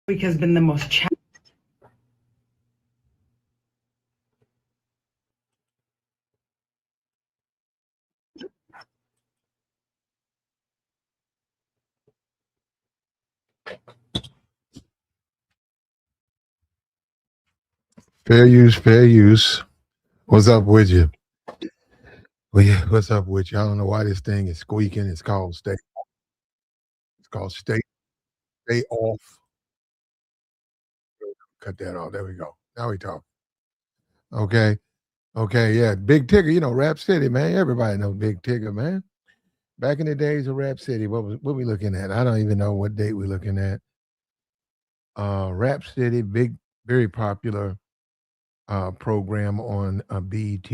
week has been the most challenging. Fair use, fair use. What's up with you? Well, yeah, what's up with you? I don't know why this thing is squeaking. It's called stay. It's called stay off. Cut that off. There we go. Now we talk. Okay. Okay. Yeah. Big Tigger. Rap City, man. Everybody knows Big Tigger, man. Back in the days of Rap City, what we looking at? I don't even know what date we're looking at. Rap City, big, very popular program on BET.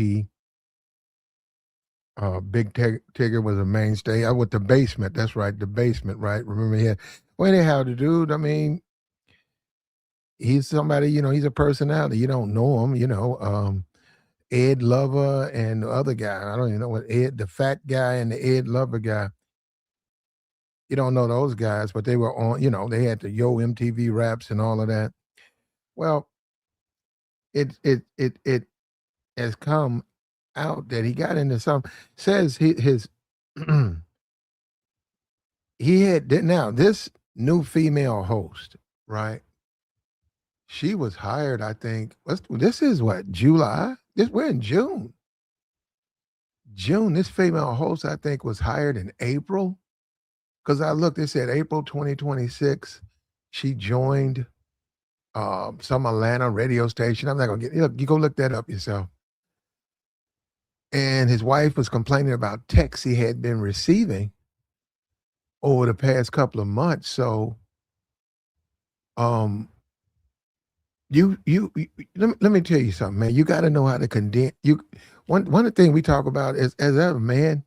Big Tigger was a mainstay. I with the basement. That's right, the basement. Right. Remember he had. Well, anyhow, the dude. I mean, he's somebody. He's a personality. You don't know him. Ed Lover and the other guy. I don't even know what Ed, the fat guy and the Ed Lover guy. You don't know those guys, but they were on. They had the Yo MTV Raps and all of that. Well, it has come out that he got into some. Says his he had now this new female host, right? She was hired, I think. This is what July. We're in June. June. This female host, I think, was hired in April. Because I looked, it said April 2026. She joined some Atlanta radio station. I'm not gonna get. You go look that up yourself. And his wife was complaining about texts he had been receiving over the past couple of months. So, um, let me tell you something, man. You got to know how to condense. One of the things we talk about is as a man,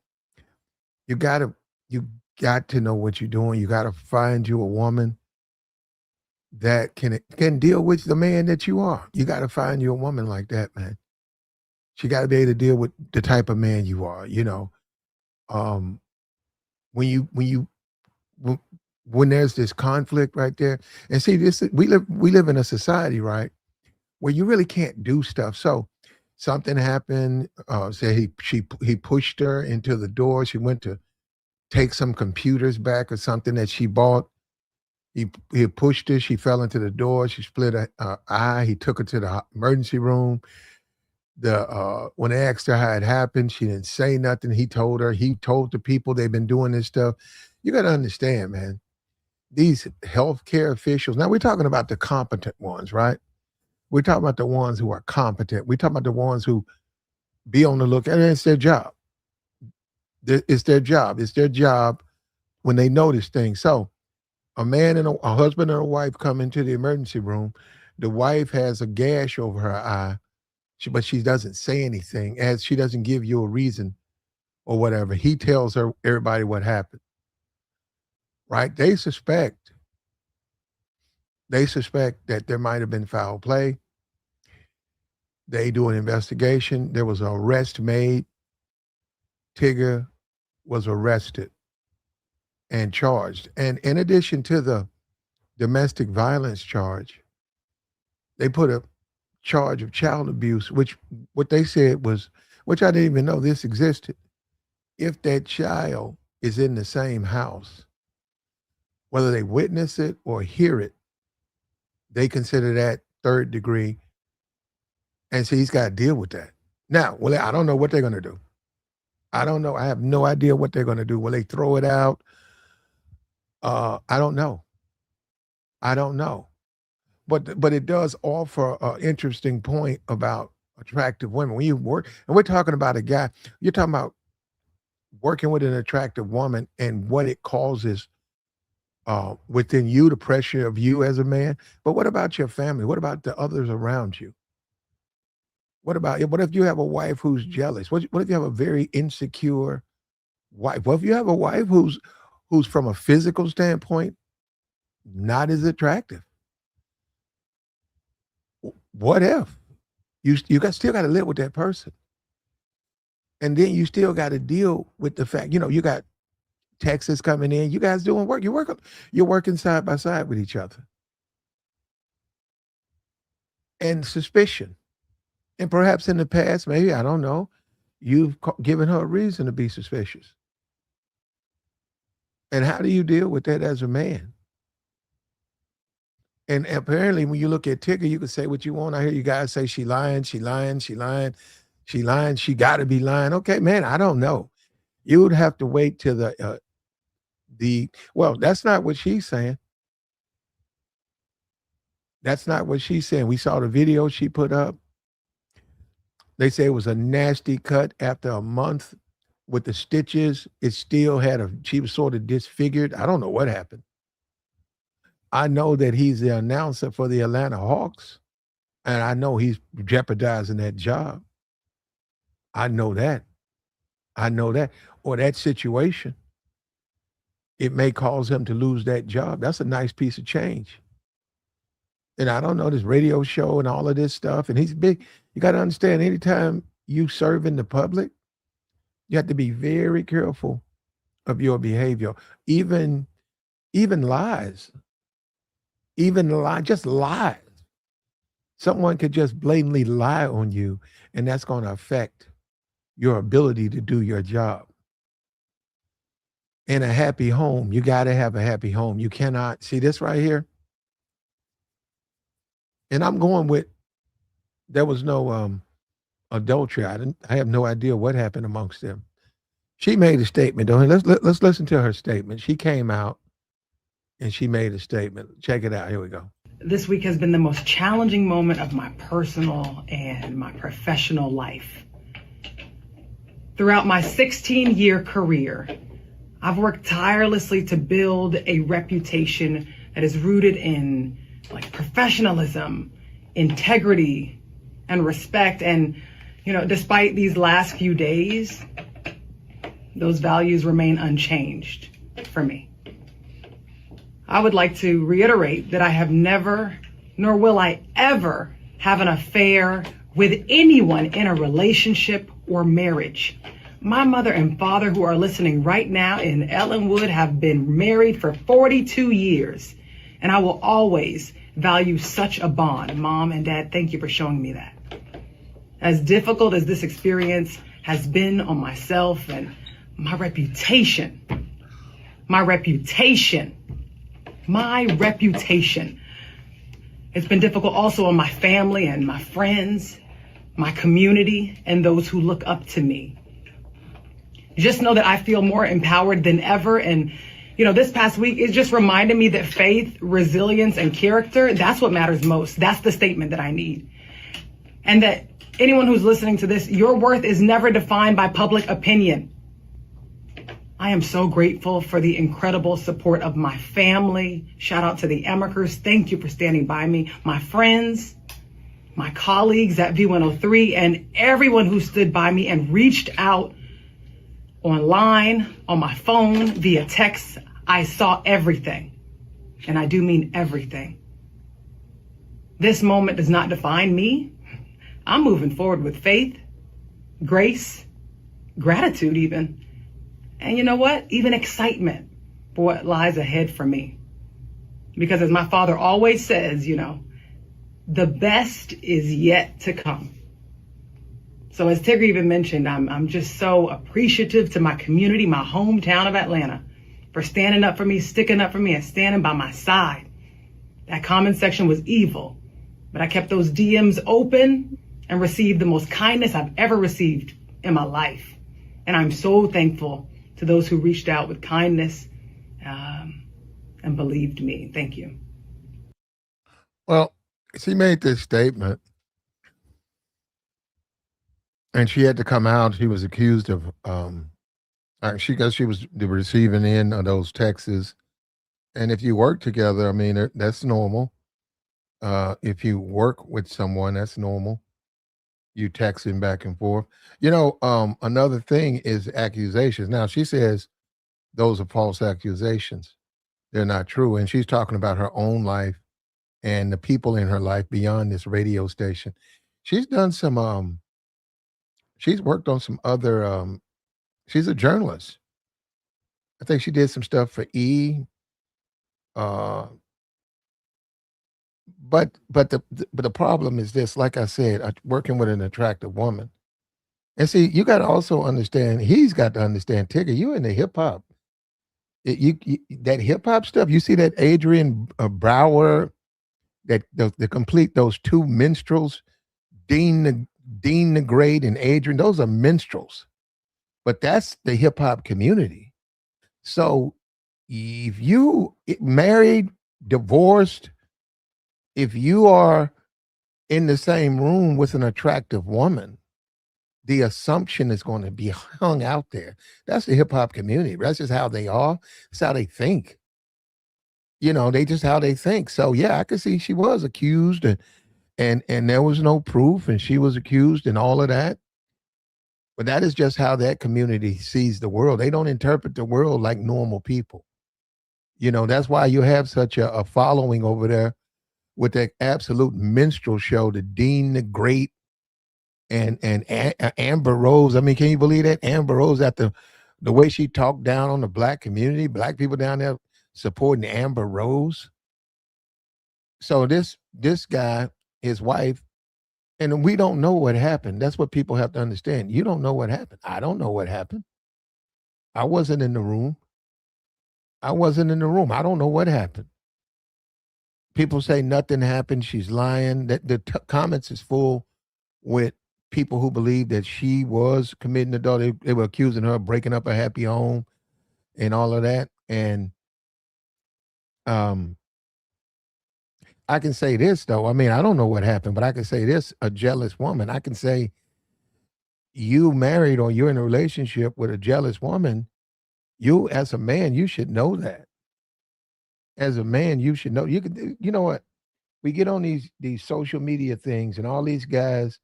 you got to know what you're doing. You got to find you a woman that can deal with the man that you are. You got to find you a woman like that, man. She got to be able to deal with the type of man you are. Um, when there's this conflict right there, and see this, we live in a society, right, where you really can't do stuff. So something happened. Say he pushed her into the door. She went to take some computers back or something that she bought. He pushed her. She fell into the door. She split a eye. He took her to the emergency room. When they asked her how it happened, she didn't say nothing. He told her. He told the people they've been doing this stuff. You got to understand, man. These healthcare officials. Now we're talking about the competent ones, right? We're talking about the ones who are competent. We're talking about the ones who be on the lookout. It's their job. It's their job. It's their job when they notice things. So a man and a husband and a wife come into the emergency room. The wife has a gash over her eye, but she doesn't say anything, as she doesn't give you a reason or whatever. He tells everybody what happened. Right? They suspect that there might have been foul play. They do an investigation. There was an arrest made. Tigger was arrested and charged. And in addition to the domestic violence charge, they put a charge of child abuse, which what they said was, which I didn't even know this existed. If that child is in the same house, whether they witness it or hear it, they consider that third degree. And so he's got to deal with that. Now, well, I don't know what they're going to do. I don't know. I have no idea what they're going to do. Will they throw it out? I don't know. I don't know. But it does offer an interesting point about attractive women. When you work, and we're talking about a guy, you're talking about working with an attractive woman and what it causes within you, the pressure of you as a man. But what about your family? What about the others around you? What if you have a wife who's jealous? What if you have a very insecure wife? What if you have a wife who's from a physical standpoint not as attractive? What if still got to live with that person, and then you still got to deal with the fact you got Texas coming in. You guys doing work. You're working side by side with each other. and suspicion. And perhaps in the past, maybe, I don't know, you've given her a reason to be suspicious. And how do you deal with that as a man? And apparently, when you look at Tigger, you can say what you want. I hear you guys say she lying, she lying, she lying, she lying, she got to be lying. Okay, man, I don't know. You would have to wait till the well. That's not what she's saying. That's not what she's saying. We saw the video she put up. They say it was a nasty cut after a month with the stitches. It still had she was sort of disfigured. I don't know what happened. I know that he's the announcer for the Atlanta Hawks, and I know he's jeopardizing that job. I know that. I know that. Or that situation, it may cause him to lose that job. That's a nice piece of change. And I don't know, this radio show and all of this stuff, and he's big. You got to understand, anytime you serve in the public, you have to be very careful of your behavior. Even lies. Just lies. Someone could just blatantly lie on you, and that's going to affect your ability to do your job. In a happy home, you got to have a happy home. You cannot see this right here. And I'm going with, there was no adultery. I have no idea what happened amongst them. She made a statement, though. Let's listen to her statement. She came out and she made a statement. Check it out. Here we go. This week has been the most challenging moment of my personal and my professional life. Throughout my 16-year career, I've worked tirelessly to build a reputation that is rooted in professionalism, integrity, and respect. And, despite these last few days, those values remain unchanged for me. I would like to reiterate that I have never, nor will I ever, have an affair with anyone in a relationship or marriage. My mother and father, who are listening right now in Ellenwood, have been married for 42 years, and I will always value such a bond. Mom and Dad, thank you for showing me that. As difficult as this experience has been on myself and my reputation, it's been difficult also on my family and my friends, my community, and those who look up to me. Just know that I feel more empowered than ever. And, this past week, it just reminded me that faith, resilience, and character, that's what matters most. That's the statement that I need. And that anyone who's listening to this, your worth is never defined by public opinion. I am so grateful for the incredible support of my family. Shout out to the Emmekers. Thank you for standing by me. My friends, my colleagues at V103, and everyone who stood by me and reached out online, on my phone, via text. I saw everything. And I do mean everything. This moment does not define me. I'm moving forward with faith, grace, gratitude even. And you know what? Even excitement for what lies ahead for me. Because as my father always says, the best is yet to come. So as Tigger even mentioned, I'm just so appreciative to my community, my hometown of Atlanta, for standing up for me, sticking up for me, and standing by my side. That comment section was evil, but I kept those DMs open and received the most kindness I've ever received in my life. And I'm so thankful to those who reached out with kindness and believed me. Thank you. Well, she made this statement, and she had to come out. She was accused of, she was the receiving end of those texts. And if you work together, that's normal. If you work with someone, that's normal. You texting back and forth. Another thing is accusations. Now, she says those are false accusations. They're not true. And she's talking about her own life and the people in her life beyond this radio station. She's done some, she's worked on some other, she's a journalist. I think she did some stuff for E! but the problem is this. Like I said, working with an attractive woman, and see, you got to also understand. He's got to understand, Tigger. You in the hip hop, that hip hop stuff. You see that Adrian Brower, that the complete those two minstrels, Dean the Great and Adrian. Those are minstrels, but that's the hip hop community. So if you married, divorced, if you are in the same room with an attractive woman, the assumption is going to be hung out there. That's the hip hop community. That's just how they are. That's how they think. They just how they think. So yeah, I could see she was accused and there was no proof and she was accused and all of that. But that is just how that community sees the world. They don't interpret the world like normal people. That's why you have such a following over there with that absolute minstrel show, the Dean the Great and Amber Rose. I mean, can you believe that? Amber Rose, the way she talked down on the black community, black people down there supporting Amber Rose. So this guy, his wife, and we don't know what happened. That's what people have to understand. You don't know what happened. I don't know what happened. I wasn't in the room. I don't know what happened. People say nothing happened. She's lying. That the comments is full with people who believe that she was committing adultery. They were accusing her of breaking up a happy home and all of that. And I can say this though. I mean, I don't know what happened, but I can say this: a jealous woman. I can say you married or you're in a relationship with a jealous woman. You, as a man, you should know that. As a man, you should know. You could. You know what? We get on these social media things, and all these guys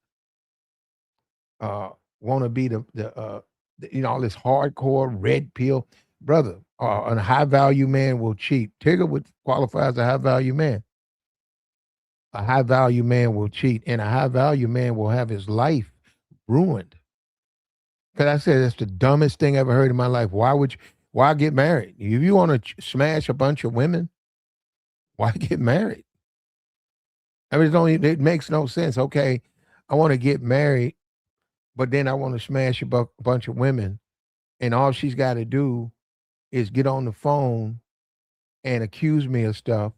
want to be all this hardcore red pill brother. A high value man will cheat. Tigger would qualify as a high value man. A high value man will cheat, and a high value man will have his life ruined. Because I said that's the dumbest thing I ever heard in my life. Why get married? If you want to smash a bunch of women, why get married? I mean, it makes no sense. Okay, I want to get married, but then I want to smash a bunch of women, and all she's got to do is get on the phone and accuse me of stuff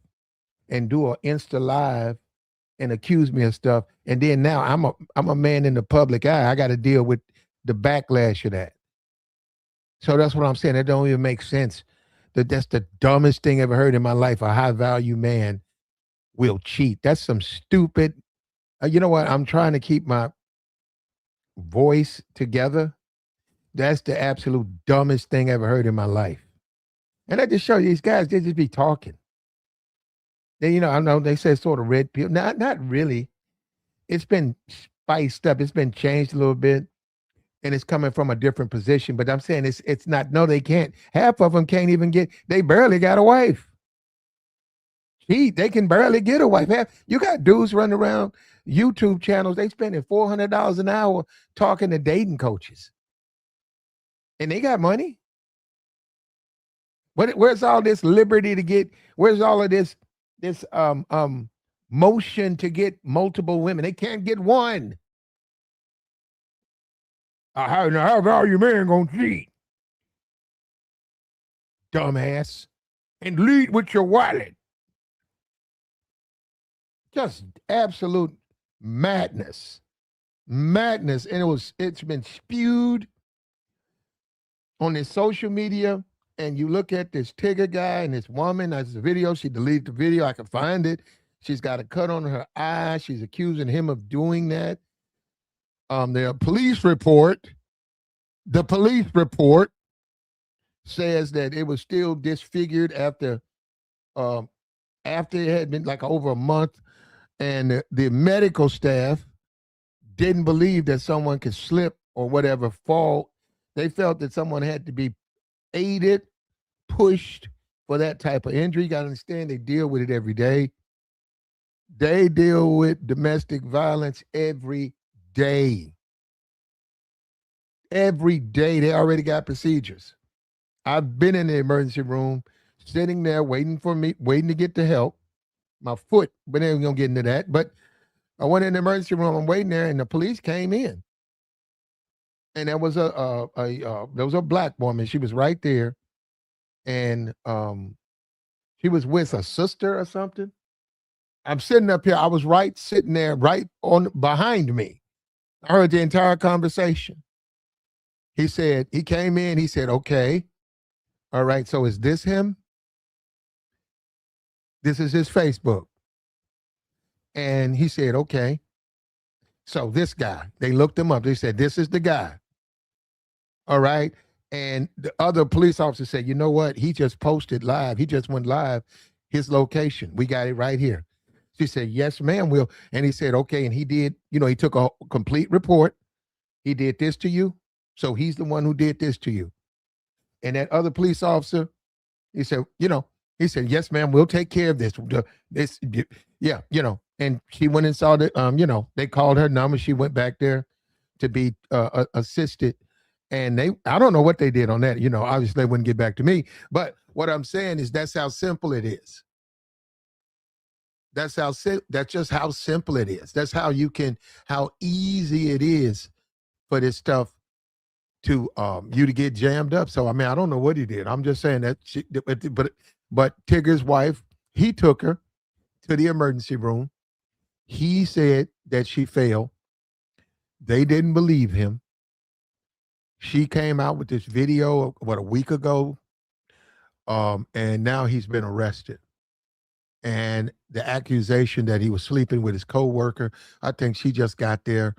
and do an Insta live and accuse me of stuff. And then now I'm a man in the public eye. I got to deal with the backlash of that. So that's what I'm saying. It don't even make sense. That's the dumbest thing I ever heard in my life. A high value man will cheat. That's some stupid. You know what? I'm trying to keep my voice together. That's the absolute dumbest thing I ever heard in my life. And I just show you these guys, they just be talking. I know they say sort of red pill. Not really. It's been spiced up. It's been changed a little bit, and it's coming from a different position. But I'm saying it's not. No, they can't. Half of them can't even get. They barely got a wife. They can barely get a wife. You got dudes running around YouTube channels. They spending $400 an hour talking to dating coaches, and they got money. Where's all this liberty to get? Where's all of this motion to get multiple women? They can't get one. How value man gonna cheat? Dumbass. And lead with your wallet. Just absolute madness. Madness. And it's been spewed on this social media. And you look at this Tigger guy and this woman, that's the video. She deleted the video. I can find it. She's got a cut on her eye. She's accusing him of doing that. The police report says that it was still disfigured after it had been like over a month, and the medical staff didn't believe that someone could slip or whatever, fall. They felt that someone had to be aided, pushed for that type of injury. You got to understand, they deal with it every day. They deal with domestic violence every day. Every day. They already got procedures. I've been in the emergency room, sitting there waiting to get the help. my foot, but then we're gonna get into that. But I went in the emergency room. I'm waiting there, and the police came in, and there was there was a black woman. She was right there, and she was with a sister or something. I'm sitting up here. I was right sitting there, right on behind me. I heard the entire conversation. He said he came in. He said, "Okay, all right. So is this him? This is his Facebook." And he said, "Okay." So this guy, they looked him up. They said, "This is the guy." All right. And the other police officer said, "You know what? He just posted live. He just went live his location. We got it right here." She said, "Yes, ma'am, Will." And he said, "Okay." And he did, he took a complete report. He did this to you. So he's the one who did this to you. And that other police officer, he said, he said, "Yes, ma'am, we'll take care of this." This, yeah, And she went and saw the, they called her number. She went back there to be assisted. And I don't know what they did on that. Obviously they wouldn't get back to me. But what I'm saying is that's how simple it is. That's just how simple it is. That's how easy it is for this stuff to you to get jammed up. So I don't know what he did. I'm just saying that but Tigger's wife, he took her to the emergency room. He said that she failed. They didn't believe him. She came out with this video, a week ago, and now he's been arrested. And the accusation that he was sleeping with his coworker, I think she just got there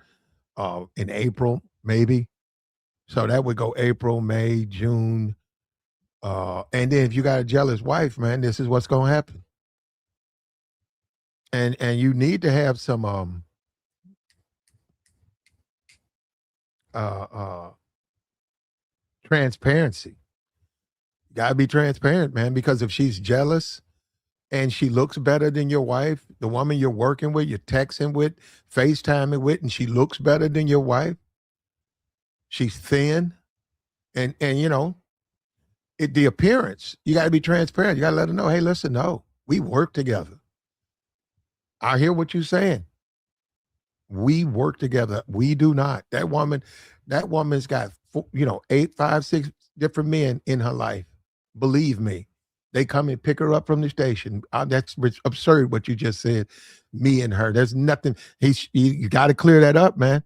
in April, maybe. So that would go April, May, June. And then if you got a jealous wife, man, this is what's going to happen. And you need to have some transparency. You got to be transparent, man, because if she's jealous and she looks better than your wife, the woman you're working with, you're texting with, FaceTiming with, and she looks better than your wife, she's thin, and the appearance, you got to be transparent. You got to let her know, hey, listen, no, we work together. I hear what you're saying. We work together. We do not. That woman's got 8, 5, 6 different men in her life. Believe me, they come and pick her up from the station. That's absurd what you just said. Me and her. There's nothing. You got to clear that up, man.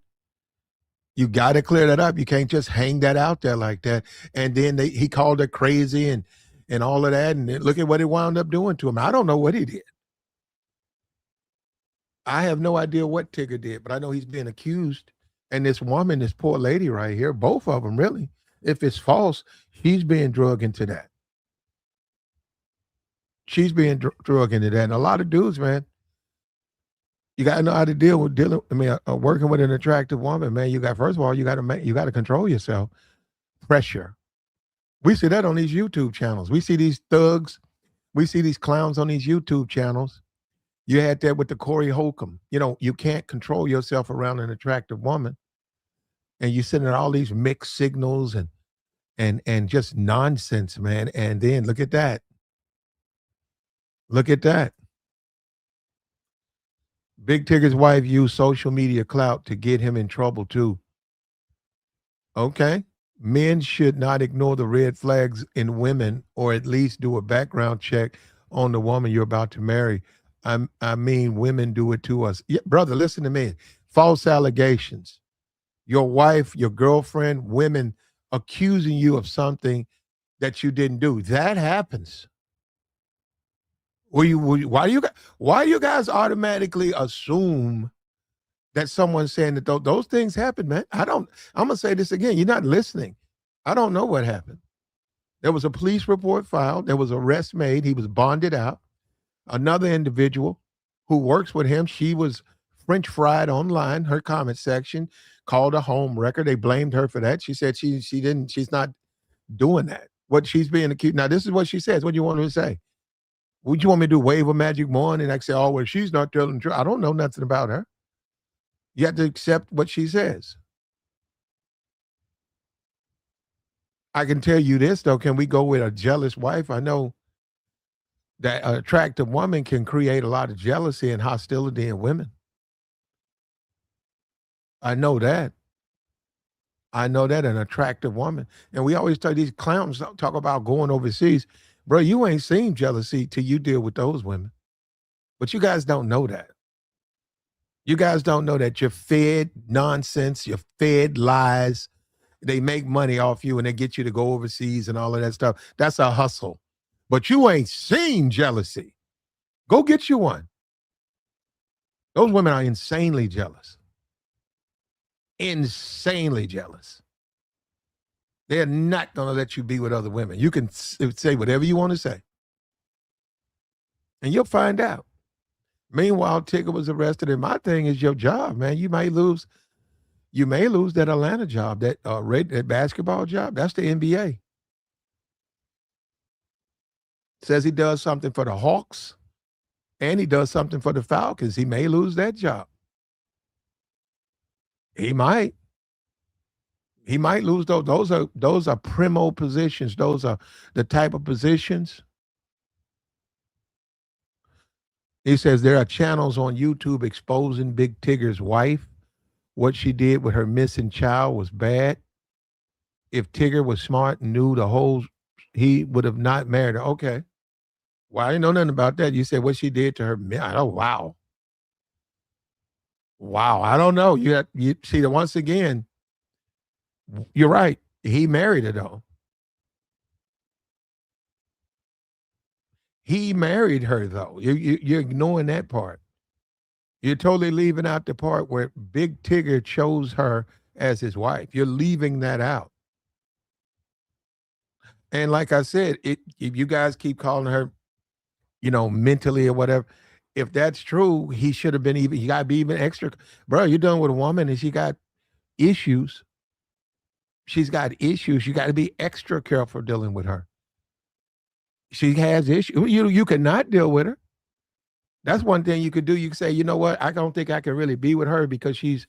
You got to clear that up. You can't just hang that out there like that. And then he called her crazy and all of that. And look at what he wound up doing to him. I don't know what he did. I have no idea what Tigger did, but I know he's being accused. And this woman, this poor lady right here, both of them really, if it's false, she's being drugged into that. She's being drugged into that. And a lot of dudes, man, you got to know how to deal with working with an attractive woman, man. First of all, you got to control yourself. Pressure. We see that on these YouTube channels. We see these thugs. We see these clowns on these YouTube channels. You had that with the Corey Holcomb. You can't control yourself around an attractive woman. And you sending all these mixed signals and just nonsense, man. And then look at that. Look at that. Big Tigger's wife used social media clout to get him in trouble too. Okay. Men should not ignore the red flags in women, or at least do a background check on the woman you're about to marry. I mean, women do it to us. Yeah, brother, listen to me. False allegations. Your wife, your girlfriend, women accusing you of something that you didn't do. That happens. Why do you guys automatically assume that someone's saying that those things happen, man? I'm going to say this again. You're not listening. I don't know what happened. There was a police report filed. There was arrest made. He was bonded out. Another individual who works with him, she was French fried online. Her comment section called a home wrecker. They blamed her for that. She said she's not doing that. What she's being accused. Now, this is what she says. What do you want me to say? Would you want me to do wave a magic wand and I say, oh, well, she's not telling the truth? I don't know nothing about her. You have to accept what she says. I can tell you this, though. Can we go with a jealous wife? I know that an attractive woman can create a lot of jealousy and hostility in women. I know that. I know that an attractive woman. And we always tell these clowns talk about going overseas. Bro, you ain't seen jealousy till you deal with those women. But you guys don't know that. You guys don't know that you're fed nonsense, you're fed lies. They make money off you and they get you to go overseas and all of that stuff. That's a hustle. But you ain't seen jealousy. Go get you one. Those women are insanely jealous. Insanely jealous. They're not going to let you be with other women. You can say whatever you want to say. And you'll find out. Meanwhile, Tigger was arrested, and my thing is your job, man. You may lose that Atlanta job, that basketball job. That's the NBA. Says he does something for the Hawks, and he does something for the Falcons. He may lose that job. He might. He might lose those. Those are primo positions. Those are the type of positions. He says there are channels on YouTube exposing Big Tigger's wife. What she did with her missing child was bad. If Tigger was smart and knew the whole, he would have not married her. Okay. Well, I didn't know nothing about that. You said what she did to her. Oh, wow. Wow. I don't know. You see that once again, you're right. He married her, though. He married her, though. You're ignoring that part. You're totally leaving out the part where Big Tigger chose her as his wife. You're leaving that out. And like I said, if you guys keep calling her, mentally or whatever, if that's true, he should have been you got to be even extra. Bro, you're dealing with a woman and she got issues. She's got issues. You got to be extra careful dealing with her. She has issues. You cannot deal with her. That's one thing you could do. You can say, you know what? I don't think I can really be with her because she's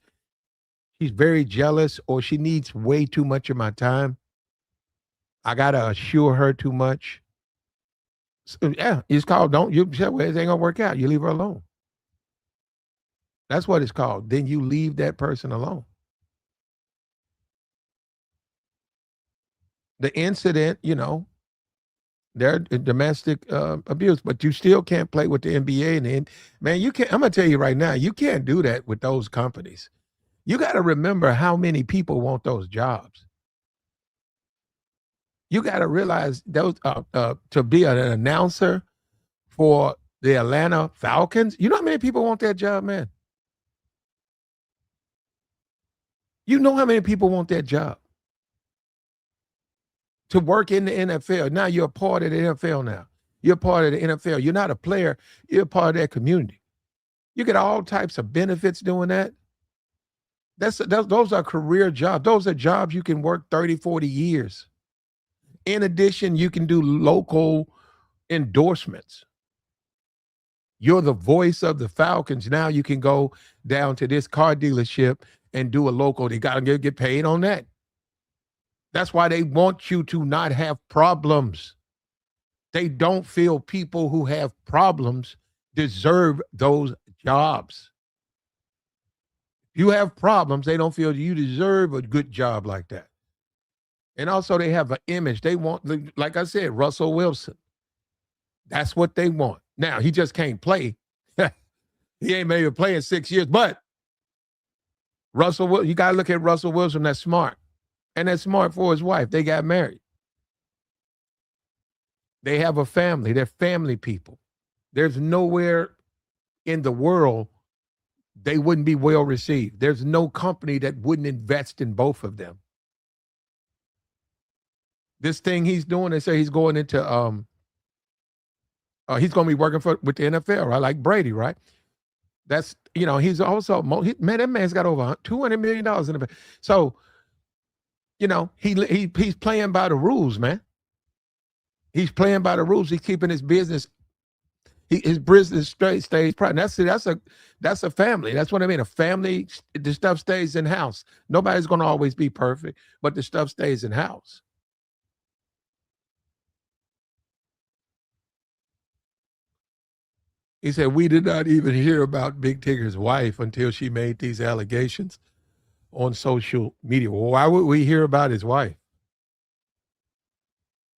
very jealous or she needs way too much of my time. I got to assure her too much. So, yeah, it's called it ain't going to work out. You leave her alone. That's what it's called. Then you leave that person alone. The incident, they're domestic abuse, but you still can't play with the NBA. And man, you can't. I'm gonna tell you right now, you can't do that with those companies. You got to remember how many people want those jobs. You got to realize those to be an announcer for the Atlanta Falcons. You know how many people want that job, man? You know how many people want that job? To work in the NFL. Now you're a part of the NFL now. You're part of the NFL. You're not a player. You're a part of that community. You get all types of benefits doing that. Those are career jobs. Those are jobs you can work 30, 40 years. In addition, you can do local endorsements. You're the voice of the Falcons. Now you can go down to this car dealership and do a local. They got to get paid on that. That's why they want you to not have problems. They don't feel people who have problems deserve those jobs. If you have problems, they don't feel you deserve a good job like that. And also they have an image. They want, like I said, Russell Wilson. That's what they want. Now, he just can't play. He ain't maybe play in 6 years, but you got to look at Russell Wilson. That's smart. And that's smart for his wife. They got married. They have a family. They're family people. There's nowhere in the world they wouldn't be well received. There's no company that wouldn't invest in both of them. This thing he's doing, they say he's going into, he's going to be working with the NFL, right? Like Brady, right? That's, he's also, that man's got over $200 million in the, so, he's playing by the rules, man. He's playing by the rules. He's keeping his business. His business stays private. That's a family. That's what I mean. A family. The stuff stays in house. Nobody's going to always be perfect, but the stuff stays in house. He said, we did not even hear about Big Tigger's wife until she made these allegations on social media. Well, why would we hear about his wife?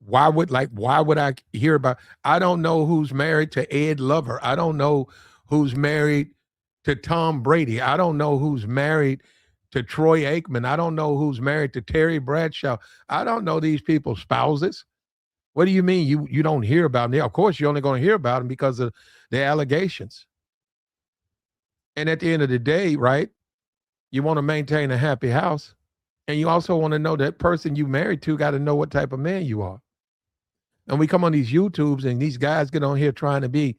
Why would I hear about? I don't know who's married to Ed Lover. I don't know who's married to Tom Brady. I don't know who's married to Troy Aikman. I don't know who's married to Terry Bradshaw. I don't know these people's spouses. What do you mean you don't hear about them? Of course, you're only going to hear about them because of the allegations. And at the end of the day, right, you want to maintain a happy house. And you also want to know that person you married to got to know what type of man you are. And we come on these YouTubes and these guys get on here trying to be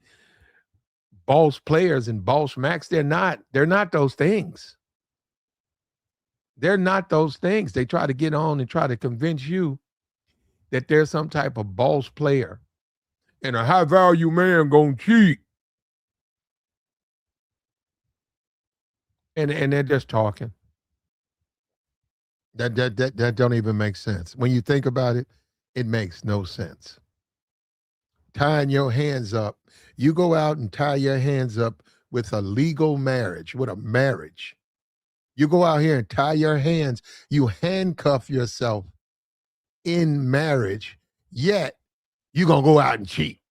boss players and boss max. They're not those things. They're not those things. They try to get on and try to convince you that there's some type of boss player and a high value man gonna cheat. And they're just talking. That don't even make sense. When you think about it, it makes no sense. Tying your hands up. You go out and tie your hands up with a legal marriage, with a marriage. You go out here and tie your hands. You handcuff yourself in marriage, yet you're going to go out and cheat.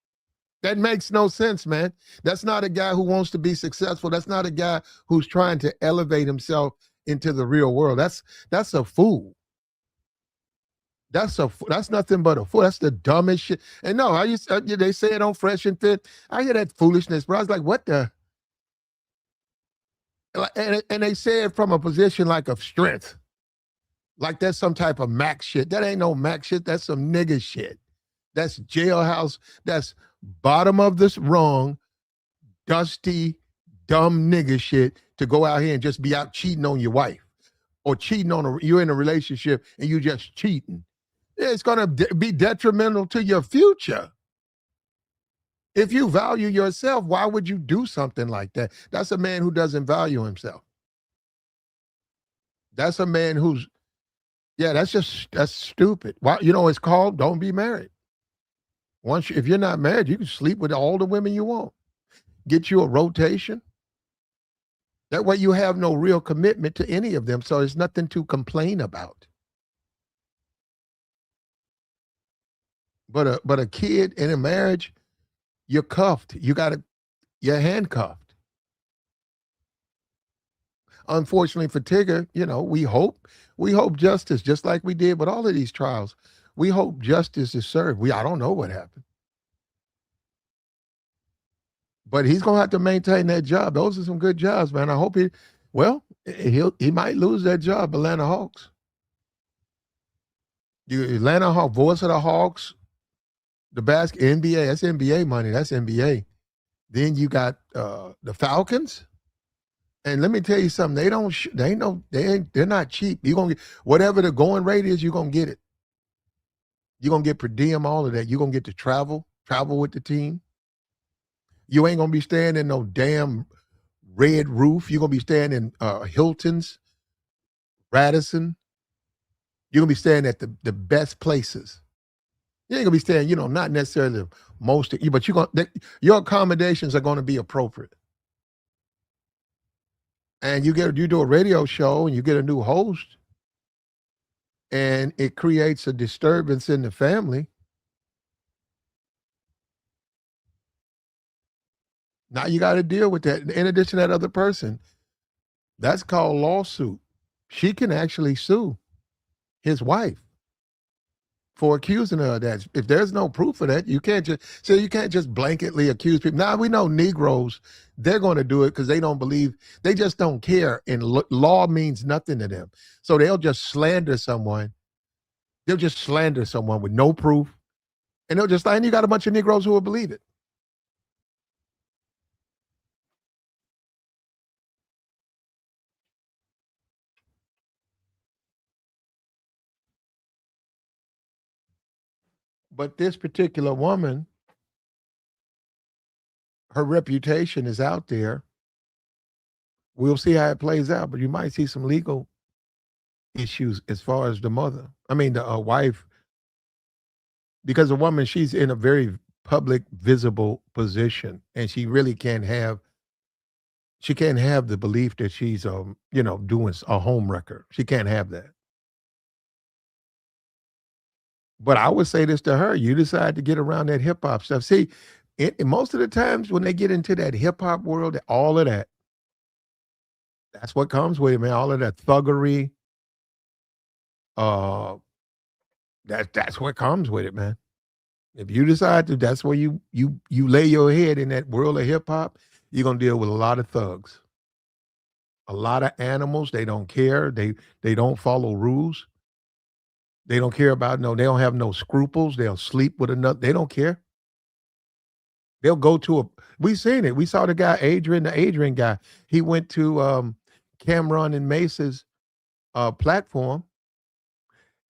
That makes no sense, man. That's not a guy who wants to be successful. That's not a guy who's trying to elevate himself into the real world. That's a fool. That's nothing but a fool. That's the dumbest shit. And no, they say it on Fresh and Fit. I hear that foolishness, bro. I was like, what the? And they say it from a position like of strength. Like that's some type of Mac shit. That ain't no Mac shit. That's some nigga shit. That's jailhouse. That's bottom of this rung, dusty, dumb nigga shit to go out here and just be out cheating on your wife or cheating on you're in a relationship and you just cheating. It's going to be detrimental to your future. If you value yourself, why would you do something like that? That's a man who doesn't value himself. That's a man who's, that's stupid. Why, it's called don't be married. If you're not married, you can sleep with all the women you want. Get you a rotation. That way you have no real commitment to any of them, so there's nothing to complain about. But a kid in a marriage, you're cuffed. You're handcuffed. Unfortunately for Tigger, we hope justice, just like we did with all of these trials. We hope justice is served. I don't know what happened. But he's gonna have to maintain that job. Those are some good jobs, man. I hope he might lose that job, Atlanta Hawks. Atlanta Hawks, voice of the Hawks, the NBA, that's NBA money. That's NBA. Then you got the Falcons. And let me tell you something, they're not cheap. You're gonna get whatever the going rate is, you're gonna get it. You're gonna get per diem, all of that. You're gonna get to travel with the team. You ain't gonna be staying in no damn Red Roof. You're gonna be staying in Hilton's, Radisson. You're gonna be staying at the best places. You ain't gonna be staying, not necessarily the most, but your accommodations are gonna be appropriate. And you do a radio show and you get a new host, and it creates a disturbance in the family. Now you got to deal with that. In addition to that other person, that's called lawsuit. She can actually sue his wife for accusing her of that. If there's no proof of that, you can't just blanketly accuse people. Now we know Negroes, they're going to do it because they don't believe, they just don't care. And law means nothing to them. So they'll just slander someone. They'll just slander someone with no proof. And they'll just, and you got a bunch of Negroes who will believe it. But this particular woman, her reputation is out there. We'll see how it plays out, but you might see some legal issues as far as the wife, because the woman, she's in a very public visible position, and she can't have the belief that she's doing a home wrecker. She can't have that. But I would say this to her: you decide to get around that hip hop stuff. See, most of the times when they get into that hip hop world, all of that, that's what comes with it, man. All of that thuggery, uh, that's what comes with it, man. If you decide to, that's where you lay your head in that world of hip hop. You're gonna deal with a lot of thugs, a lot of animals. They don't care. They don't follow rules. They don't care about no. They don't have no scruples. They'll sleep with another. They don't care. They'll go to a. We seen it. We saw the guy Adrian, the Adrian guy. He went to Cameron and Mace's platform,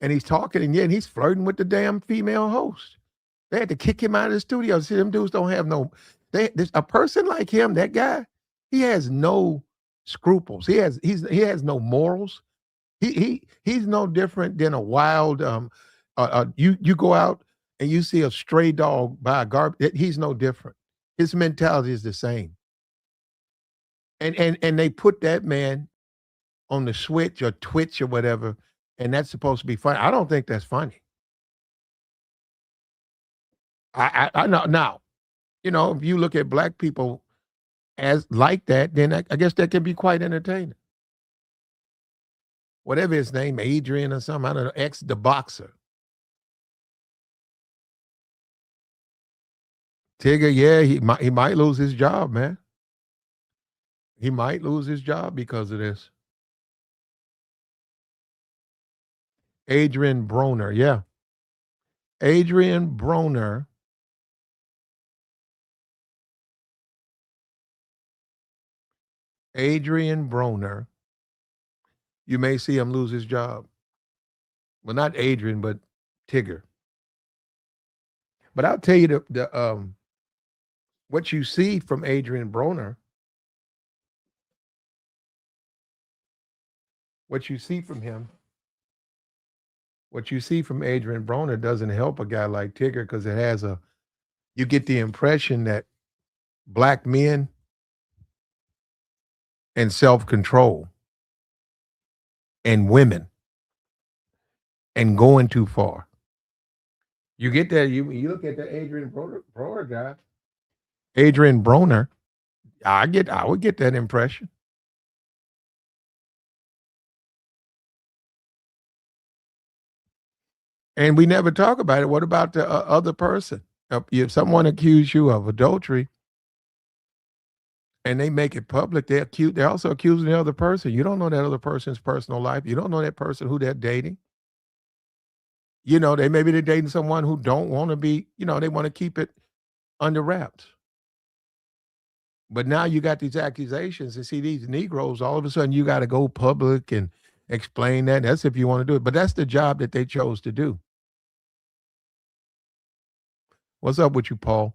and he's talking, and yeah, and he's flirting with the damn female host. They had to kick him out of the studio. See, them dudes don't have no. A person like him, that guy, he has no scruples. He has no morals. He's no different than a wild. You go out and you see a stray dog by a garbage. He's no different. His mentality is the same. And they put that man on the switch or Twitch or whatever, and that's supposed to be funny. I don't think that's funny. I know now. If you look at black people as like that, then I guess that can be quite entertaining. Whatever his name, Adrian or something, I don't know, the boxer. Tigger, yeah, he might lose his job, man. He might lose his job because of this. Adrian Broner, yeah. Adrian Broner. Adrian Broner. You may see him lose his job. Well, not Adrian, but Tigger. But I'll tell you the what you see from Adrian Broner. What you see from him. What you see from Adrian Broner doesn't help a guy like Tigger because you get the impression that black men and self-control and women and going too far. You get that, you look at the Adrian Broner guy, Adrian Broner, I would get that impression. And we never talk about it. What about the other person? If someone accused you of adultery and they make it public, they're also accusing the other person. You don't know that other person's personal life. You don't know that person who they're dating. Maybe they're dating someone who don't want to be, they want to keep it under wraps. But now you got these accusations, and see these Negroes, all of a sudden you got to go public and explain that. That's if you want to do it. But that's the job that they chose to do. What's up with you, Paul?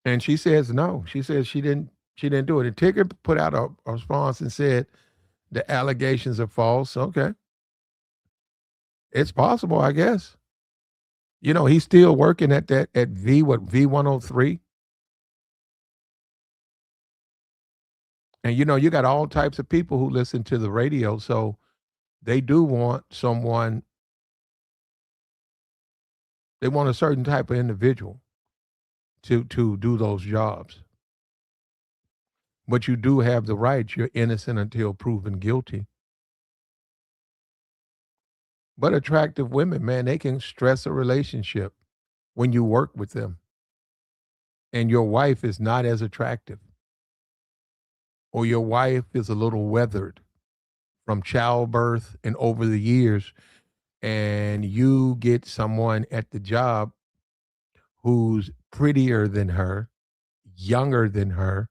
And she says no. She says she didn't do it. And Tigger put out a response and said the allegations are false. Okay. It's possible, I guess. He's still working at V103. And you got all types of people who listen to the radio, so they do want someone. They want a certain type of individual to do those jobs. But you do have the right. You're innocent until proven guilty. But attractive women, man, they can stress a relationship when you work with them. And your wife is not as attractive. Or your wife is a little weathered from childbirth and over the years. And you get someone at the job who's prettier than her, younger than her,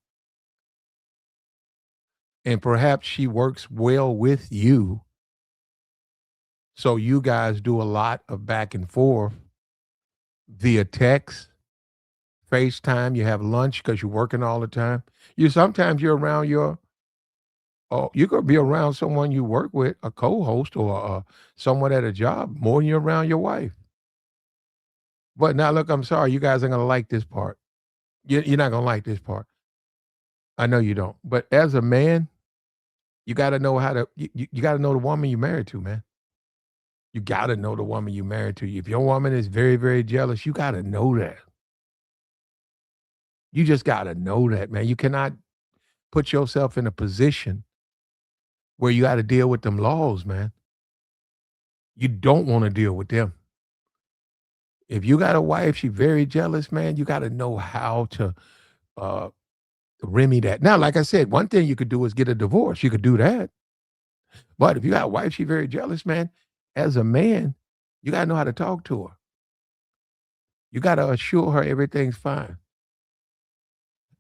and perhaps she works well with you. So you guys do a lot of back and forth via text, FaceTime. You have lunch because you're working all the time. Sometimes you're around you could be around someone you work with, a co-host or someone at a job, more than you're around your wife. But now, look, I'm sorry, you guys are gonna like this part. You're not gonna like this part. I know you don't. But as a man, you got to know how to. You got to know the woman you married to, man. You got to know the woman you married to. If your woman is very, very jealous, you got to know that. You just got to know that, man. You cannot put yourself in a position where you got to deal with them laws, man. You don't want to deal with them. If you got a wife, she very jealous, man, you got to know how to uh, remedy that. Now, like I said, one thing you could do is get a divorce. You could do that. But if you got a wife, she very jealous, man, as a man, you got to know how to talk to her. You got to assure her everything's fine.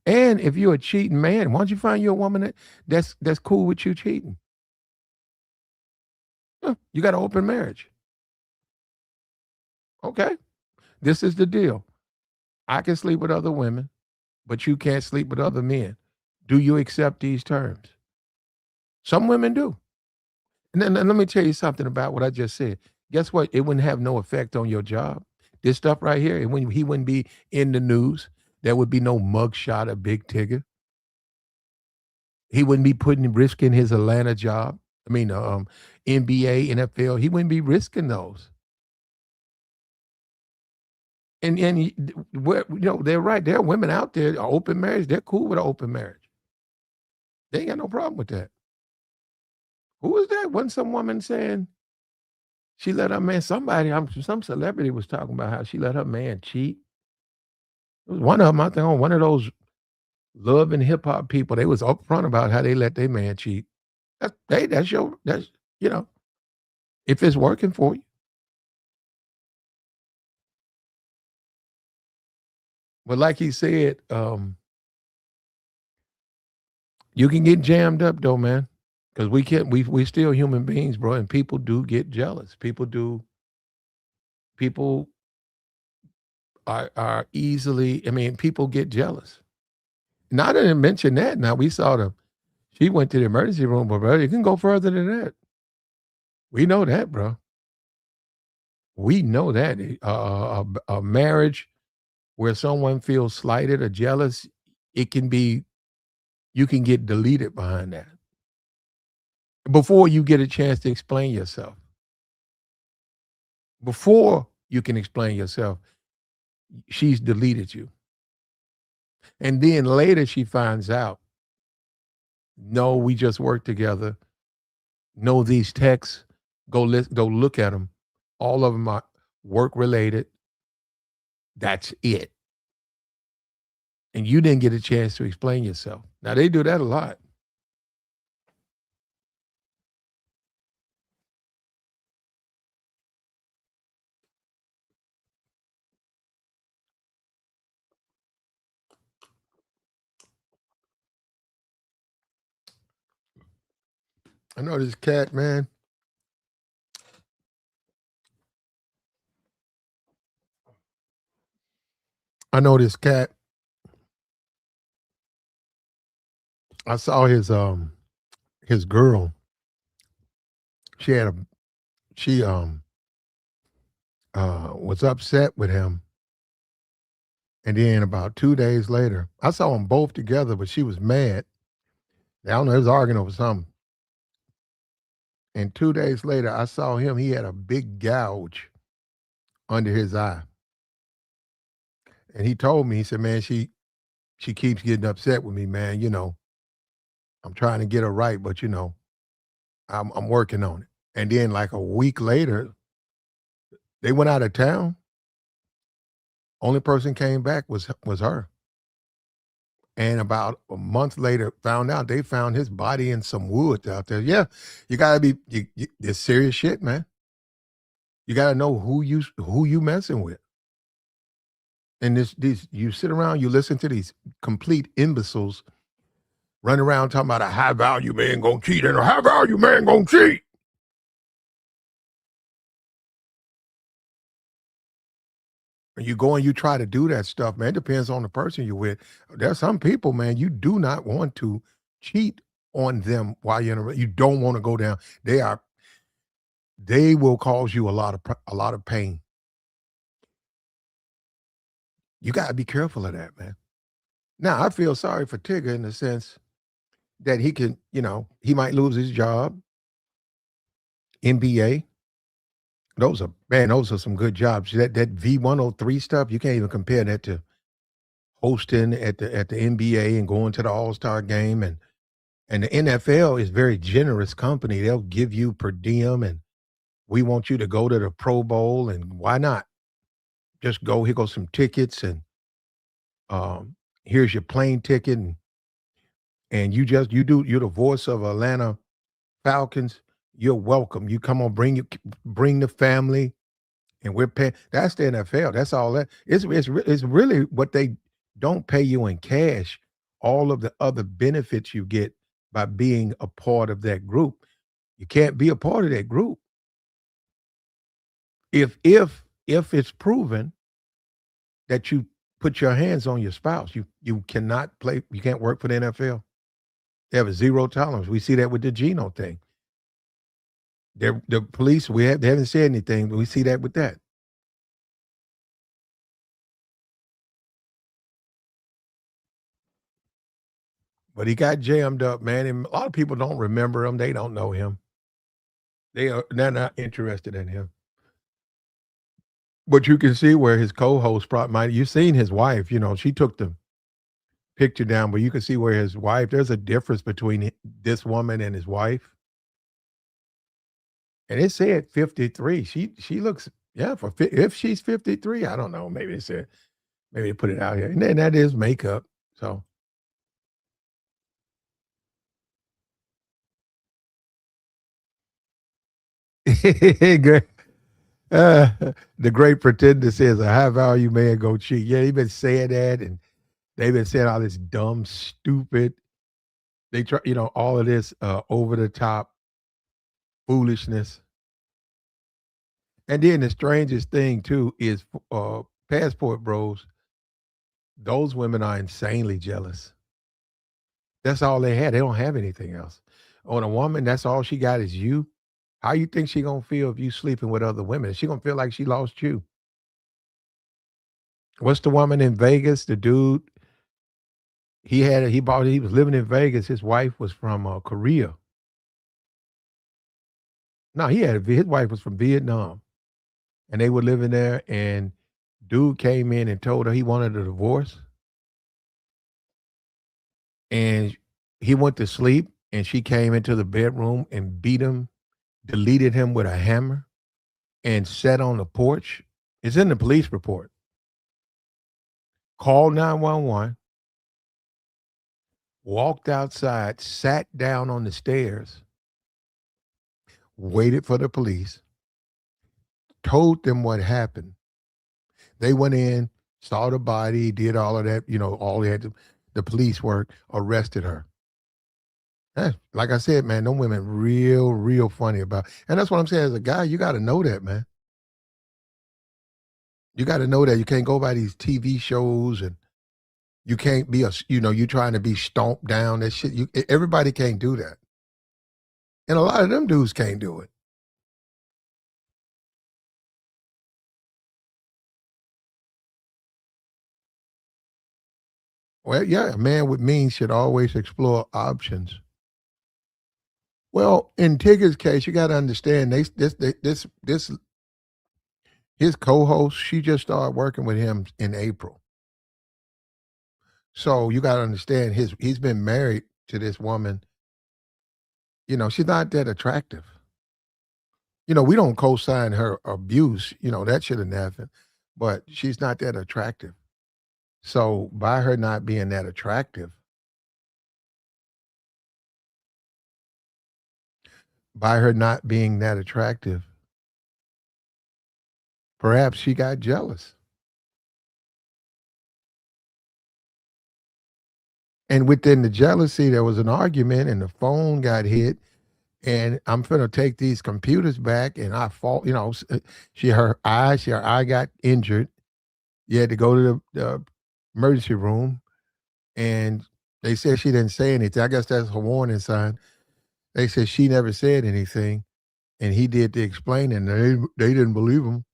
And if you're a cheating man, why don't you find you a woman that's cool with you cheating? You got an open marriage. Okay. This is the deal. I can sleep with other women, but you can't sleep with other men. Do you accept these terms? Some women do. And then let me tell you something about what I just said. Guess what? It wouldn't have no effect on your job. This stuff right here, he wouldn't be in the news. There would be no mugshot of Big Tigger. He wouldn't be risking his Atlanta job. I mean, NBA, NFL. He wouldn't be risking those. And they're right. There are women out there, open marriage. They're cool with an open marriage. They ain't got no problem with that. Who was that? Wasn't some woman saying she let her man? Some celebrity was talking about how she let her man cheat. It was one of them, I think, on one of those love and hip hop people. They was upfront about how they let their man cheat. That's if it's working for you. But like he said, you can get jammed up though, man. Because we still human beings, bro, and people do get jealous. People are easily, people get jealous. Now I didn't mention that. Now she went to the emergency room, but bro, you can go further than that. We know that, bro. We know that. A marriage where someone feels slighted or jealous, you can get deleted behind that. Before you get a chance to explain yourself. Before you can explain yourself, she's deleted you. And then later she finds out, no, we just worked together. No, these texts, go look at them. All of them are work related. That's it. And you didn't get a chance to explain yourself. Now they do that a lot. I know this cat, man. I know this cat. I saw his girl. She was upset with him. And then about 2 days later, I saw them both together, but she was mad. I don't know, they was arguing over something. And 2 days later, I saw him. He had a big gouge under his eye. And he told me, he said, man, she keeps getting upset with me, man. I'm trying to get her right, but I'm working on it. And then like a week later, they went out of town. Only person came back was her. And about a month later, they found his body in some woods out there. Yeah, you gotta be, it's serious shit, man. You gotta know who you messing with. And you sit around, you listen to these complete imbeciles run around talking about a high value man gonna cheat and a high value man gonna cheat. And you go and you try to do that stuff, man. It depends on the person you're with. There's some people, man, you do not want to cheat on them while you're you don't want to go down. They will cause you a lot of pain. You got to be careful of that, man. Now, I feel sorry for Tigger in the sense that he can, he might lose his job, NBA. Those are some good jobs. That V103 stuff, you can't even compare that to hosting at the NBA and going to the All-Star game and the NFL is very generous company. They'll give you per diem and we want you to go to the Pro Bowl and why not? Just go, here goes some tickets and here's your plane ticket and you're the voice of Atlanta Falcons. You're welcome. You come on, bring the family, and we're paying. That's the NFL. That's all that. It's really what they don't pay you in cash. All of the other benefits you get by being a part of that group. You can't be a part of that group if it's proven that you put your hands on your spouse. You cannot play. You can't work for the NFL. They have a zero tolerance. We see that with the Geno thing. The police, they haven't said anything, but we see that with that. But he got jammed up, man. And a lot of people don't remember him. They don't know him. They're not interested in him. But you can see where his co-host you've seen his wife, she took the picture down, but you can see where his wife, there's a difference between this woman and his wife. And it said 53. She looks, if she's 53, I don't know. Maybe they put it out here. And then that is makeup. So Good. Uh, the great pretender says a high value man go cheat. Yeah, he been saying that and they've been saying all this dumb, stupid. They try, all of this over the top foolishness. And then the strangest thing too is passport bros. Those women are insanely jealous. That's all they had. They don't have anything else. On a woman, that's all she got is you. How you think she gonna feel if you sleeping with other women? She gonna feel like she lost you. What's the woman in Vegas? The dude he was living in Vegas. His wife was from Korea. No, his wife was from Vietnam, and they were living there. And dude came in and told her he wanted a divorce, and he went to sleep, and she came into the bedroom and beat him, deleted him with a hammer, and sat on the porch. It's in the police report. Called 911, walked outside, sat down on the stairs, waited for the police, told them what happened. They went in, saw the body, did all of that, all they had to, the police work, arrested her. Like I said, man, them women real, real funny about. And that's what I'm saying. As a guy, you got to know that, man. You got to know that you can't go by these TV shows and you can't be you trying to be stomped down. That shit. Everybody can't do that. And a lot of them dudes can't do it. Well, yeah, a man with means should always explore options. Well, in Tigger's case, you got to understand this his co-host, she just started working with him in April. So you got to understand he's been married to this woman. She's not that attractive. We don't co-sign her abuse. That shouldn't happen. But she's not that attractive. So by her not being that attractive, perhaps she got jealous. And within the jealousy, there was an argument and the phone got hit. And I'm gonna take these computers back and I fall, her eye got injured. You had to go to the emergency room and they said she didn't say anything. I guess that's a warning sign. They said she never said anything and he did the explaining. They didn't believe him.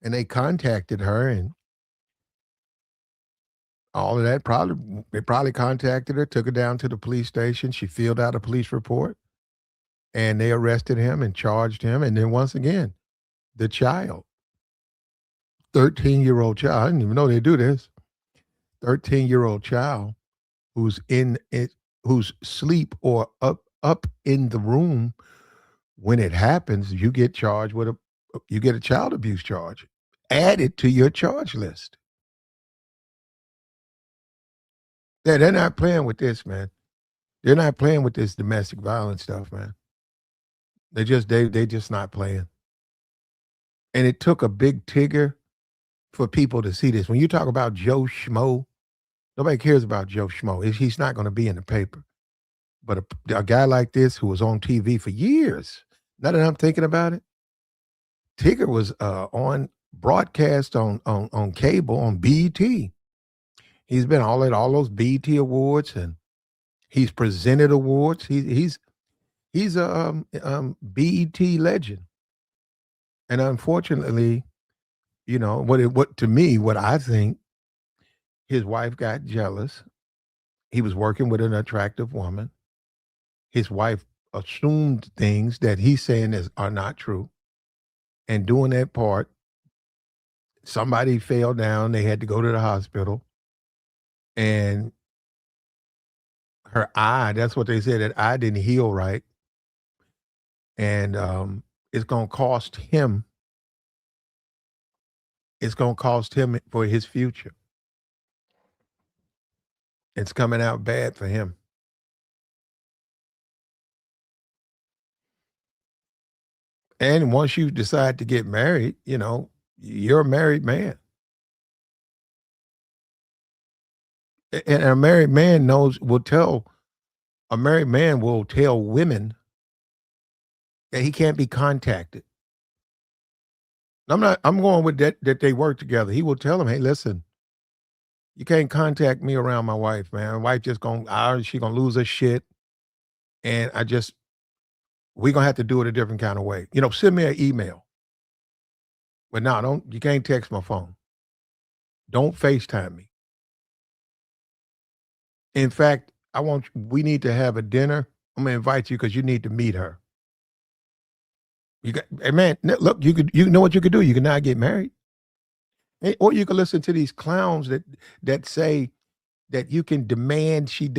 And they contacted her and all of that. They probably contacted her, took her down to the police station. She filled out a police report, and they arrested him and charged him. And then once again, the child, 13-year-old child, I didn't even know they do this. 13-year-old child who's in it, who's asleep or up in the room when it happens, you get charged with you get a child abuse charge added to your charge list. They're not playing with this, man. They're not playing with this domestic violence stuff, man. They just not playing. And it took a big Tigger for people to see this. When you talk about Joe Schmo, nobody cares about Joe Schmo. He's not going to be in the paper. But a guy like this who was on TV for years, now that I'm thinking about it, Tigger was on broadcast on cable on BET. He's been all at all those BET awards, and he's presented awards. He's a BET legend. And unfortunately, you know, what I think, his wife got jealous. He was working with an attractive woman. His wife assumed things that he's saying are not true. And doing that part, somebody fell down. They had to go to the hospital. And her eye, that's what they said, that eye didn't heal right. And it's going to cost him. It's going to cost him for his future. It's coming out bad for him. And once you decide to get married, you know, you're a married man. And a married man a married man will tell women that he can't be contacted. I'm going with that they work together. He will tell them, hey, listen, you can't contact me around my wife, man. My wife just she gonna lose her shit. And we're gonna have to do it a different kind of way. You know, send me an email. But no, you can't text my phone. Don't FaceTime me. In fact, we need to have a dinner. I'm gonna invite you because you need to meet her. Hey man, look, you know what you could do? You can not get married. Or you can listen to these clowns that say that you can demand you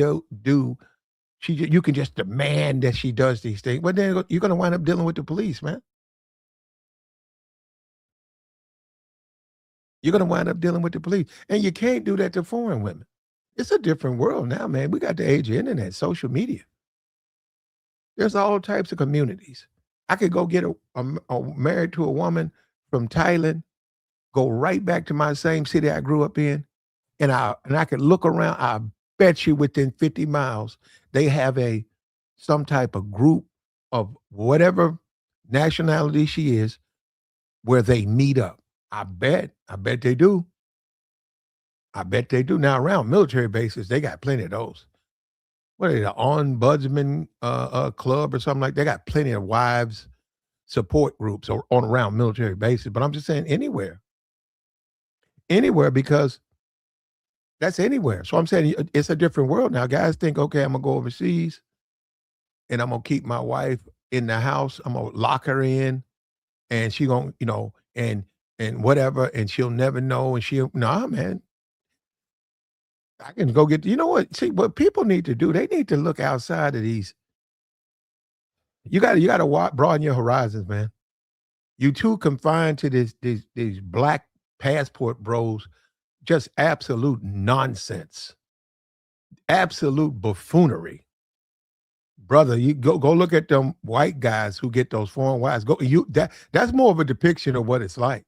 can just demand that she does these things. But then you're gonna wind up dealing with the police, man. You're gonna wind up dealing with the police. And you can't do that to foreign women. It's a different world now, man. We got the age of internet, social media. There's all types of communities. I could go get married to a woman from Thailand, go right back to my same city I grew up in, and I could look around. I bet you within 50 miles, they have some type of group of whatever nationality she is where they meet up. I bet they do. I bet they do. Now, around military bases, they got plenty of those. What are they, the Ombudsman Club or something like that? They got plenty of wives support groups on around military bases. But I'm just saying anywhere, because that's anywhere. So I'm saying it's a different world now. Guys think, okay, I'm going to go overseas and I'm going to keep my wife in the house. I'm going to lock her in and she going to, you know, and whatever, and she'll never know. And nah, man. I can go you know what? See, what people need to do, they need to look outside of these. You got to broaden your horizons, man. You too confined to these black passport bros, just absolute nonsense, absolute buffoonery. Brother, you go look at them white guys who get those foreign wives. That's more of a depiction of what it's like.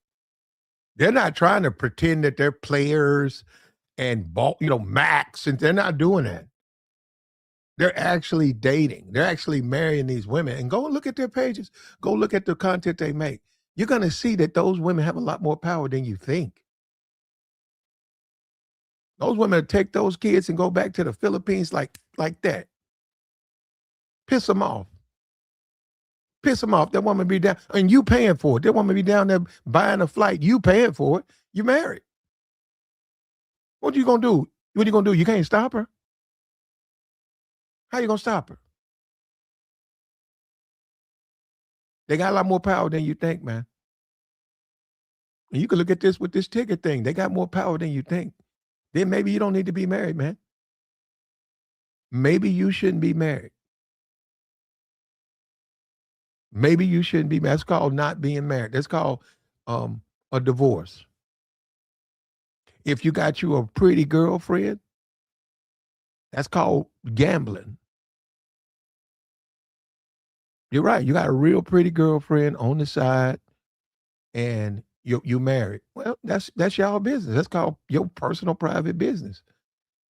They're not trying to pretend that they're players and Max, and they're not doing that. They're actually dating. They're actually marrying these women. And go look at their pages. Go look at the content they make. You're going to see that those women have a lot more power than you think. Those women take those kids and go back to the Philippines like that. Piss them off. Piss them off. That woman be down, and you paying for it. That woman be down there buying a flight. You paying for it. You married. What you gonna do? What you gonna do? You can't stop her. How you gonna stop her? They got a lot more power than you think, man. And you can look at this with this ticket thing. They got more power than you think. Then maybe you don't need to be married, man. Maybe you shouldn't be married. Maybe you shouldn't be married. That's called not being married. That's called um, a divorce. If you got you a pretty girlfriend, that's called gambling. You're right. You got a real pretty girlfriend on the side, and you married. Well, that's y'all business. That's called your personal private business.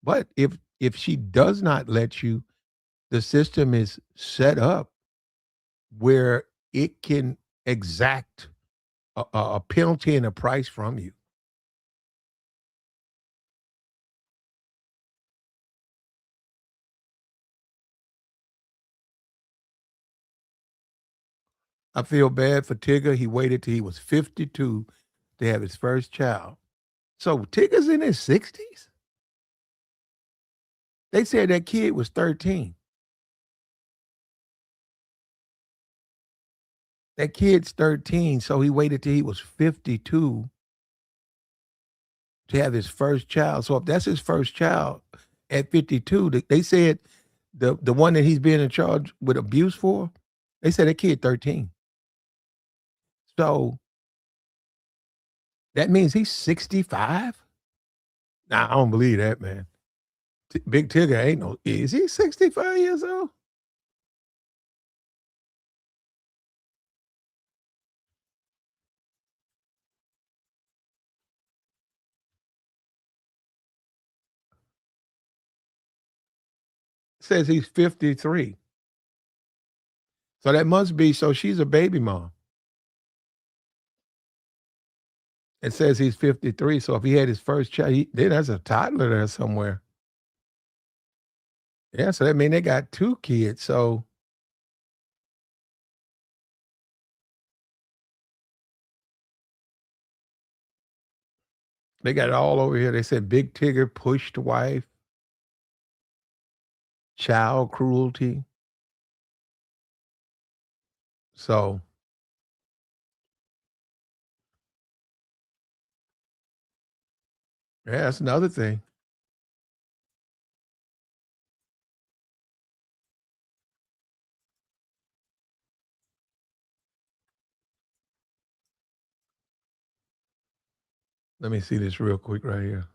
But if she does not let you, the system is set up where it can exact a penalty and a price from you. I feel bad for Tigger. He waited till he was 52 to have his first child. So Tigger's in his 60s? They said that kid was 13. That kid's 13, so he waited till he was 52 to have his first child. So if that's his first child at 52, they said the one that he's being in charge with abuse for, they said that kid 13. So that means he's 65? Nah, I don't believe that, man. Big Tigger ain't no, is he 65 years old? Says he's 53. So that must be, so she's a baby mom. It says he's 53. So if he had his first child, then there's a toddler there somewhere. Yeah, so that means they got two kids. So they got it all over here. They said Big Tigger pushed wife, child cruelty. So yeah, that's another thing. Let me see this real quick right here.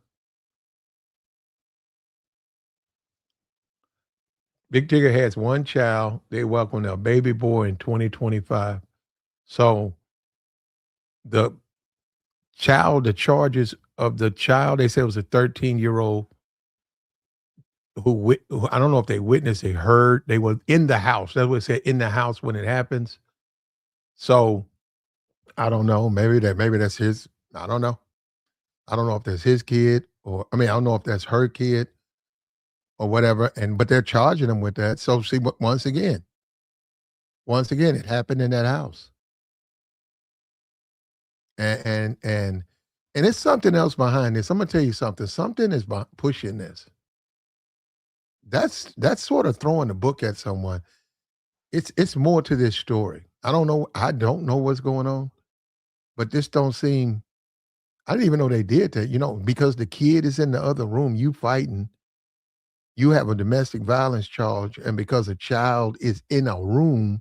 Big Tigger has one child. They welcomed a baby boy in 2025. So the the charges of the child, they said it was a 13-year-old who I don't know if they witnessed, they heard, they were in the house. That's what it said, in the house when it happens. So I don't know. Maybe that's his. I don't know. I don't know if that's his kid or I mean, I don't know if that's her kid or whatever. And but they're charging him with that. So see, once again, it happened in that house. And and and and it's something else behind this. I'm gonna tell you something. Something is pushing this. That's sort of throwing the book at someone. It's more to this story. I don't know. I don't know what's going on, but this don't seem. I didn't even know they did that. Because the kid is in the other room, you fighting. You have a domestic violence charge, and because a child is in a room,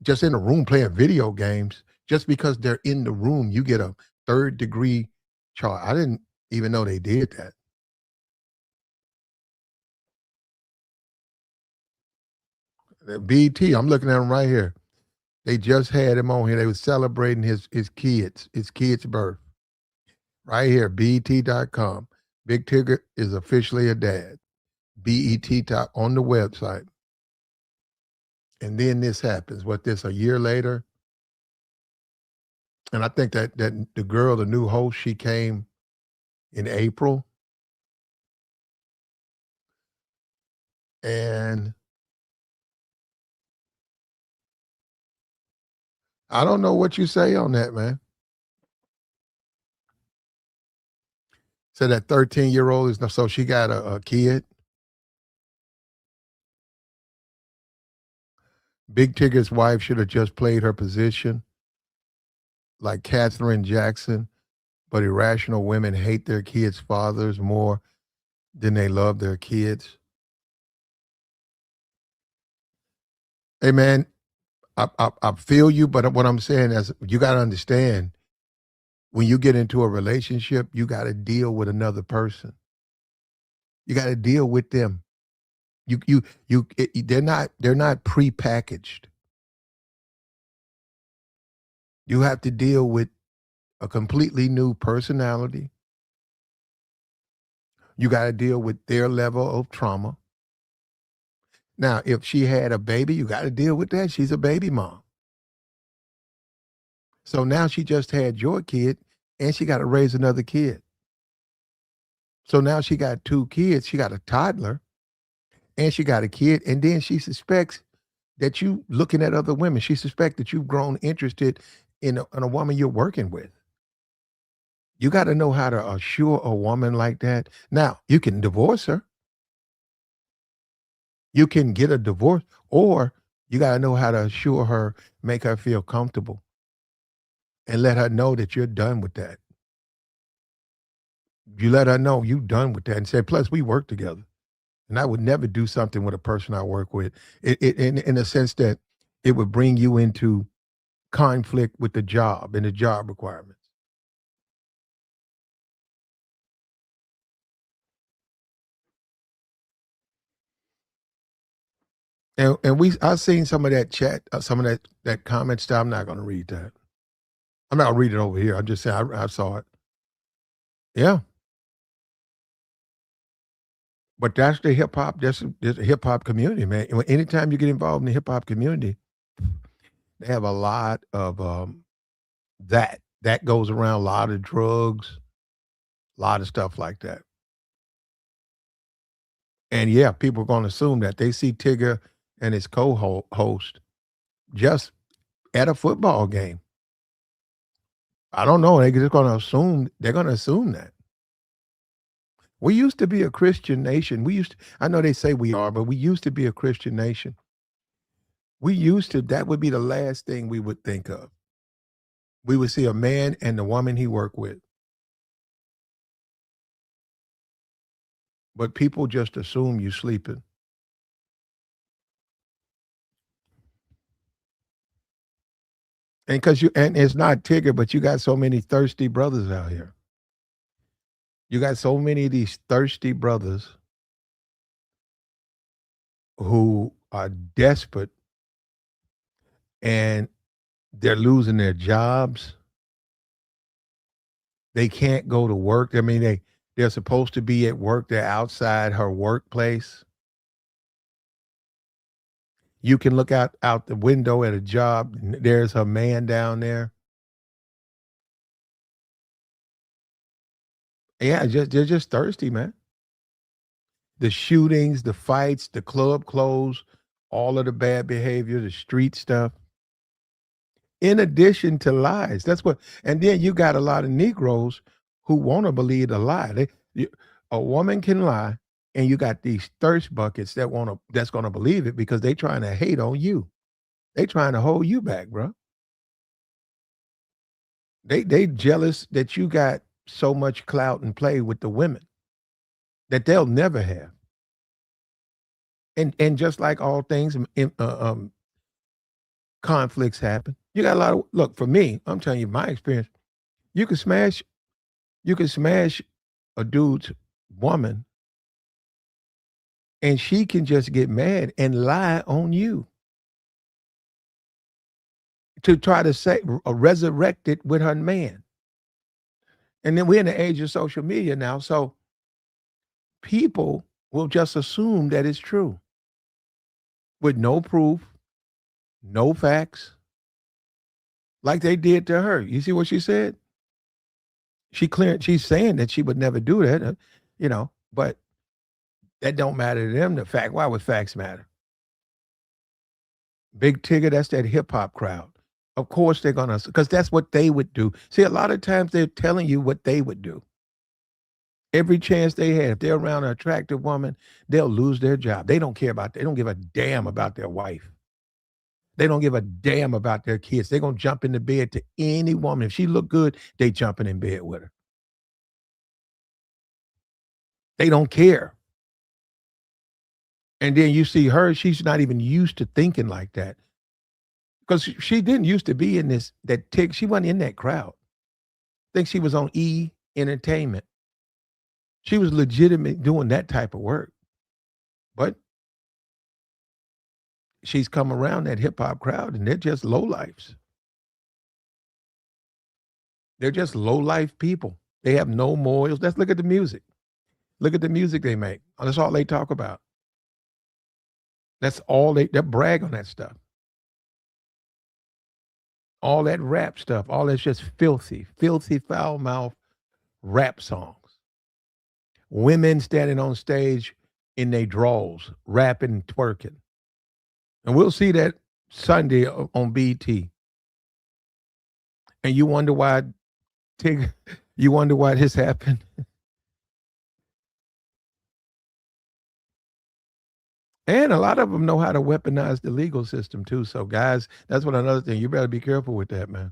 just in a room playing video games, just because they're in the room, you get a third-degree charge. I didn't even know they did that. BT, I'm looking at him right here. They just had him on here. They were celebrating his kid's birth. Right here, BET.com. Big Tigger is officially a dad. BET top on the website. And then this happens. A year later? And I think that the girl, the new host, she came in April. And I don't know what you say on that, man. So that 13-year-old is so she got a kid. Big Tigger's wife should have just played her position like Katherine Jackson, but irrational women hate their kids' fathers more than they love their kids. Hey man, I feel you, but what I'm saying is you got to understand when you get into a relationship, you got to deal with another person. You got to deal with them. They're not prepackaged. You have to deal with a completely new personality. You got to deal with their level of trauma. Now, if she had a baby, you got to deal with that. She's a baby mom. So now she just had your kid and she got to raise another kid. So now she got two kids. She got a toddler and she got a kid. And then she suspects that you looking at other women. She suspects that you've grown interested in a woman you're working with. You got to know how to assure a woman like that. Now, you can divorce her. You can get a divorce, or you got to know how to assure her, make her feel comfortable, and let her know that you're done with that. You let her know you done with that and say, plus, we work together. And I would never do something with a person I work with in a sense that it would bring you into conflict with the job and the job requirements. And I've seen some of that chat, some of that comment stuff. I'm not going to read that. I'm not going to read it over here. I'm just saying I saw it. Yeah. But that's the hip hop. There's a hip hop community, man. Anytime you get involved in the hip hop community, they have a lot of that goes around. A lot of drugs, a lot of stuff like that. And yeah, people are going to assume that they see Tigger and his co-host just at a football game. I don't know. They're going to assume that. We used to be a Christian nation. I know they say we are, but we used to be a Christian nation. That would be the last thing we would think of. We would see a man and the woman he worked with. But people just assume you sleeping. And it's not Tigger, but you got so many thirsty brothers out here. You got so many of these thirsty brothers who are desperate and they're losing their jobs. They can't go to work. I mean, they're supposed to be at work. They're outside her workplace. You can look out the window at a job. There's her man down there. Yeah, they're just thirsty, man. The shootings, the fights, the club clothes, all of the bad behavior, the street stuff. In addition to lies, and then you got a lot of Negroes who want to believe a lie. A woman can lie, and you got these thirst buckets that's going to believe it because they trying to hate on you. They trying to hold you back, bro. They jealous that you got so much clout and play with the women that they'll never have. And just like all things, conflicts happen. You got a lot of look for me. I'm telling you my experience. You can smash, you can smash a dude's woman, and she can just get mad and lie on you to try to say resurrect it with her man. And then we're in the age of social media now, so people will just assume that it's true with no proof, no facts, like they did to her. You see what she said? She's saying that she would never do that, but that don't matter to them. Why would facts matter? Big Tigger, that's that hip hop crowd. Of course they're gonna, because that's what they would do. See, a lot of times they're telling you what they would do. Every chance they have, if they're around an attractive woman, they'll lose their job. They don't care about, they don't give a damn about their wife. They don't give a damn about their kids. They're gonna jump into bed to any woman. If she look good, they jumping in bed with her. They don't care. And then you see her, she's not even used to thinking like that. Because she didn't used to be in that tick. She wasn't in that crowd. I think she was on E Entertainment. She was legitimate doing that type of work. But she's come around that hip hop crowd and they're just low lifes. They're just low life people. They have no morals. Let's look at the music. Look at the music they make. That's all they talk about. That's all they brag on that stuff. All that rap stuff, all that's just filthy, foul mouth rap songs. Women standing on stage in their drawers, rapping, twerking. And we'll see that Sunday on BT. And you wonder why, you wonder why this happened? And a lot of them know how to weaponize the legal system too. So guys, that's what another thing. You better be careful with that, man.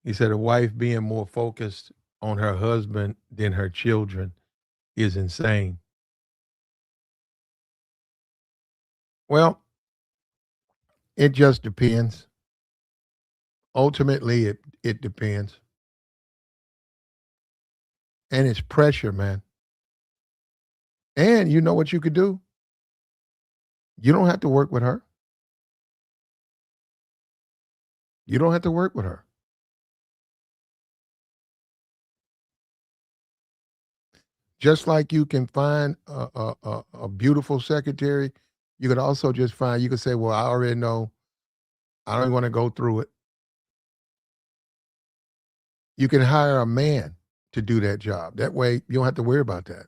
He said a wife being more focused on her husband than her children is insane. Well, it just depends. Ultimately, it depends. And it's pressure, man. And you know what you could do? You don't have to work with her. You don't have to work with her. Just like you can find a beautiful secretary, you could also just find, you could say, well, I already know, I don't want to go through it. You can hire a man to do that job. That way you don't have to worry about that.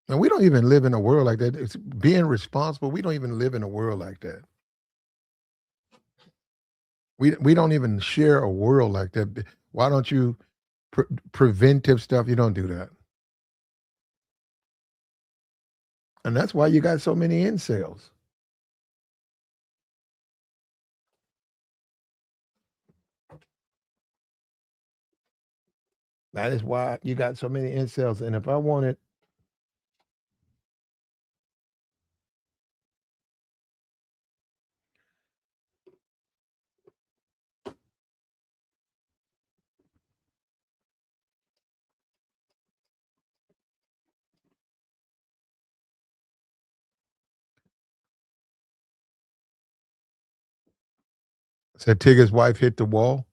And we don't even live in a world like that. It's being responsible. We don't even live in a world like that. We don't even share a world like that. Why don't you preventive stuff? You don't do that. And that's why you got so many incels. That is why you got so many incels. And if I wanted, said Tigger's wife hit the wall.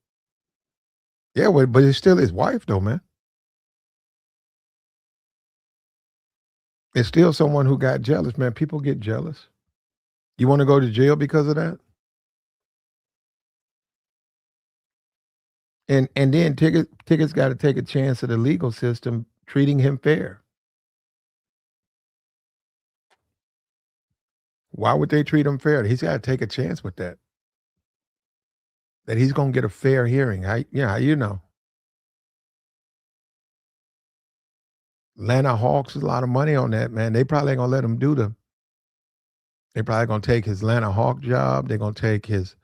Yeah, well, but it's still his wife though, man. It's still someone who got jealous, man. People get jealous. You want to go to jail because of that? And then Tigger's got to take a chance at the legal system treating him fair. Why would they treat him fair? He's got to take a chance with that. That he's going to get a fair hearing. You know. Atlanta Hawks is a lot of money on that, man. They probably ain't going to let him do they probably going to take his Atlanta Hawk job. They're going to take his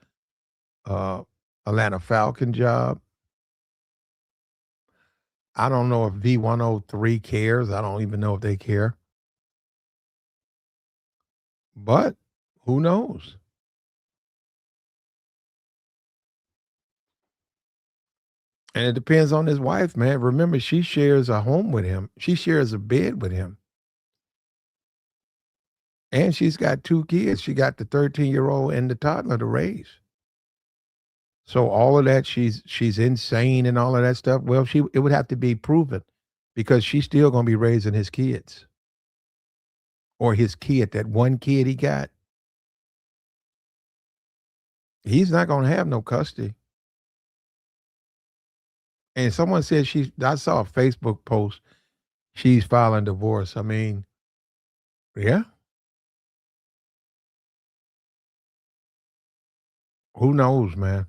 uh, Atlanta Falcon job. I don't know if V103 cares. I don't even know if they care. But who knows? And it depends on his wife, man. Remember, she shares a home with him. She shares a bed with him. And she's got 2 kids. She got the 13-year-old and the toddler to raise. So all of that, she's insane and all of that stuff. Well, it would have to be proven because she's still gonna be raising his kids. Or his kid, that one kid he got. He's not gonna have no custody. And someone said I saw a Facebook post, she's filing divorce. I mean, yeah. Who knows, man?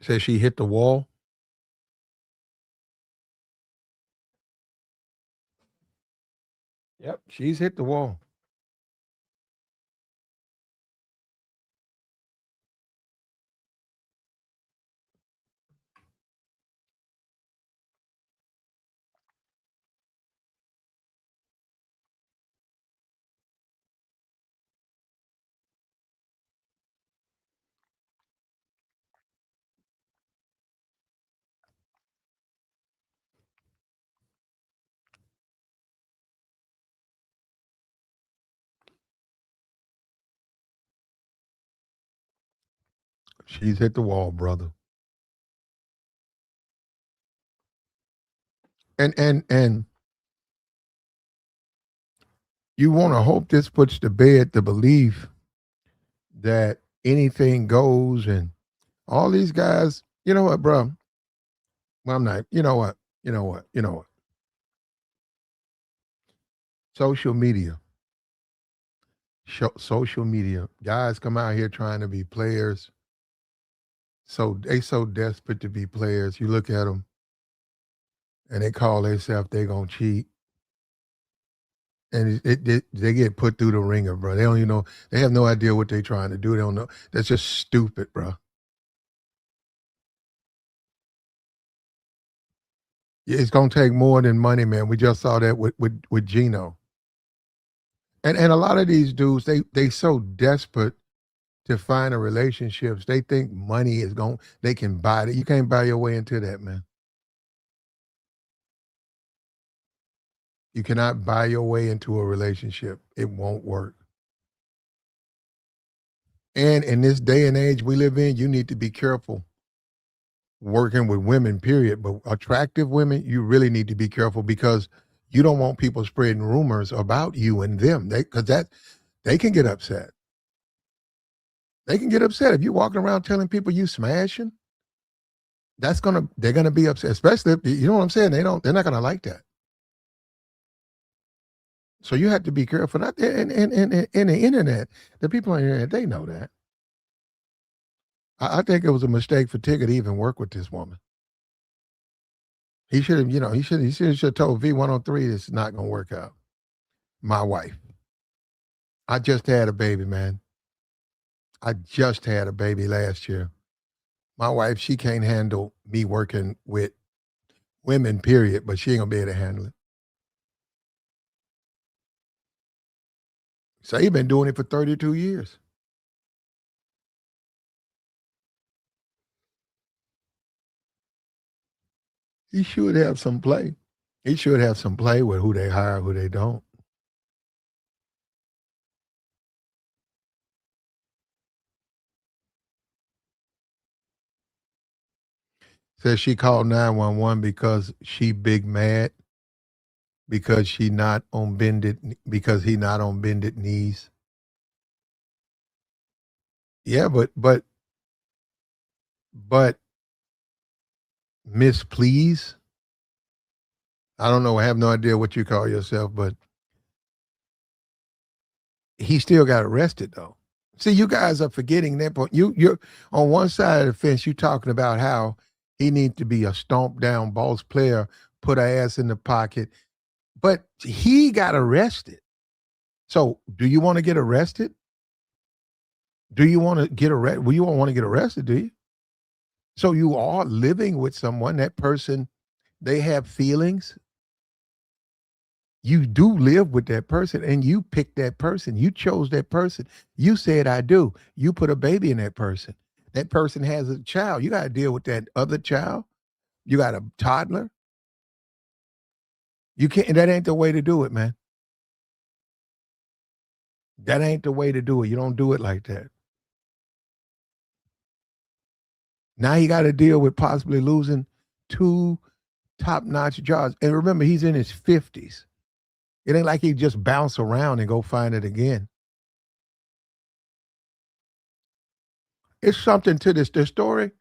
Says she hit the wall. Yep, she's hit the wall. She's hit the wall, brother. And you want to hope this puts to bed the belief that anything goes and all these guys, you know what, bro? Well, I'm not, you know what? You know what? You know what? Social media. Social media. Guys come out here trying to be players. So they so desperate to be players. You look at them and they call themselves they gonna cheat. And they get put through the ringer, bro. They don't even know. They have no idea what they're trying to do. They don't know. That's just stupid, bro. It's gonna take more than money, man. We just saw that with Gino. And a lot of these dudes, they so desperate to find a relationships. They think money is going. They can buy it. You can't buy your way into that, man. You cannot buy your way into a relationship. It won't work. And in this day and age we live in, you need to be careful working with women, period. But attractive women, you really need to be careful because you don't want people spreading rumors about you and them. Because they can get upset. They can get upset if you're walking around telling people you smashing. They're gonna be upset, especially if, you know what I'm saying. They're not gonna like that. So you have to be careful. Not in the internet, the people on the internet, they know that. I think it was a mistake for Tigger to even work with this woman. He should have, he should have told V103 it's not gonna work out. My wife. I just had a baby, man. I just had a baby last year. My wife, she can't handle me working with women, period, but she ain't gonna be able to handle it. So he been doing it for 32 years. He should have some play. He should have some play with who they hire, who they don't. Says she called 911 because she big mad because he not on bended knees. Yeah, but Miss Please, I don't know, I have no idea what you call yourself, but he still got arrested though. See, you guys are forgetting that point. You're on one side of the fence, you talking about how he needs to be a stomp down boss player, put her ass in the pocket. But he got arrested. So do you want to get arrested? Do you want to get arrested? Well, you don't want to get arrested, do you? So you are living with someone, that person, they have feelings. You do live with that person and you picked that person. You chose that person. You said, I do. You put a baby in that person. That person has a child. You got to deal with that other child. You got a toddler. You can't, that ain't the way to do it, man. That ain't the way to do it. You don't do it like that. Now you got to deal with possibly losing two top-notch jobs. And remember, he's in his 50s. It ain't like he just bounce around and go find it again. It's something to this story.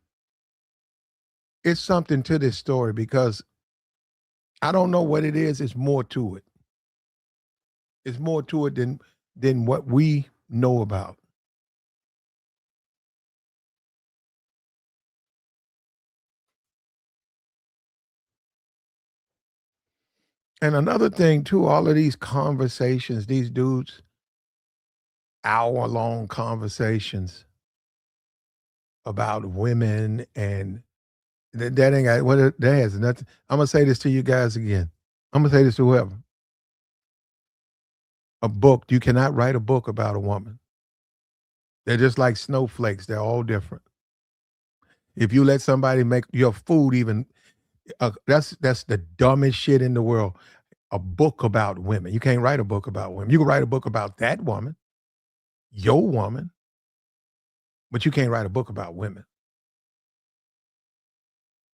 It's something to this story because I don't know what it is. It's more to it. It's more to it than what we know about. And another thing too, all of these conversations, these dudes, hour-long conversations about women and that ain't got that has nothing. I'm gonna say this to you guys again. I'm gonna say this to whoever. A book, you cannot write a book about a woman. They're just like snowflakes. They're all different. If you let somebody make your food even, that's the dumbest shit in the world. A book about women. You can't write a book about women. You can write a book about that woman, your woman, but you can't write a book about women.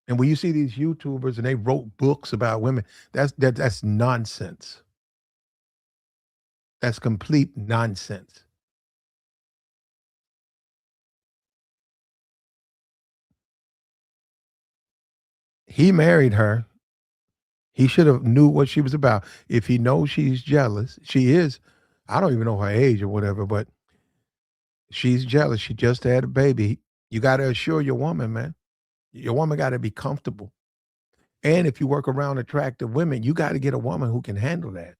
And when you see these YouTubers and they wrote books about women, that's nonsense. That's complete nonsense. He married her. He should have knew what she was about. If he knows she's jealous, she is. I don't even know her age or whatever, but she's jealous. She just had a baby. You got to assure your woman, man. Your woman got to be comfortable. And if you work around attractive women, you got to get a woman who can handle that.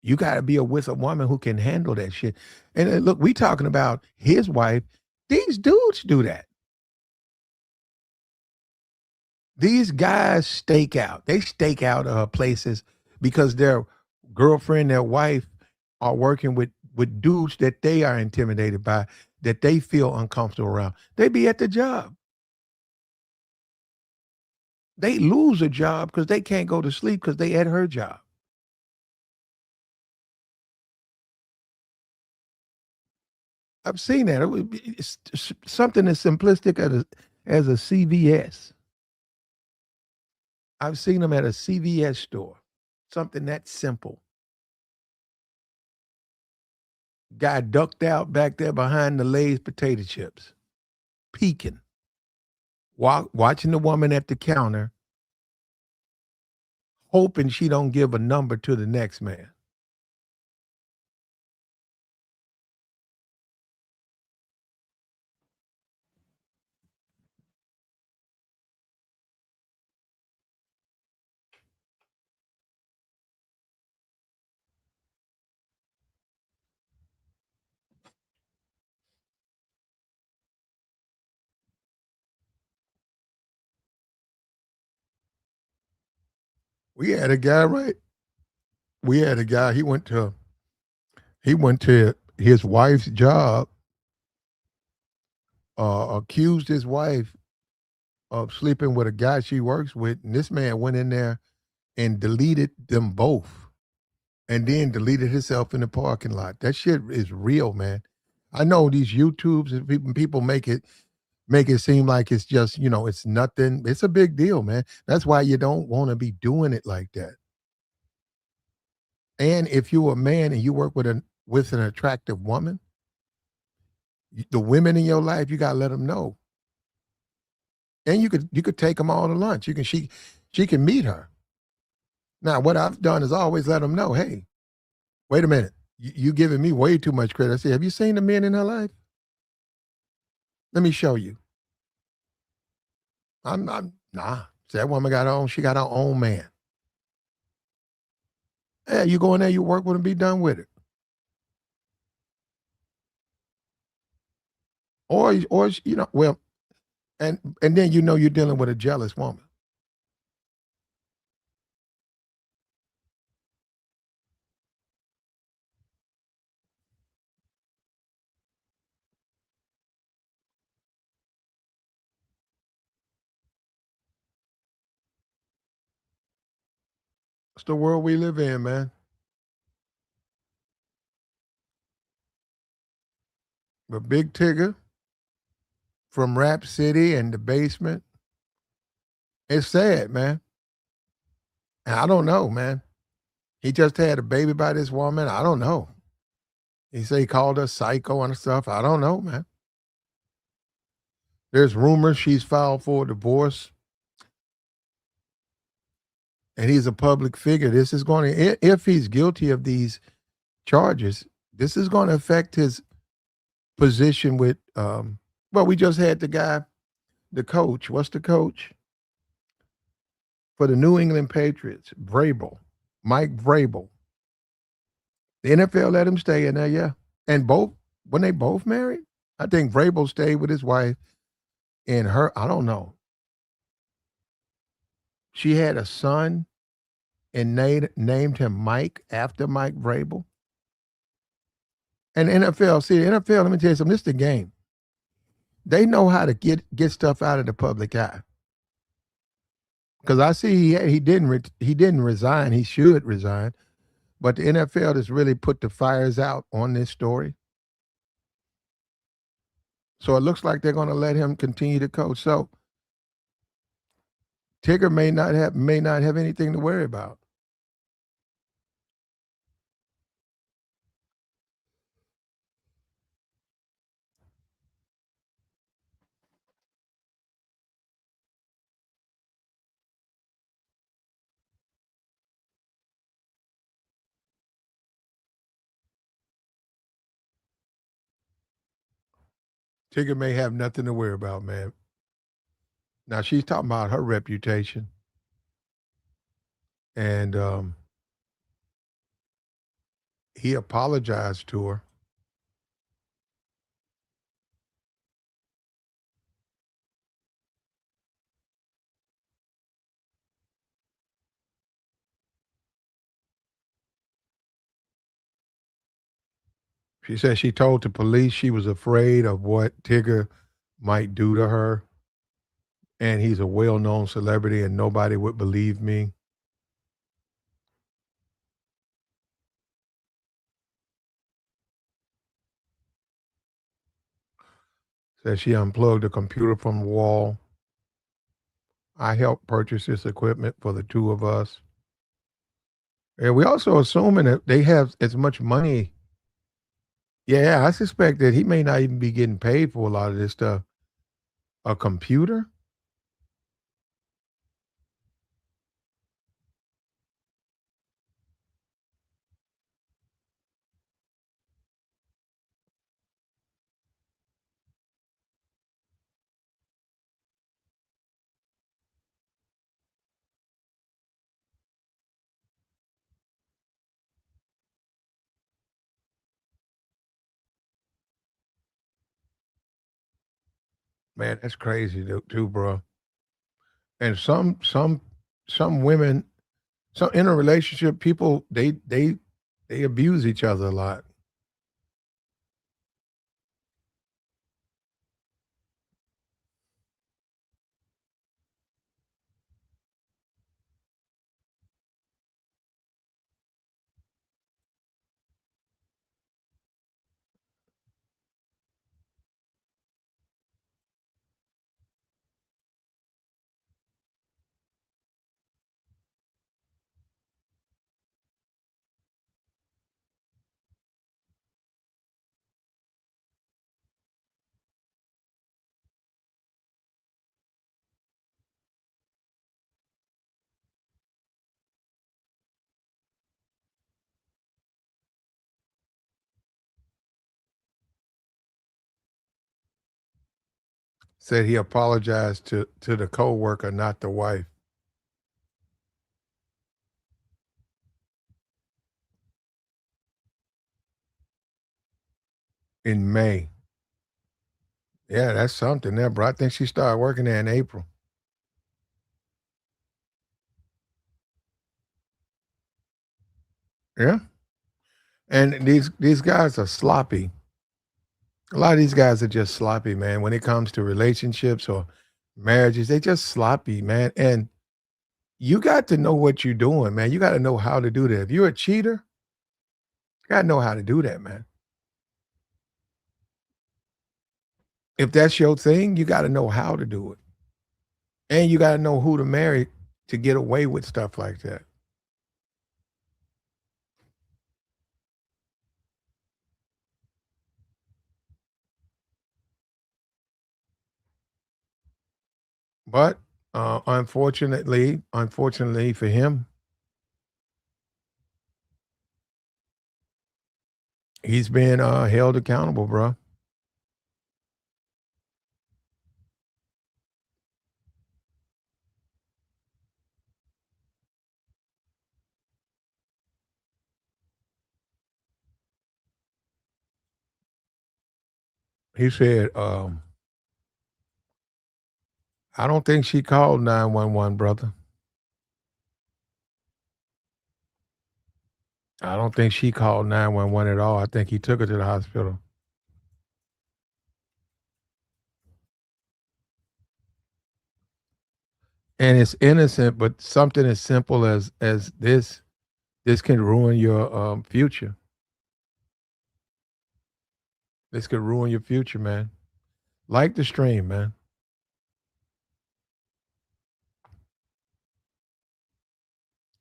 You got to be with a woman who can handle that shit. And look, we talking about his wife. These dudes do that. These guys stake out. They stake out places because their girlfriend, their wife are working with dudes that they are intimidated by, that they feel uncomfortable around. They be at the job. They lose a job because they can't go to sleep because they at her job. I've seen that. It's something as simplistic as a CVS. I've seen them at a CVS store. Something that simple. Guy ducked out back there behind the Lay's potato chips, peeking, watching the woman at the counter, hoping she don't give a number to the next man. We had a guy, right? We had a guy. He went to his wife's job, accused his wife of sleeping with a guy she works with, and this man went in there and deleted them both, and then deleted himself in the parking lot. That shit is real, man. I know these YouTubes and people make it seem like it's just, it's nothing. It's a big deal, man. That's why you don't want to be doing it like that. And if you're a man and you work with an attractive woman, the women in your life, you gotta let them know. And you could take them all to lunch. She can meet her. Now, what I've done is always let them know, hey, wait a minute, you giving me way too much credit. I say, have you seen the men in her life? Let me show you. I'm nah. That woman got her own. She got her own man. Yeah, you go in there, you work with him, be done with it. Or well, and then you're dealing with a jealous woman. It's the world we live in, man. But Big Tigger from Rap City and the basement, it's sad, man. And I don't know, man. He just had a baby by this woman. I don't know. He said he called her psycho and stuff. I don't know, man. There's rumors she's filed for a divorce. and he's a public figure. This is going to, if he's guilty of these charges, this is going to affect his position with. Well, we just had the guy, the coach. What's the coach for the New England Patriots? Vrabel, Mike Vrabel. The NFL let him stay in there, yeah. And both when they both married, I think Vrabel stayed with his wife and her. I don't know. She had a son and named him Mike after Mike Vrabel. And NFL, see, the NFL, let me tell you something, this is the game. They know how to get stuff out of the public eye. Because I see he didn't resign. He should resign. But the NFL has really put the fires out on this story. So it looks like they're going to let him continue to coach. So Tigger may not have anything to worry about. Tigger may have nothing to worry about, man. Now she's talking about her reputation, and he apologized to her. She said she told the police she was afraid of what Tigger might do to her, and he's a well-known celebrity, and nobody would believe me. Said she unplugged the computer from the wall. I helped purchase this equipment for the two of us. And we also assuming that they have as much money. Yeah, I suspect that he may not even be getting paid for a lot of this stuff. A computer? Man, that's crazy too, bro. And some women, some in a relationship, people they abuse each other a lot. Said he apologized to the co-worker, not the wife, in May. Yeah, that's something there, bro. I think she started working there in April. Yeah. And these guys are sloppy. A lot of these guys are just sloppy, man. When it comes to relationships or marriages, they just sloppy, man. And you got to know what you're doing, man. You got to know how to do that. If you're a cheater, you got to know how to do that, man. If that's your thing, you got to know how to do it. And you got to know who to marry to get away with stuff like that. But Unfortunately for him, he's being held accountable, bro. He said, I don't think she called 911, brother. I don't think she called 911 at all. I think he took her to the hospital. And it's innocent, but something as simple as this can ruin your future. This could ruin your future, man. Like the stream, man.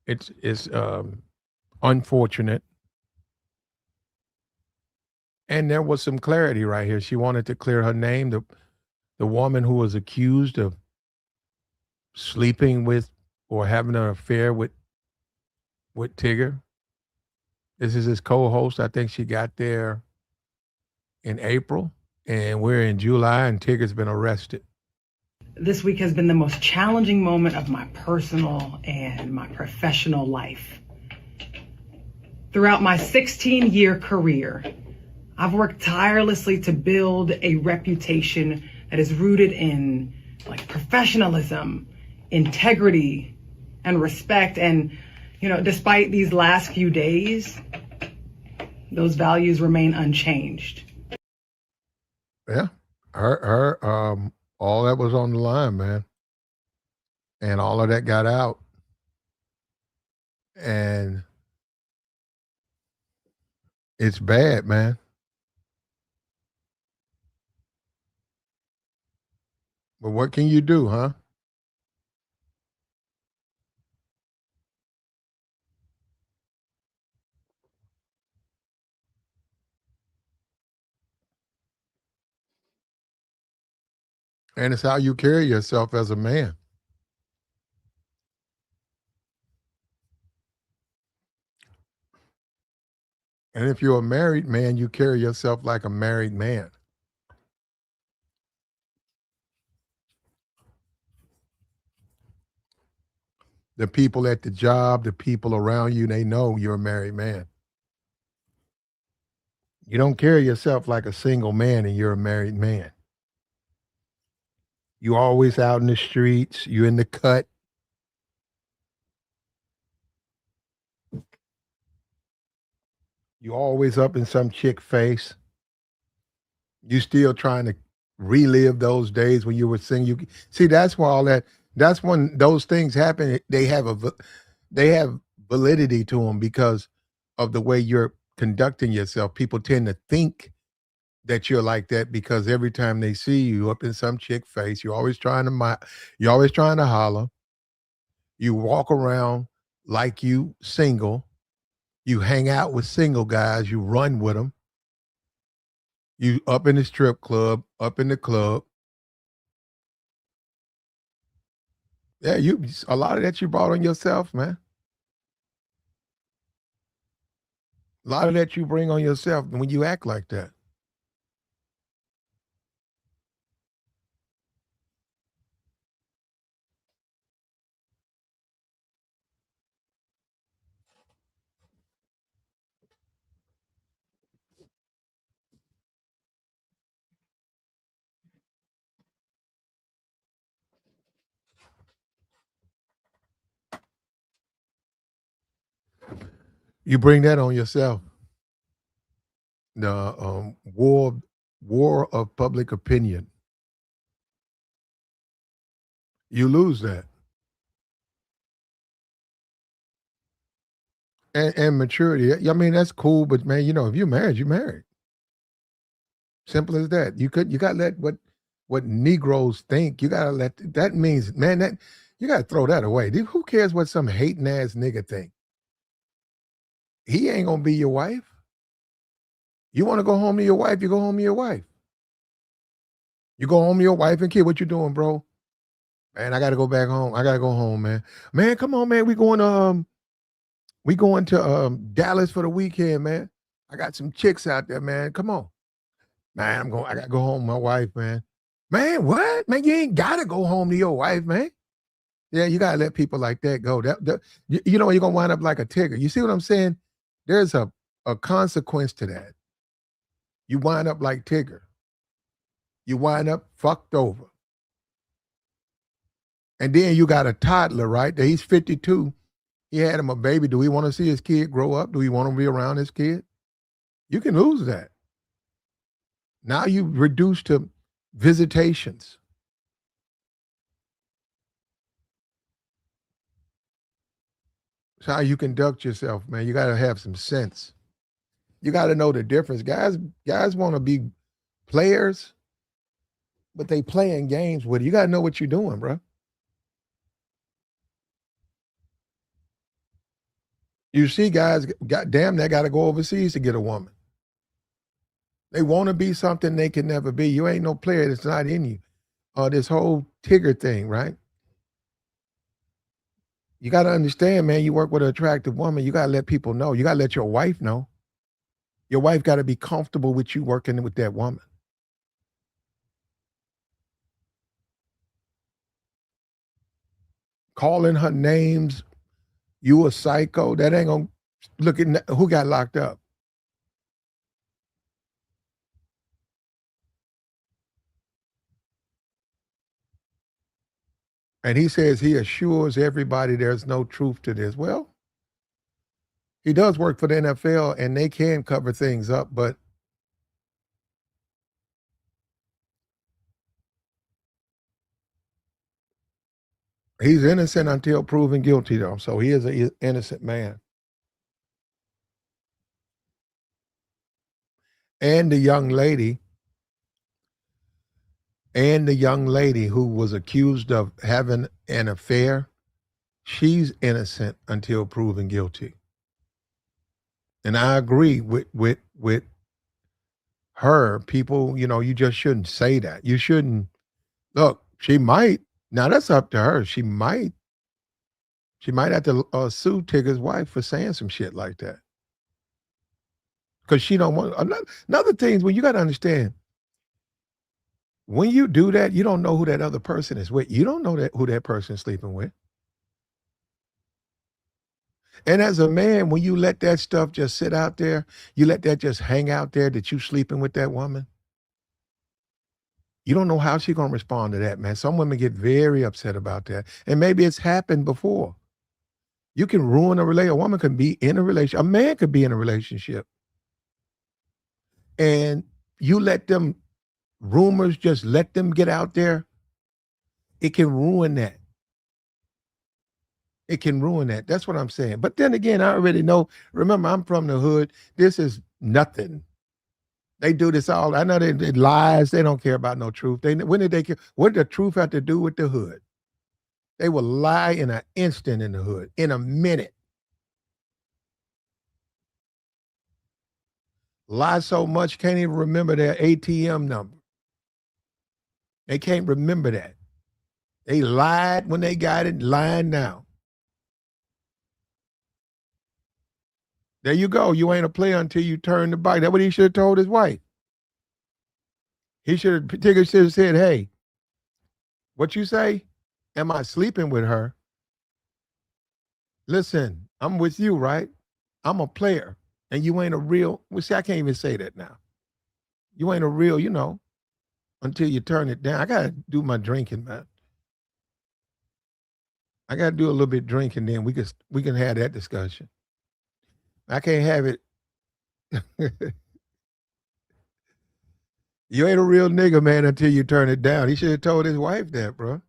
It's unfortunate. And there was some clarity right here. She wanted to clear her name. The woman who was accused of sleeping with or having an affair with Tigger. This is his co-host. I think she got there in April, and we're in July, and Tigger's been arrested. This week has been the most challenging moment of my personal and my professional life. Throughout my 16-year career, I've worked tirelessly to build a reputation that is rooted in professionalism, integrity, and respect. And, despite these last few days, those values remain unchanged. Yeah. Her all that was on the line, man. And all of that got out. And it's bad, man. But what can you do, huh? And it's how you carry yourself as a man. And if you're a married man, you carry yourself like a married man. The people at the job, the people around you, they know you're a married man. You don't carry yourself like a single man and you're a married man. You always out in the streets, you in the cut. You always up in some chick face. You still trying to relive those days when you were single. You see, that's why all that. That's when those things happen. They have validity to them because of the way you're conducting yourself. People tend to think that you're like that because every time they see you up in some chick face, you're always trying to holler. You walk around like you single. You hang out with single guys. You run with them. You up in the strip club, up in the club. Yeah, a lot of that you brought on yourself, man. A lot of that you bring on yourself when you act like that. You bring that on yourself. The war of public opinion. You lose that. And maturity. I mean, that's cool, but man, if you're married, you're married. Simple as that. You gotta let what Negroes think. You gotta let that means, man, that you gotta throw that away. Dude, who cares what some hating ass nigga think? He ain't gonna be your wife. You want to go home to your wife, you go home to your wife. You go home to your wife and kid. What you doing, bro? Man, I gotta go back home. I gotta go home, man. Man, come on, man. We going to Dallas for the weekend, man. I got some chicks out there, man. Come on. Man, I gotta go home with my wife, man. Man, what? Man, you ain't gotta go home to your wife, man. Yeah, you gotta let people like that go. You know you're gonna wind up like a Tigger. You see what I'm saying? There's a consequence to that. You wind up like Tigger. You wind up fucked over. And then you got a toddler, right? That he's 52. He had him a baby. Do we want to see his kid grow up? Do we want to be around his kid? You can lose that. Now you reduce to visitations. It's how you conduct yourself, man. You got to have some sense. You got to know the difference. Guys want to be players, but they playing games with you. You got to know what you're doing, bro. You see guys, goddamn, they got to go overseas to get a woman. They want to be something they can never be. You ain't no player that's not in you. This whole Tigger thing, right? You got to understand, man, you work with an attractive woman, you got to let people know. You got to let your wife know. Your wife got to be comfortable with you working with that woman. Calling her names, you a psycho, that ain't going to look at who got locked up. And he says he assures everybody there's no truth to this. Well, he does work for the NFL and they can cover things up, but he's innocent until proven guilty, though. So he is an innocent man. And the young lady who was accused of having an affair, she's innocent until proven guilty. And I agree with her. People, you just shouldn't say that. You shouldn't look. She might. Now that's up to her. She might. She might have to sue Tigger's wife for saying some shit like that. Because she don't want another thing. When you got to understand, when you do that, you don't know who that other person is with. You don't know who that person is sleeping with. And as a man, when you let that stuff just sit out there, you let that just hang out there that you sleeping with that woman, you don't know how she's gonna respond to that, man. Some women get very upset about that. And maybe it's happened before. You can ruin a relationship. A woman can be in a relationship. A man could be in a relationship. And you let them rumors just let them get out there, it can ruin that. It can ruin that. That's what I'm saying. But then again, I already know. Remember, I'm from the hood. This is nothing. They do this all. I know they lies. They don't care about no truth. When did they care? What did the truth have to do with the hood? They will lie in an instant in the hood, in a minute. Lie so much, can't even remember their ATM number. They can't remember that. They lied when they got it, lying now. There you go. You ain't a player until you turn the bike. That's what he should have told his wife. Tigger should have said, hey, what you say? Am I sleeping with her? Listen, I'm with you, right? I'm a player. And you ain't a real, well, see, I can't even say that now. You ain't a real, until you turn it down. I gotta do my drinking, man. I gotta do a little bit drinking, then we can have that discussion. I can't have it. You ain't a real nigga, man, until you turn it down. He should have told his wife that, bro.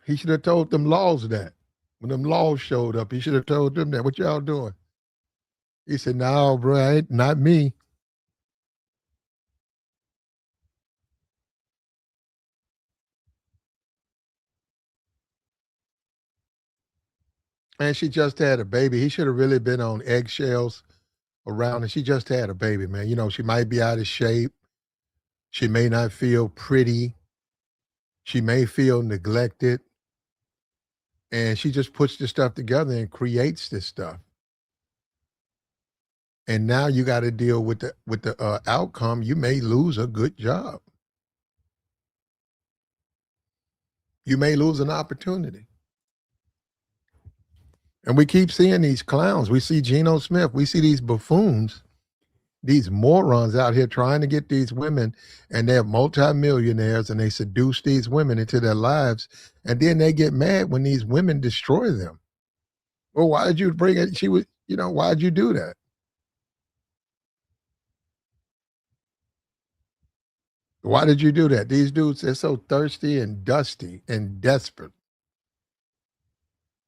He should have told them laws that. When them laws showed up, he should have told them that. What y'all doing? He said, no, bro, not me. And she just had a baby. He should have really been on eggshells. around, and she just had a baby, man. You know, she might be out of shape. She may not feel pretty. She may feel neglected. And she just puts this stuff together and creates this stuff. And now you got to deal with the outcome. You may lose a good job. You may lose an opportunity. And we keep seeing these clowns. We see Geno Smith. We see these buffoons, these morons out here trying to get these women, and they're multimillionaires, and they seduce these women into their lives. And then they get mad when these women destroy them. Well, why did you bring it? She was, why did you do that? Why did you do that? These dudes, they're so thirsty and dusty and desperate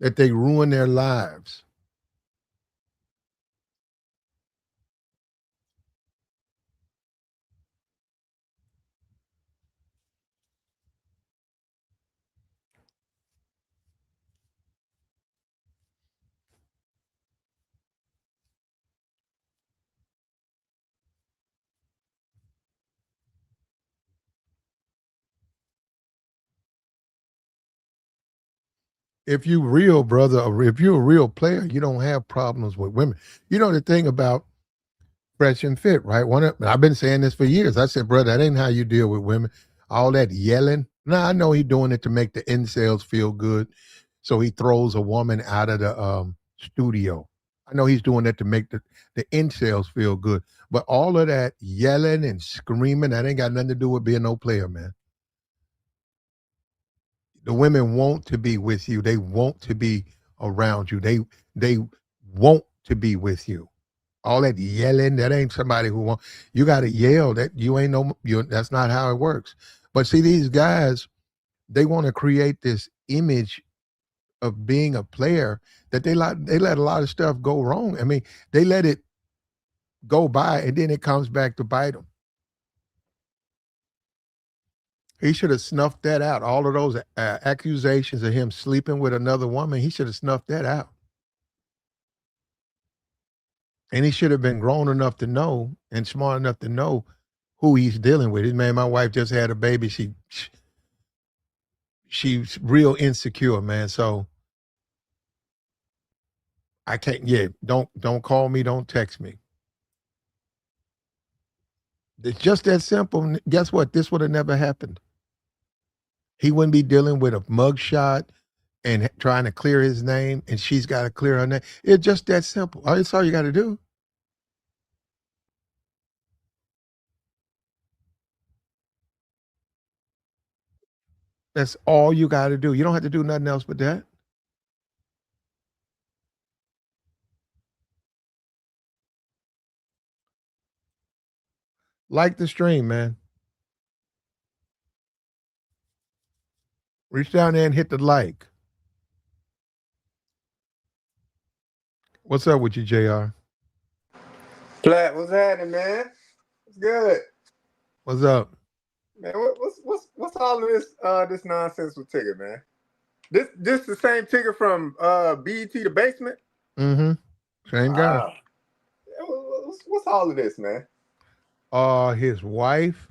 that they ruin their lives. If you real, brother, or if you're a real player, you don't have problems with women. You know the thing about Fresh and Fit, right? I've been saying this for years. I said, brother, that ain't how you deal with women. All that yelling. Now I know he's doing it to make the incels feel good, so he throws a woman out of the studio. I know he's doing that to make the incels feel good. But all of that yelling and screaming, that ain't got nothing to do with being no player, man. The women want to be with you. They want to be around you. They want to be with you. All that yelling, that ain't somebody who want. You got to yell. That you ain't no. That's not how it works. But see, these guys, they want to create this image of being a player that they let a lot of stuff go wrong. I mean, they let it go by, and then it comes back to bite them. He should have snuffed that out. All of those accusations of him sleeping with another woman, he should have snuffed that out. And he should have been grown enough to know and smart enough to know who he's dealing with. Man, my wife just had a baby. She's real insecure, man. So I can't. Yeah, don't call me. Don't text me. It's just that simple. Guess what? This would have never happened. He wouldn't be dealing with a mugshot and trying to clear his name, and she's got to clear her name. It's just that simple. That's all you got to do. That's all you got to do. You don't have to do nothing else but that. Like the stream, man. Reach down there and hit the like. What's up with you, JR? Platt, what's happening, man? What's good? What's up? Man, what's all of this nonsense with Tigger, man? This the same Tigger from BET The Basement? Mm-hmm. Same guy. What's all of this, man? His wife,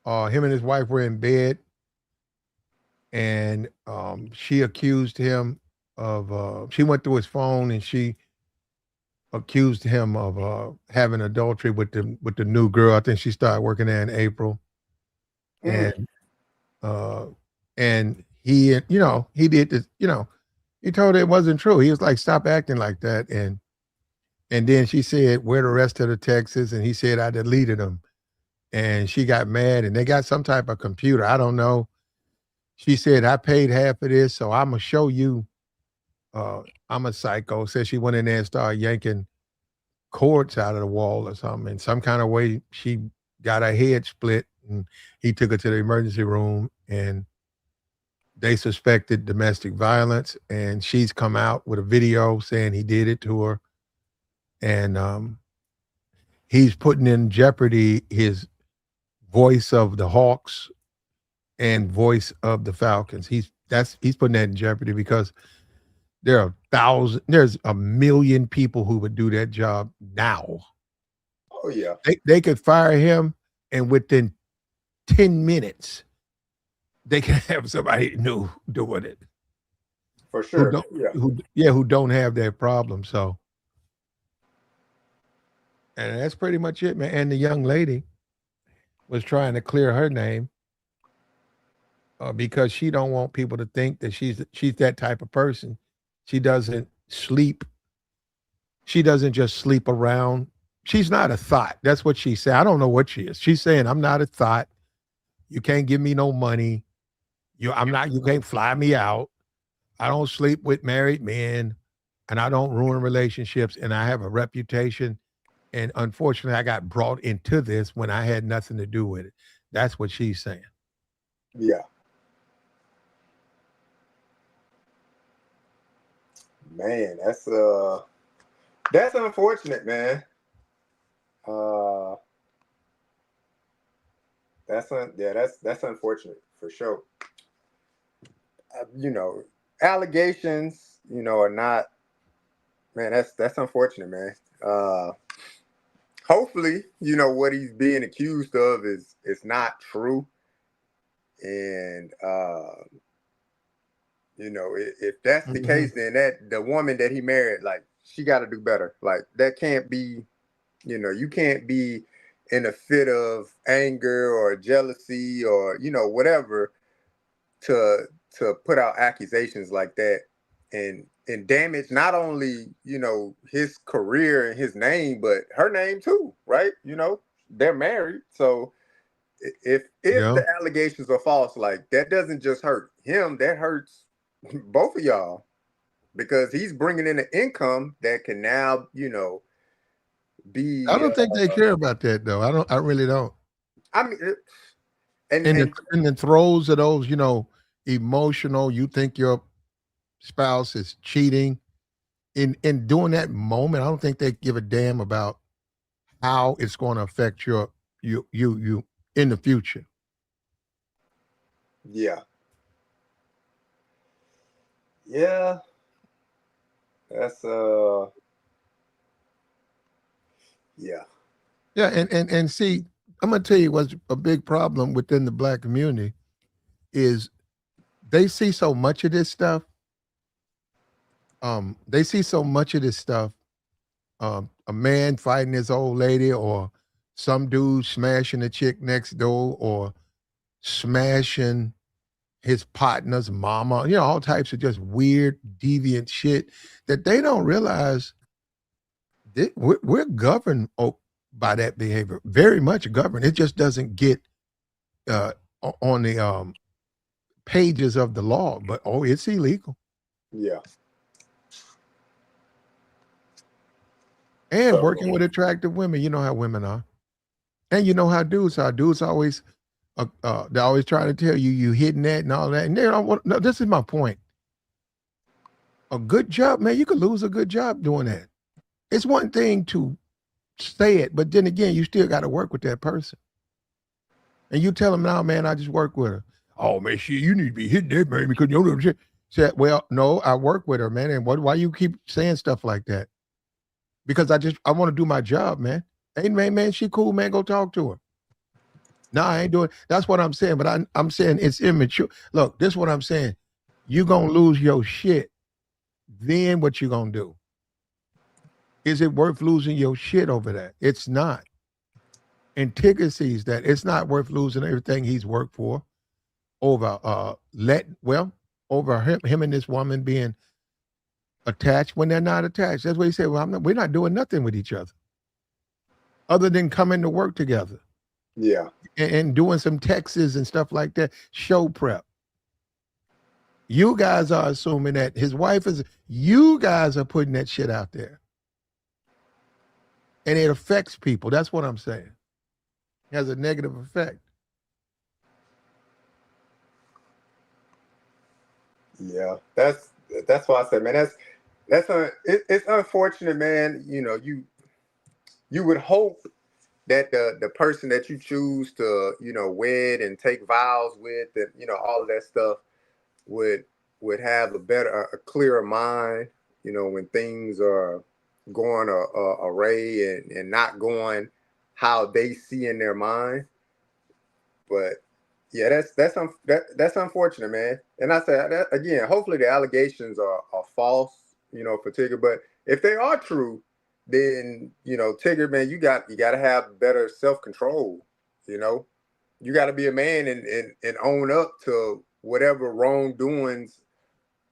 him and his wife were in bed, and she accused him of she went through his phone and she accused him of having adultery with the new girl. I think she started working there in April. And and he, he did this, he told her it wasn't true. He was like, stop acting like that. And then she said, where the rest of the texts? And he said, I deleted them. And she got mad, and they got some type of computer. I don't know. She said, I paid half of this, so I'm going to show you. I'm a psycho. Said she went in there and started yanking cords out of the wall or something. In some kind of way, she got her head split, and he took her to the emergency room, and they suspected domestic violence. And she's come out with a video saying he did it to her. And he's putting in jeopardy his voice of the Hawks and voice of the Falcons. He's putting that in jeopardy because there's a million people who would do that job now. Oh yeah, They could fire him, and within 10 minutes, they can have somebody new doing it for who sure. don't Yeah, who don't have that problem. So, and that's pretty much it, man. And the young lady was trying to clear her name because she don't want people to think that she's that type of person. She doesn't sleep. She doesn't just sleep around. She's not a thought. That's what she said. I don't know what she is. She's saying, I'm not a thought. You can't give me no money. You can't fly me out. I don't sleep with married men and I don't ruin relationships and I have a reputation. And unfortunately, I got brought into this when I had nothing to do with it. That's what she's saying. yeah. Man, that's unfortunate, man. That's unfortunate for sure. You know, allegations, are not, man. That's unfortunate, man. Hopefully, what he's being accused of is not true, and if that's the case, then that the woman that he married, like, she got to do better. Like, that can't be, you can't be in a fit of anger or jealousy or whatever to put out accusations like that and damage not only his career and his name but her name too, right? They're married, so if Yeah. the allegations are false, like, that doesn't just hurt him, that hurts both of y'all, because he's bringing in an income that can now I be don't think they care about that though. I really don't. I mean and In the and in the throes of those, emotional, you think your spouse is cheating. In doing that moment, I don't think they give a damn about how it's going to affect you in the future. yeah, yeah, that's yeah, Yeah, and see, I'm gonna tell you what's a big problem within the black community is they see so much of this stuff. They see so much of this stuff. A man fighting his old lady, or some dude smashing a chick next door, or smashing his partner's mama, all types of just weird, deviant shit that they don't realize that we're governed by that behavior, very much governed. It just doesn't get uh, on the pages of the law, but it's illegal. yeah. And So working with attractive women, you know how women are, and you know how dudes are. Dudes always they're always trying to tell you hitting that and all that, and they don't want. No, this is my point. A good job, man, you could lose a good job doing that. It's one thing to say it, but then again, you still got to work with that person. And you tell them now, man, I just work with her. Oh man, shit, you need to be hitting that, man, because you know shit. Said, well, no, I work with her, man. And why you keep saying stuff like that? Because I want to do my job, man. Hey man, she cool, man. Go talk to her. No, I ain't doing. That's what I'm saying. But I'm saying it's immature. Look, this is what I'm saying. You gonna lose your shit. Then what you gonna do? Is it worth losing your shit over that? It's not. And Tigger sees that it's not worth losing everything he's worked for over over him and this woman being attached when they're not attached. That's what he said. Well, we're not doing nothing with each other than coming to work together. yeah, And doing some texts and stuff like that. Show prep. You guys are assuming that his wife is. You guys are putting that shit out there, and it affects people. That's what I'm saying. It has a negative effect. yeah. That's why I said, man, it's unfortunate, man. You would hope that the person that you choose to wed and take vows with, and all of that stuff would would have a clearer mind, you know, when things are going array and not going how they see in their mind. But yeah, that's unfortunate, man. And I said that again. Hopefully, the allegations are false, you know, for Tigger. But if they are true, then you know, Tigger, man, you got to have better self control. You know, you got to be a man and own up to whatever wrongdoings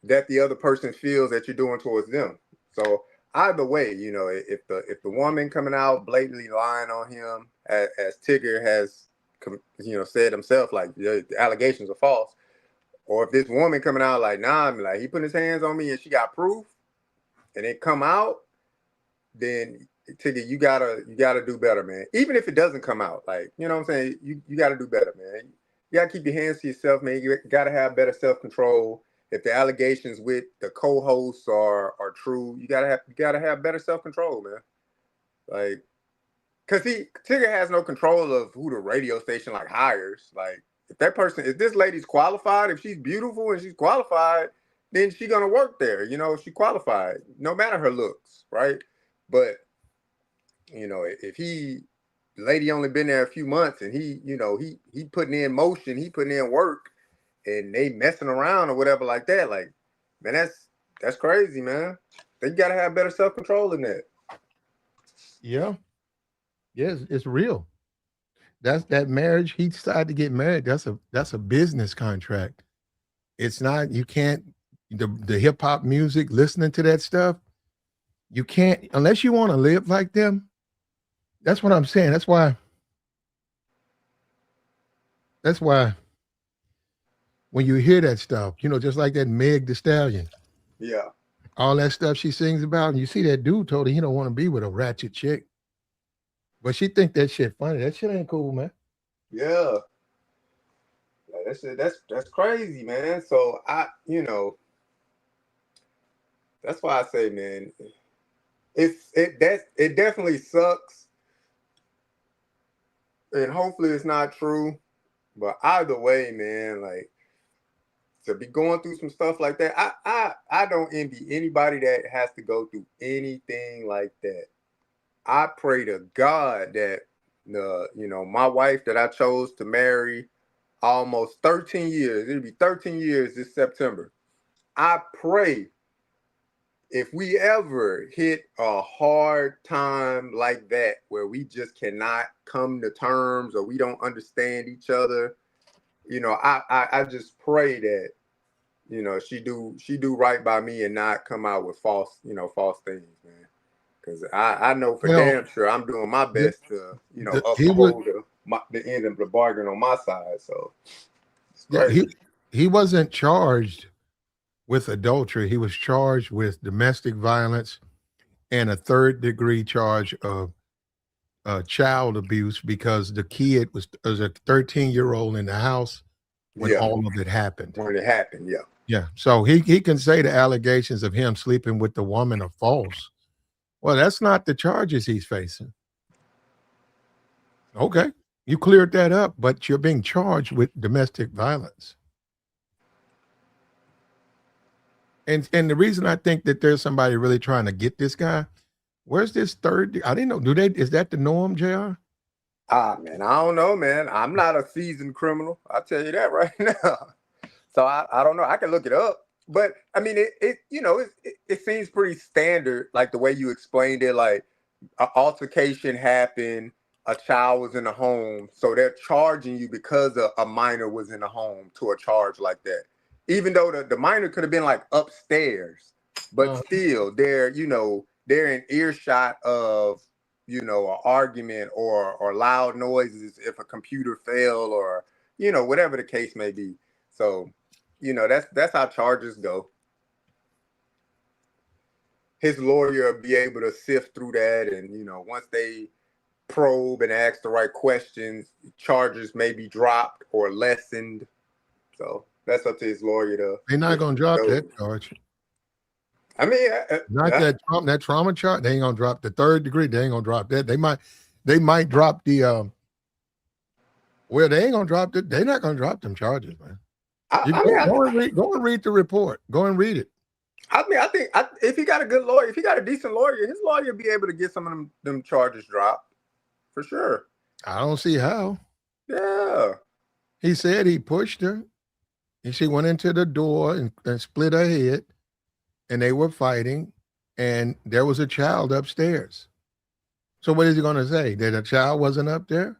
that the other person feels that you're doing towards them. So either way, you know, if the woman coming out blatantly lying on him, as Tigger has, you know, said himself, like the allegations are false, or if this woman coming out like, nah, I'm like he putting his hands on me and she got proof, and it come out, then Tigger, you gotta do better, man. Even if it doesn't come out, like, you know what I'm saying, you gotta do better, man. You gotta keep your hands to yourself, man. You gotta have better self control. If the allegations with the co-hosts are true, you gotta have better self control, man. Like, cause Tigger has no control of who the radio station like hires. Like, if this lady's qualified, if she's beautiful and she's qualified, then she's gonna work there. You know, she qualified, no matter her looks, right? But you know, if the lady only been there a few months and he putting in motion, he putting in work, and they messing around or whatever like that, like, man, that's crazy, man. They gotta have better self control than that. Yeah. Yes, it's real. That's that marriage. He decided to get married. That's a business contract. It's not, you can't, the hip hop music, listening to that stuff, you can't, unless you want to live like them. That's what I'm saying. That's why when you hear that stuff, you know, just like that Meg Thee Stallion, Yeah. all that stuff she sings about, and you see that dude told her he don't want to be with a ratchet chick. But she think that shit funny. That shit ain't cool, man. Yeah. Like, that's crazy, man. So that's why I say, man, it definitely sucks. And hopefully it's not true. But either way, man, like, to be going through some stuff like that, I don't envy anybody that has to go through anything like that. I pray to God that my wife that I chose to marry almost 13 years, it'll be 13 years this September. I pray if we ever hit a hard time like that where we just cannot come to terms or we don't understand each other, you know, I just pray that, you know, she do right by me and not come out with false things, man. Because I know for damn sure I'm doing my best to, you know, uphold the end of the bargain on my side. So yeah, he wasn't charged with adultery. He was charged with domestic violence and a third-degree charge of child abuse because the kid was a 13-year-old in the house when all of it happened. When it happened, yeah. Yeah. So he can say the allegations of him sleeping with the woman are false. Well, that's not the charges he's facing. Okay. You cleared that up, but you're being charged with domestic violence. And the reason I think that there's somebody really trying to get this guy, where's this third? I didn't know. Is that the norm, JR? Man, I don't know, man. I'm not a seasoned criminal. I'll tell you that right now. So I don't know. I can look it up. But I mean, it seems pretty standard, like the way you explained it, like an altercation happened, a child was in the home, so they're charging you because a minor was in the home to a charge like that. Even though the minor could have been like upstairs, but still they're in earshot of, you know, an argument or loud noises if a computer failed or, you know, whatever the case may be. So, you know, that's how charges go. His lawyer will be able to sift through that, and, you know, once they probe and ask the right questions, charges may be dropped or lessened. So that's up to his lawyer to. They're not going to drop that charge. I mean, that trauma charge. They ain't going to drop the third degree. They ain't going to drop that. They might drop the. Well, they ain't going to drop it. They're not going to drop them charges, man. You go and read the report. Go and read it. I mean, I think if he got a good lawyer, if he got a decent lawyer, his lawyer will be able to get some of them charges dropped for sure. I don't see how. Yeah. He said he pushed her, and she went into the door and split her head, and they were fighting, and there was a child upstairs. So what is he going to say? That a child wasn't up there?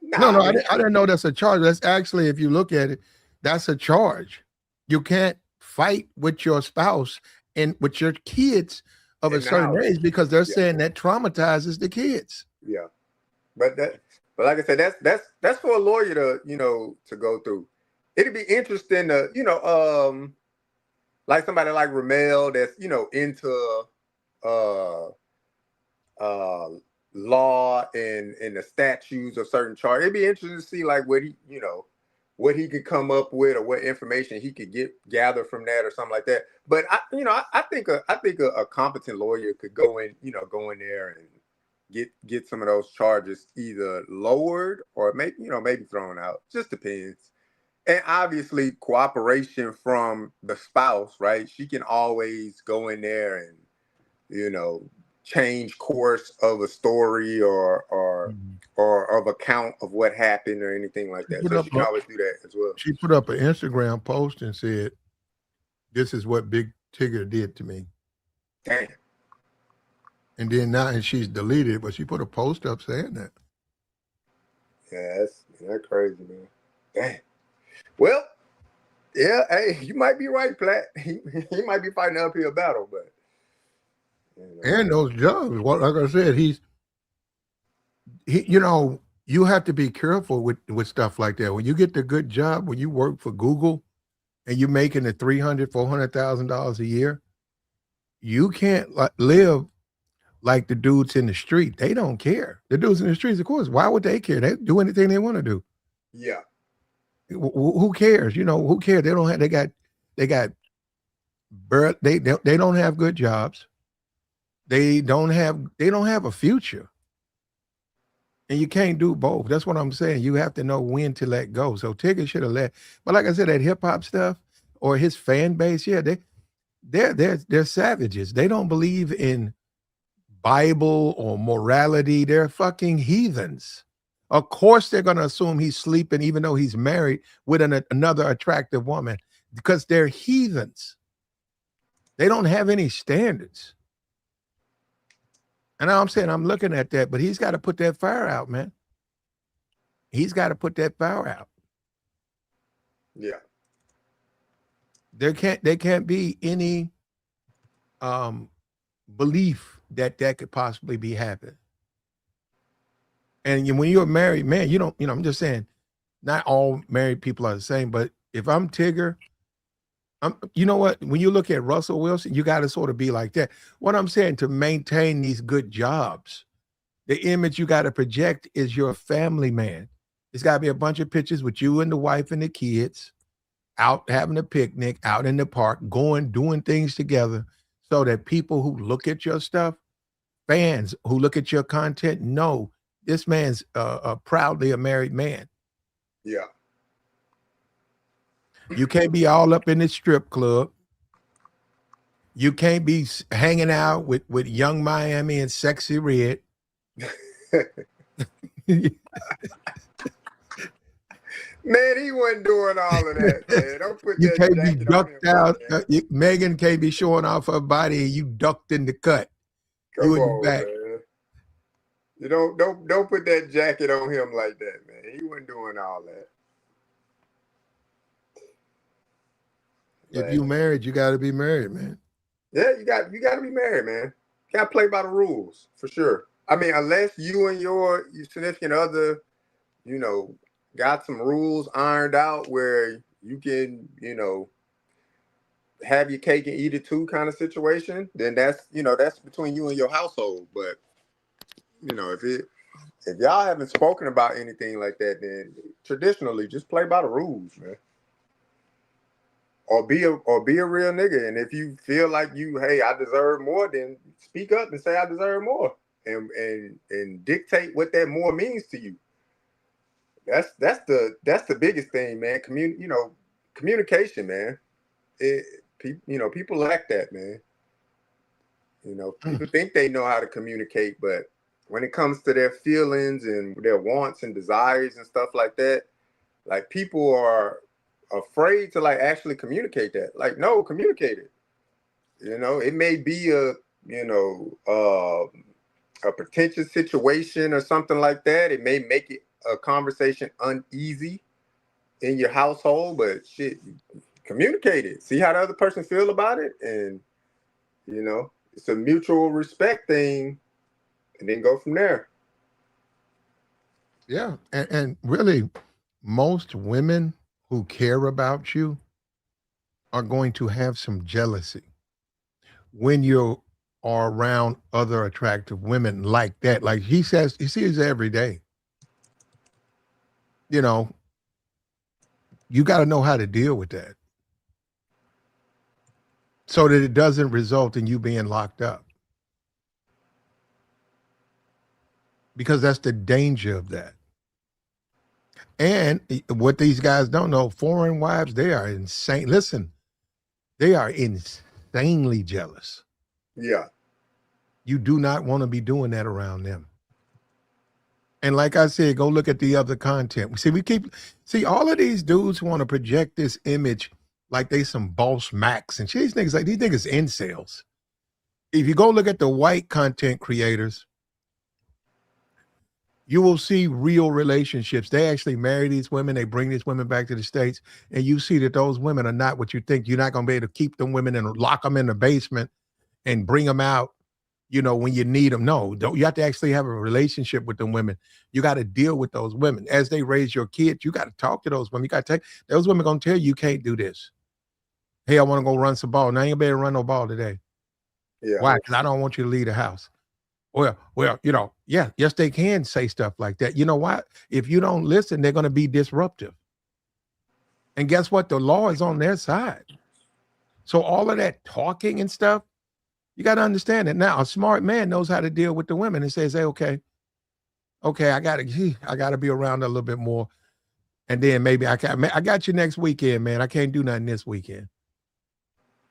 Nah, No, I didn't know that's a charge. That's actually, if you look at it, that's a charge. You can't fight with your spouse and with your kids of a certain age because they're saying that traumatizes the kids. Yeah, but like I said, that's for a lawyer to to go through. It'd be interesting to like somebody like Ramel that's into law and the statutes of certain charges. It'd be interesting to see like what he could come up with or what information he could gather from that or something like that. But I think a competent lawyer could go in there and get some of those charges either lowered or maybe thrown out. Just depends. And obviously cooperation from the spouse, right? She can always go in there and change course of a story or of account of what happened or anything like that. So she can always do that as well. She put up an Instagram post and said, "This is what Big Tigger did to me." Damn. And then now, and she's deleted it, but she put a post up saying that. Yeah, that's crazy, man. Damn. Well, yeah, hey, you might be right, Platt. He might be fighting an uphill battle, but and those jobs, like I said, you have to be careful with stuff like that. When you get the good job, when you work for Google and you're making the $300,000-$400,000 a year, you can't live like the dudes in the street. They don't care. The dudes in the streets, of course, why would they care? They do anything they want to do. Yeah. Who cares? Who cares? They don't have. They don't have good jobs. They don't have a future. And you can't do both. That's what I'm saying. You have to know when to let go. So Tigger should have let. But like I said, that hip hop stuff or his fan base, yeah, they're savages. They don't believe in Bible or morality. They're fucking heathens. Of course, they're going to assume he's sleeping, even though he's married with another attractive woman, because they're heathens. They don't have any standards. And I'm saying, I'm looking at that, but he's got to put that fire out, man. He's got to put that fire out. Yeah. There can't be any belief that could possibly be happening. And when you're a married man, I'm just saying, not all married people are the same, but if I'm Tigger, you know what? When you look at Russell Wilson, you got to sort of be like that. What I'm saying, to maintain these good jobs, the image you got to project is you're a family man. It's got to be a bunch of pictures with you and the wife and the kids out having a picnic, out in the park, doing things together, so that people who look at your stuff, fans who look at your content, know this man's proudly a married man. Yeah. You can't be all up in the strip club. You can't be hanging out with Young Miami and Sexy Red. Man, he wasn't doing all of that, man. Don't put you that can't be jacket ducked on him, out. Megan can't be showing off her body and you ducked in the cut. Come on, man. You don't put that jacket on him like that, man. He wasn't doing all that. If you married, you got to be married, man. Yeah, you got to be married, man. You got to play by the rules for sure. I mean, unless you and your significant other, got some rules ironed out where you can, have your cake and eat it too kind of situation, then that's between you and your household. But if y'all haven't spoken about anything like that, then traditionally just play by the rules, man. Or be a real nigga. And if you feel like hey, I deserve more, then speak up and say I deserve more, and dictate what that more means to you. That's the biggest thing, man. communication, man. People lack that, man. People think they know how to communicate, but when it comes to their feelings and their wants and desires and stuff like that, like people are afraid to like actually communicate that. Like, no, communicate it. It may be a pretentious situation or something like that. It may make it a conversation uneasy in your household, but shit, communicate it. See how the other person feel about it, and it's a mutual respect thing, and then go from there. Yeah, and really, most women who care about you are going to have some jealousy when you are around other attractive women like that. Like he sees every day. You got to know how to deal with that so that it doesn't result in you being locked up. Because that's the danger of that. And what these guys don't know, foreign wives, they are insane. Listen, they are insanely jealous. Yeah. You do not want to be doing that around them. And like I said, go look at the other content. See, all of these dudes want to project this image like they some boss max and shit. These niggas incels. If you go look at the white content creators, you will see real relationships. They actually marry these women. They bring these women back to the States. And you see that those women are not what you think. You're not going to be able to keep them women and lock them in the basement and bring them out, when you need them. No, you have to actually have a relationship with them women. You got to deal with those women. As they raise your kids, you got to talk to those women. You got to those women going to tell you can't do this. Hey, I want to go run some ball. Now you better run no ball today. Yeah. Why? Because I don't want you to leave the house. Well, yes, they can say stuff like that. You know what? If you don't listen, they're going to be disruptive. And guess what? The law is on their side. So all of that talking and stuff, you got to understand it. Now, a smart man knows how to deal with the women and says, hey, okay, I got to be around a little bit more. And then maybe I got you next weekend, man. I can't do nothing this weekend.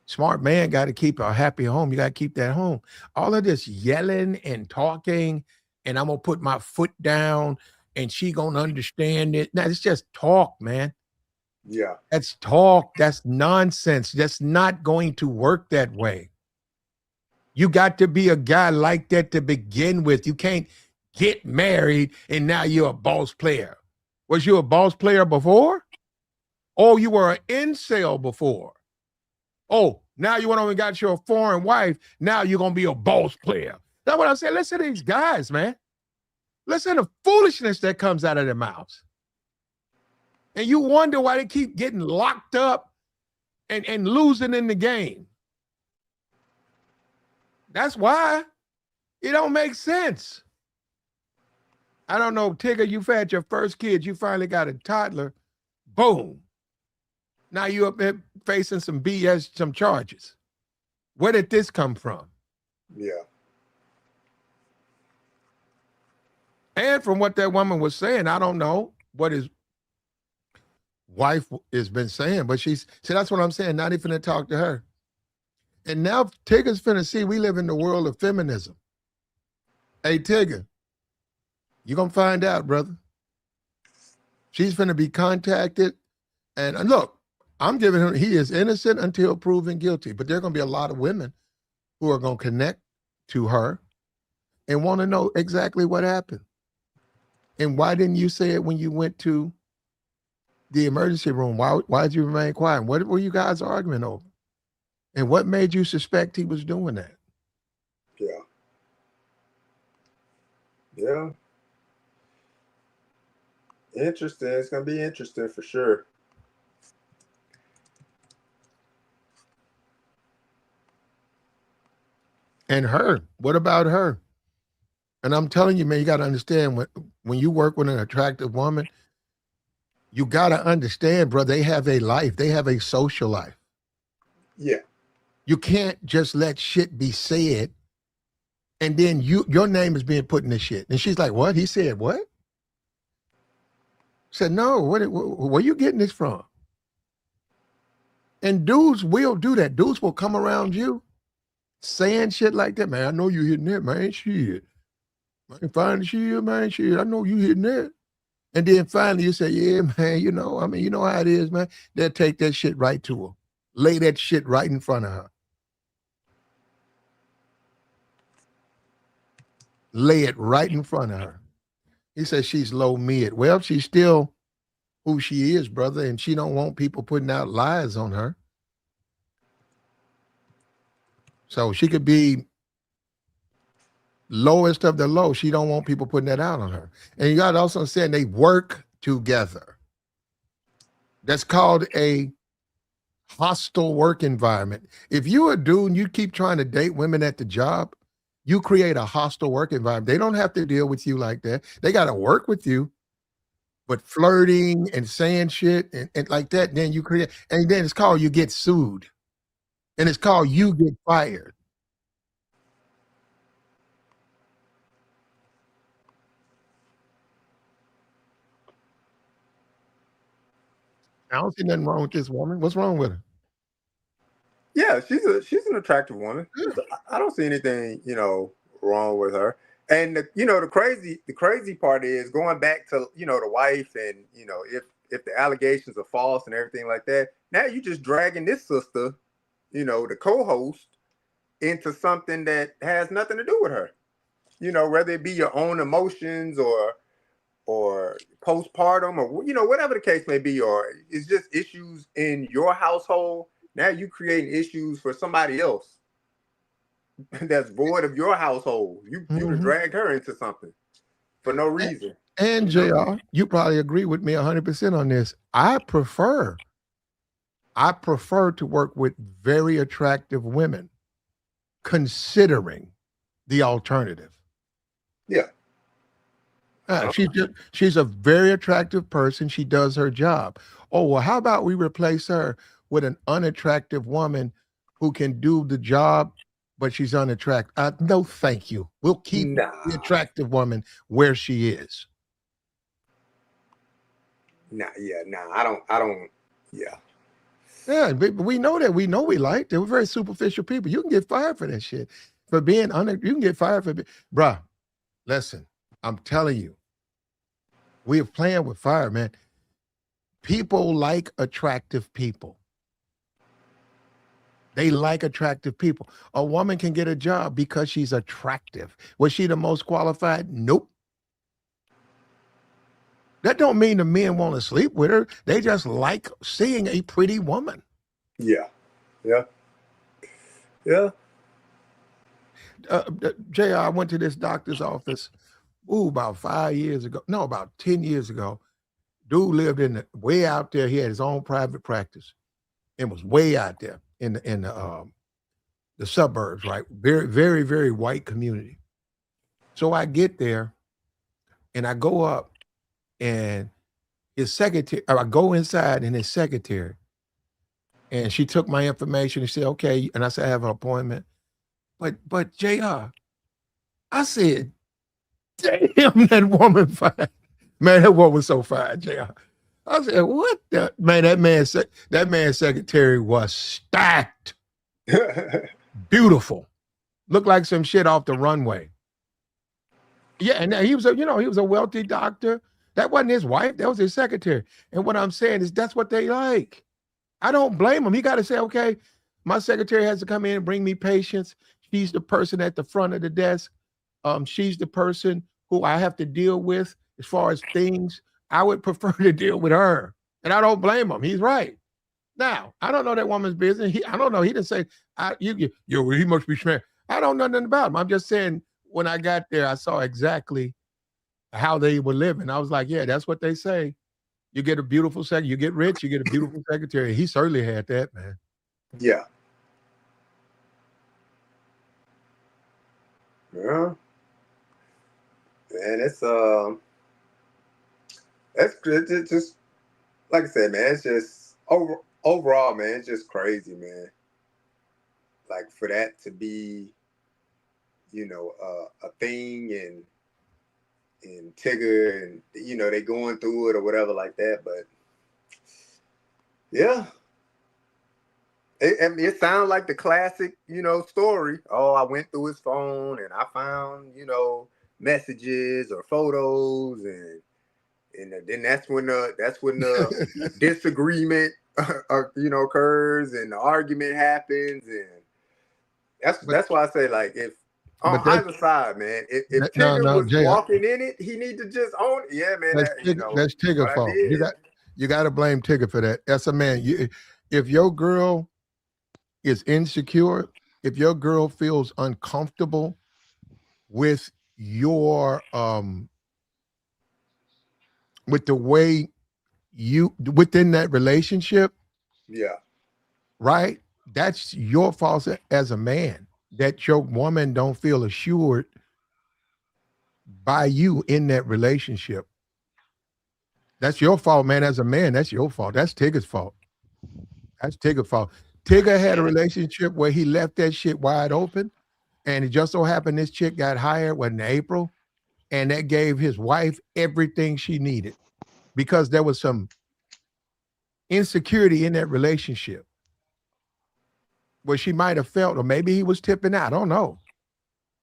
Smart man got to keep a happy home. You got to keep that home. All of this yelling and talking, and I'm going to put my foot down, and she going to understand it. Now, it's just talk, man. Yeah. That's talk. That's nonsense. That's not going to work that way. You got to be a guy like that to begin with. You can't get married, and now you're a boss player. Was you a boss player before? Oh, you were an incel before. Oh, now you went on and got your foreign wife. Now you're going to be a boss player. That's what I'm saying. Listen to these guys, man. Listen to the foolishness that comes out of their mouths. And you wonder why they keep getting locked up and losing in the game. That's why. It don't make sense. I don't know, Tigger, you've had your first kid. You finally got a toddler. Boom. Now you up there facing some BS, some charges. Where did this come from? Yeah. And from what that woman was saying, I don't know what his wife has been saying, but see, that's what I'm saying. Not even to talk to her. And now Tigger's finna see we live in the world of feminism. Hey, Tigger, you're going to find out, brother. She's finna be contacted. And look, I'm giving him, he is innocent until proven guilty. But there are going to be a lot of women who are going to connect to her and want to know exactly what happened. And why didn't you say it when you went to the emergency room? Why did you remain quiet? What were you guys arguing over? And what made you suspect he was doing that? Yeah. Yeah. Interesting. It's going to be interesting for sure. And her, what about her? And I'm telling you, man, you got to understand when you work with an attractive woman, you got to understand, bro, they have a life. They have a social life. Yeah. You can't just let shit be said and then your name is being put in this shit. And she's like, what? He said, what? Said, no, where you getting this from? And dudes will do that. Dudes will come around you saying shit like that. Man, I know you hitting that, man. Shit. Man, find the shit, man. Shit. I know you hitting that. And then finally you say, yeah, man, you know, I mean, you know how it is, man. They'll take that shit right to her. Lay that shit right in front of her. Lay it right in front of her. He says she's low mid. Well, she's still who she is, brother, and she don't want people putting out lies on her. So she could be lowest of the low. She don't want people putting that out on her. And you got to also saying they work together. That's called a hostile work environment. If you're a dude and you keep trying to date women at the job, you create a hostile work environment. They don't have to deal with you like that. They got to work with you. But flirting and saying shit and like that, then you create, and then it's called you get sued. And it's called you get fired. I don't see nothing wrong with this woman. What's wrong with her? Yeah, she's an attractive woman. I don't see anything, wrong with her. And the crazy part is going back to the wife, and if the allegations are false and everything like that. Now you just dragging this sister, the co-host, into something that has nothing to do with her. Whether it be your own emotions or postpartum or whatever the case may be, or it's just issues in your household. Now you creating issues for somebody else that's void of your household. You drag her into something for no reason. And JR, you probably agree with me 100% on this. I prefer to work with very attractive women, considering the alternative. Yeah. She's a very attractive person. She does her job. Oh, well, how about we replace her with an unattractive woman who can do the job, but she's unattractive? No, thank you. We'll keep the attractive woman where she is. I don't. Yeah. Yeah, but we know that. We know we like that. We're very superficial people. You can get fired for that shit. For being you can get fired for bruh, listen, I'm telling you, we're playing with fire, man. People like attractive people. They like attractive people. A woman can get a job because she's attractive. Was she the most qualified? Nope. That don't mean the men want to sleep with her. They just like seeing a pretty woman. Yeah. JR, I went to this doctor's office, about 5 years ago. No, about 10 years ago. Dude lived way out there. He had his own private practice. It was way out there in the suburbs, right? Very, very, very white community. So I get there and I go up, and his secretary, I go inside, and his secretary, and she took my information and said, okay. And I said, I have an appointment. But JR, I said, damn, that woman fine. Man, that woman was so fine, JR. I said, what the man? That man's secretary was stacked. Beautiful. Looked like some shit off the runway. Yeah, and he was a wealthy doctor. That wasn't his wife, that was his secretary. And what I'm saying is that's what they like. I don't blame him. He got to say, okay, my secretary has to come in and bring me patients. She's the person at the front of the desk. She's the person who I have to deal with as far as things. I would prefer to deal with her. And I don't blame him. He's right. Now, I don't know that woman's business. I don't know. He didn't say, he must be smart. I don't know nothing about him. I'm just saying, when I got there, I saw exactly how they were living. I was like, yeah, that's what they say. You get a beautiful secretary, you get rich, you get a beautiful secretary. He certainly had that, man. Yeah. Yeah. Man, it's just like I said, man, it's just overall, man, it's just crazy, man. Like for that to be, a thing, and Tigger, and they going through it or whatever like that. But yeah, It sounds like the classic, story. Oh, I went through his phone and I found, messages or photos, and then that's when the disagreement, occurs and the argument happens, and But that's why I say, like, if on but either side, man, if no, Tigger no, was Jay, walking in it, he need to just own it. Yeah, man, that's Tigger what I fault. did. You got to blame Tigger for that. That's a man. If your girl is insecure, if your girl feels uncomfortable with your with the way you within that relationship, Yeah, right? That's your fault as a man that your woman don't feel assured by you in that relationship. That's your fault, man. As a man, that's your fault. That's Tigger's fault. That's Tigger's fault. Tigger had a Yeah, relationship where he left that shit wide open, and it just so happened this chick got hired in April, and that gave his wife everything she needed because there was some insecurity in that relationship where she might have felt, or maybe he was tipping out. I don't know.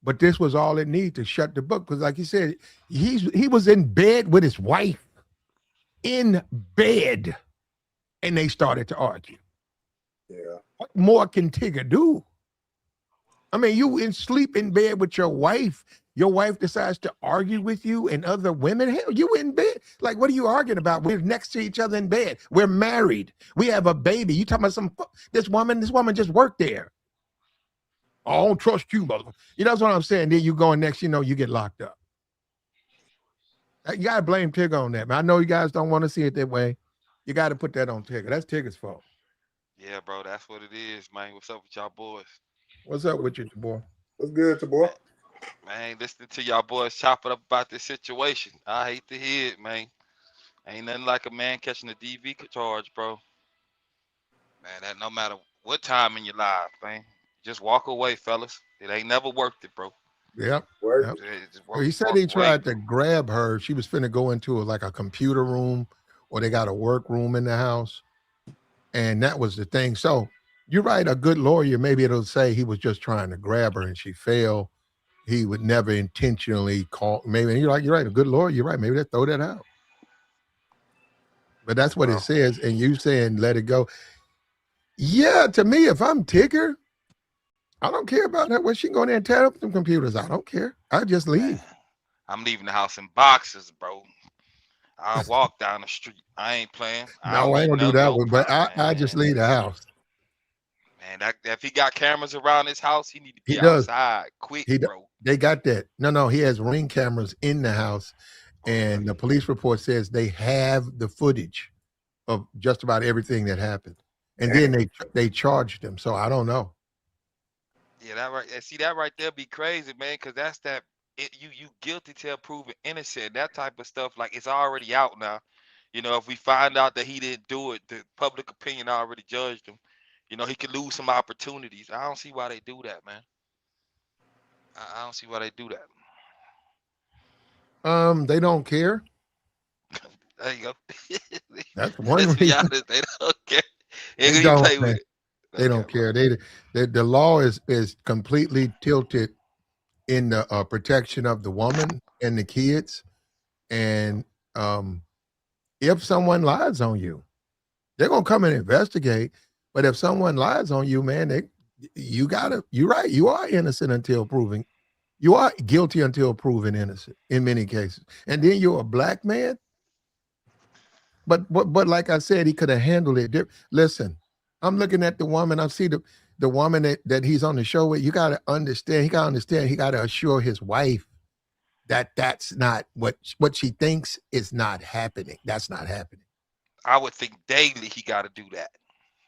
But this was all it needed to shut the book. Because, like you said, he was in bed with his wife, in bed, and they started to argue. yeah. What more can Tigger do? I mean, you sleep in bed with your wife. Your wife decides to argue with you and other women. Hell, you in bed. Like, what are you arguing about? We're next to each other in bed. We're married. We have a baby. You talking about this woman just worked there. I don't trust you, mother. That's what I'm saying. Then you go next, you get locked up. You got to blame Tigger on that, man. I know you guys don't want to see it that way. You got to put that on Tigger. That's Tigger's fault. yeah, bro. That's what it is, man. What's up with y'all boys? What's up with you, boy? What's good, to boy? Man, man, listening to y'all boys chopping up about this situation. I hate to hear it, man. Ain't nothing like a man catching a DV charge, bro. Man, that no matter what time in your life, man, just walk away, fellas. It ain't never worked it, bro. Yep. Work. Yep. Just He said walk he away. tried to grab her. She was finna go into like a computer room, or they got a work room in the house. And that was the thing. So you're right. A good lawyer, maybe it'll say he was just trying to grab her and she fell. He would never intentionally call. Maybe and you're right. A good lawyer, you're right. Maybe they throw that out. But that's what it Bro, says. And you saying let it go. Yeah, to me, if I'm Tigger, I don't care about that. When she go there and tear up some computers, I don't care. I just man, leave. I'm leaving the house in boxes, bro. I walk down the street. I ain't playing. I don't No, I ain't need gonna do that no one. But prop, I just man. leave the house. Man, that if he got cameras around his house, he need to He be does. outside quick, He bro. they got that. No, he has ring cameras in the house, and the police report says they have the footage of just about everything that happened. And then Damn. they charged him. So I don't know. Yeah, that right. See that right there be crazy, man, because that's that. You guilty till proven innocent. That type of stuff, like it's already out now. If we find out that he didn't do it, the public opinion already judged him. He could lose some opportunities. I don't see why they do that, man. I don't see why they do that. They don't care. There you go. That's one Let's be reason. honest. They don't care. They're They gonna don't, play with man. it. They Okay, don't bro. care. The law is completely tilted in the protection of the woman and the kids. And if someone lies on you, they're gonna come and investigate. But if someone lies on you, man, you're right. You are innocent until proven. You are guilty until proven innocent in many cases. And then you're a black man. But like I said, he could have handled it. Listen, I'm looking at the woman. I see the woman that he's on the show with. You got to understand. He got to understand. He got to assure his wife that that's not what she thinks is not happening. That's not happening. I would think daily he got to do that.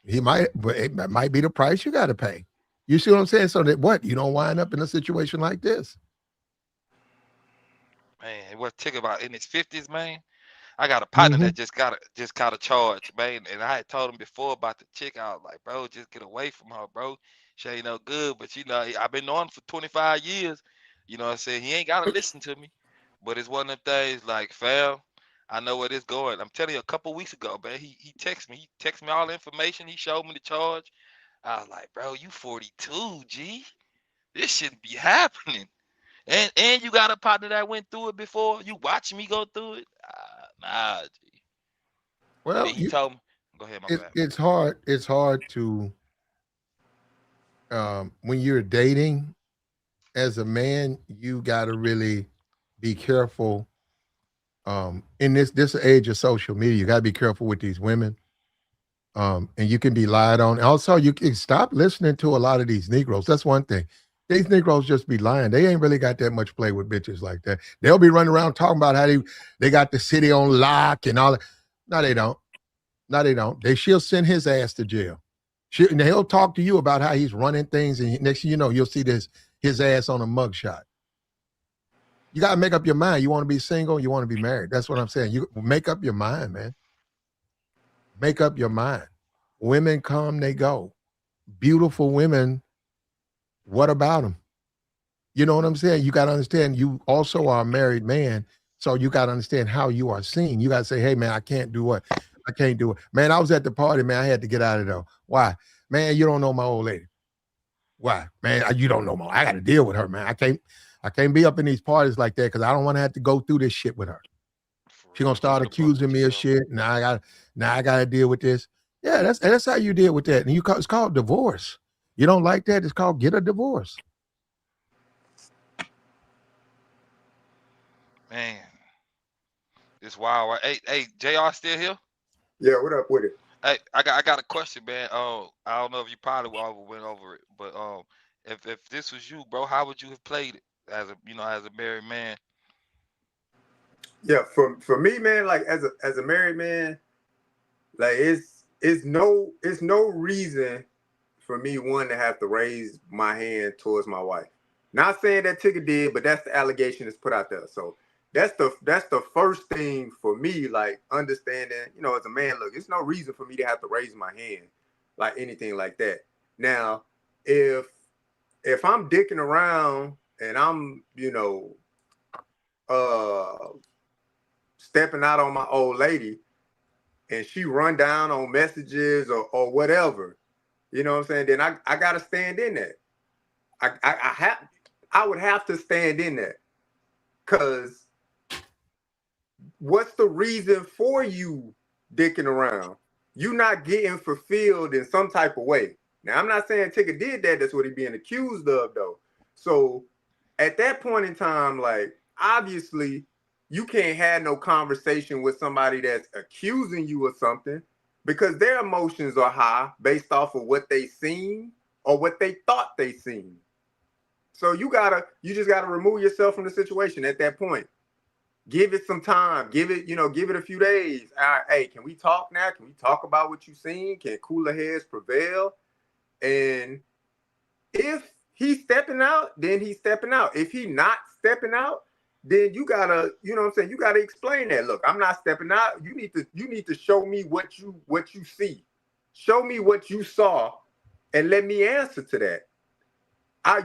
He might, but it might be the price you got to pay. You see what I'm saying? So that you don't wind up in a situation like this. Man, what Tigger about in his 50s, man? I got a partner Mm-hmm. that just got a charge, man. And I had told him before about the chick. I was like, bro, just get away from her, bro. She ain't no good. But I've been on for 25 years. You know what I'm saying? He ain't gotta listen to me. But it's one of them things like, fam, I know where this going. I'm telling you, a couple weeks ago, man, he texted me. He texted me all the information. He showed me the charge. I was like, bro, you 42, G. This shouldn't be happening. And you got a partner that went through it before. You watching me go through it? Nah, G. And then Well, he told me, go ahead, my bad. it's hard. It's hard to when you're dating as a man, you got to really be careful. In this age of social media, you got to be careful with these women. And you can be lied on. Also, you can stop listening to a lot of these Negroes. That's one thing. These Negroes just be lying. They ain't really got that much play with bitches like that. They'll be running around talking about how they got the city on lock and all that. No, they don't. No, they don't. She'll send his ass to jail. And he'll talk to you about how he's running things, and next thing you know, you'll see his ass on a mugshot. You got to make up your mind. You want to be single, you want to be married. That's what I'm saying. You make up your mind, man. Make up your mind. Women come, they go. Beautiful women, what about them? You know what I'm saying? You got to understand, you also are a married man, so you got to understand how you are seen. You got to say, hey, man, I can't do what? I can't do it. Man, I was at the party, man. I had to get out of there. Why? Man, you don't know my old lady. Why? Man, you don't know I got to deal with her, man. I can't be up in these parties like that because I don't want to have to go through this shit with her. She's gonna start accusing me of shit. Now I gotta deal with this. Yeah, that's how you deal with that. And it's called divorce. You don't like that? It's called get a divorce. Man, it's wild. Hey, JR still here? Yeah, what up with it? Hey, I got a question, man. I don't know if you probably went over it, but if this was you, bro, how would you have played it as a married man? Yeah, for me, man, like as a married man, like it's no reason for me one to have to raise my hand towards my wife. Not saying that Tigger did, but that's the allegation that's put out there. So that's the first thing for me, like understanding, as a man, look, it's no reason for me to have to raise my hand, like anything like that. Now, if I'm dicking around and I'm, stepping out on my old lady and she run down on messages or whatever, you know what I'm saying? Then I gotta stand in that. I would have to stand in that. Cause what's the reason for you dicking around? You not getting fulfilled in some type of way. Now I'm not saying Tigger did that. That's what he's being accused of, though. So at that point in time, like obviously you can't have no conversation with somebody that's accusing you of something because their emotions are high based off of what they seen or what they thought they seen. So you just gotta remove yourself from the situation at that point. Give it some time. Give it a few days. All right, hey, can we talk now? Can we talk about what you seen? Can cooler heads prevail? And if he's stepping out, then he's stepping out. If he's not stepping out, then you gotta, you gotta explain that. Look, I'm not stepping out. You need to show me what you see. Show me what you saw, and let me answer to that.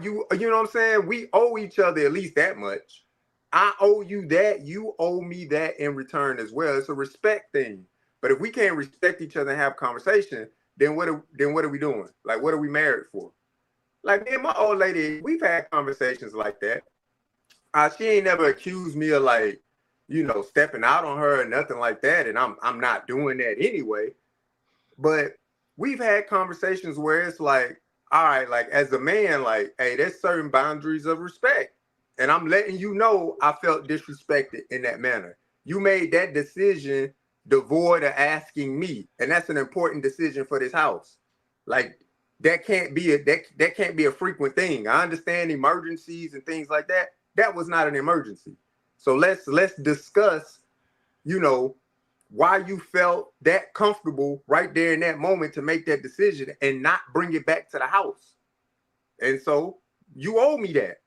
You know what I'm saying? We owe each other at least that much. I owe you that. You owe me that in return as well. It's a respect thing. But if we can't respect each other and have conversation, then what are we doing? Like, what are we married for? Like me and my old lady, we've had conversations like that. She ain't never accused me of like, stepping out on her or nothing like that. And I'm not doing that anyway. But we've had conversations where it's like, all right, like as a man, like, hey, there's certain boundaries of respect. And I'm letting you know I felt disrespected in that manner. You made that decision devoid of asking me. And that's an important decision for this house. Like that can't be a frequent thing. I understand emergencies and things like that. That was not an emergency. So let's discuss, why you felt that comfortable right there in that moment to make that decision and not bring it back to the house. And so you owe me that.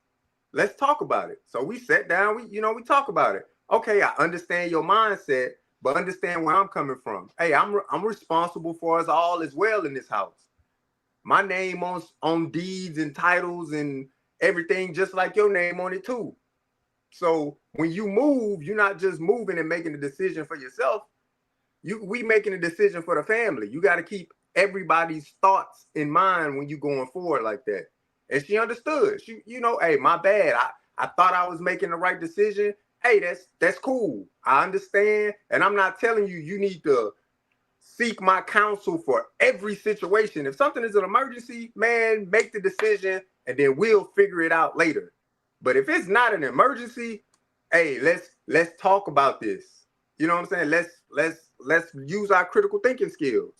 Let's talk about it. So we sat down, we talk about it. Okay, I understand your mindset, but understand where I'm coming from. Hey, I'm responsible for us all as well in this house. My name on deeds and titles and everything, just like your name on it too. So when you move, you're not just moving and making a decision for yourself. We making a decision for the family. You got to keep everybody's thoughts in mind when you going forward like that. And she understood. She, you know, hey, my bad. I thought I was making the right decision. Hey, that's cool. I understand. And I'm not telling you you need to seek my counsel for every situation. If something is an emergency, man, make the decision and then we'll figure it out later. But if it's not an emergency, hey, let's talk about this. You know what I'm saying? Let's use our critical thinking skills.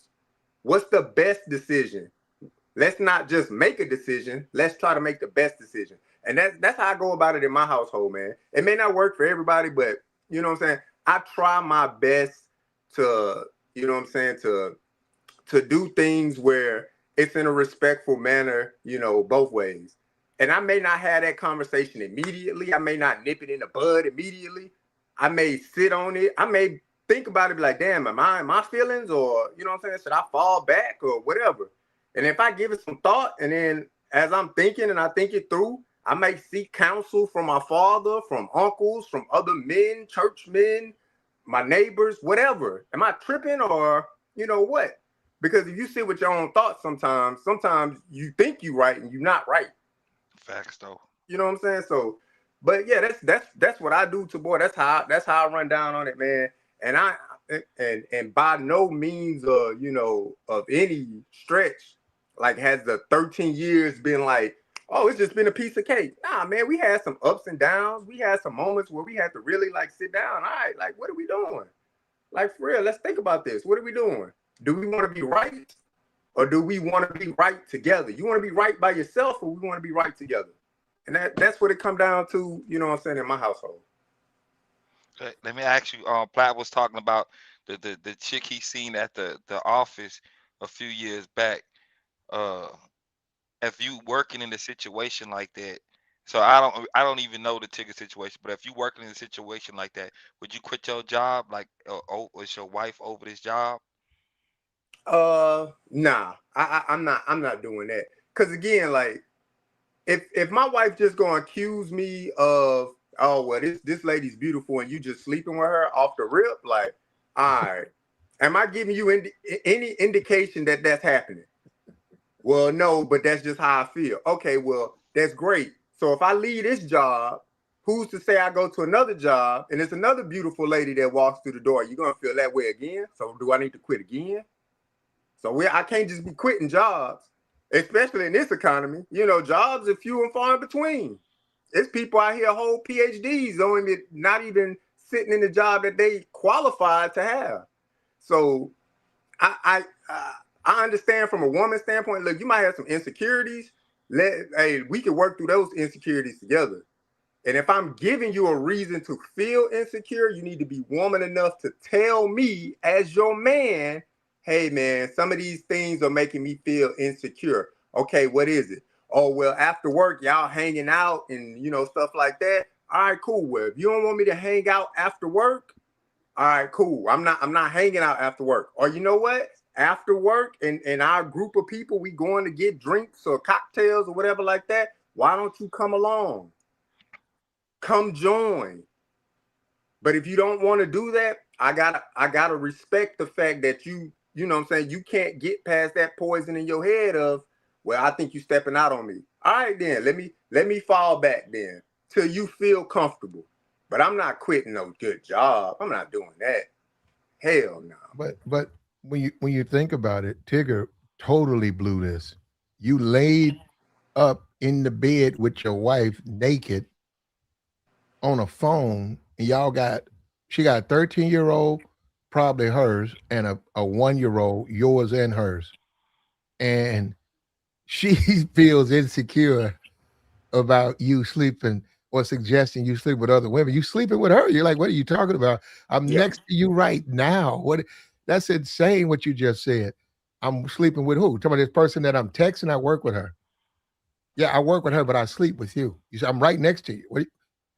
What's the best decision? Let's not just make a decision. Let's try to make the best decision. And that's how I go about it in my household, man. It may not work for everybody, but you know what I'm saying? I try my best to, you know what I'm saying, to do things where it's in a respectful manner, you know, both ways. And I may not have that conversation immediately. I may not nip it in the bud immediately. I may sit on it. I may think about it, be like, damn, am I in my feelings? Or, you know what I'm saying, should I fall back or whatever? And if I give it some thought, and then as I'm thinking and I think it through, I might seek counsel from my father, from uncles, from other men, churchmen, my neighbors, whatever. Am I tripping or, you know what? Because if you sit with your own thoughts sometimes you think you're right and you're not right. Facts though. You know what I'm saying? So, but yeah, that's what I do to boy. That's how I run down on it, man. And by no means you know, of any stretch, like has the 13 years been like, oh, it's just been a piece of cake. Nah, man, we had some ups and downs. We had some moments where we had to really like sit down. All right, like, what are we doing? Like, for real, let's think about this. What are we doing? Do we want to be right? Or do we want to be right together? You want to be right by yourself, or we want to be right together? And that's what it come down to, you know what I'm saying, in my household. Let me ask you, Platt was talking about the chick he seen at the office a few years back. If you working in a situation like that, so I don't even know the Tigger situation, but if you working in a situation like that, would you quit your job? Like, was your wife over this job? Nah, I'm not doing that. Cause again, like, if my wife just gonna accuse me of, oh well, this lady's beautiful and you just sleeping with her off the rip, like, all right, am I giving you any indication that that's happening? Well, no, but that's just how I feel. Okay, well, that's great. So if I leave this job, who's to say I go to another job and it's another beautiful lady that walks through the door? You're gonna feel that way again. So do I need to quit again? So I can't just be quitting jobs, especially in this economy. You know, jobs are few and far in between. There's people out here hold PhDs not even sitting in the job that they qualified to have. So I understand from a woman's standpoint. Look, you might have some insecurities. Hey, we can work through those insecurities together. And if I'm giving you a reason to feel insecure, you need to be woman enough to tell me as your man, hey man, some of these things are making me feel insecure. Okay, what is it? Oh, well, after work, y'all hanging out and, you know, stuff like that. All right, cool. Well, if you don't want me to hang out after work, all right, cool. I'm not hanging out after work. Or you know what? After work and our group of people, we going to get drinks or cocktails or whatever like that. Why don't you come along? Come join. But if you don't want to do that, I gotta respect the fact that you know what I'm saying, you can't get past that poison in your head of, well, I think you stepping out on me. All right, then let me fall back then till you feel comfortable. But I'm not quitting no good job. I'm not doing that. Hell no. But when you think about it, Tigger totally blew this. You laid up in the bed with your wife naked on a phone, and she got a 13-year-old, probably hers, and a 1-year-old, yours and hers. And she feels insecure about you sleeping or suggesting you sleep with other women. You sleeping with her. You're like, what are you talking about? I'm next to you right now. What? That's insane what you just said. I'm sleeping with who? Talking about this person that I'm texting, I work with her. Yeah, I work with her, but I sleep with you. You say, I'm right next to you.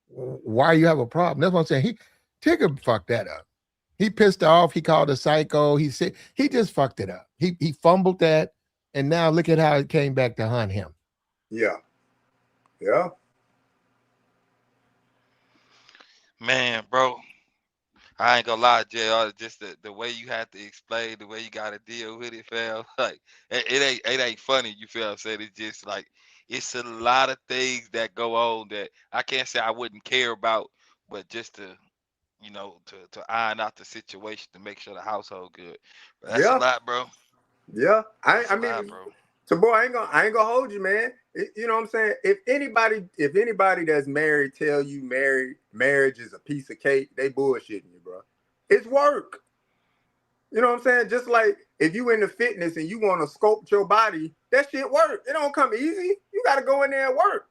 Why you have a problem? That's what I'm saying. Tigger fucked that up. He pissed off. He called a psycho. He said he just fucked it up. He fumbled that, and now look at how it came back to haunt him. Yeah. Yeah. Man, bro, I ain't gonna lie, JR, just the way you have to explain, the way you gotta deal with it, fam. Like it ain't funny, you feel what I'm saying? It's just like it's a lot of things that go on that I can't say I wouldn't care about, but just to to iron out the situation to make sure the household good. But that's a Yeah, lot, bro. yeah. I That's I a lot, mean, bro. so boy, I ain't gonna hold you, man. You know what I'm saying? If anybody that's married tell you marriage is a piece of cake, they bullshitting you, bro. It's work. You know what I'm saying? Just like if you into fitness and you want to sculpt your body, that shit work. It don't come easy. You got to go in there and work.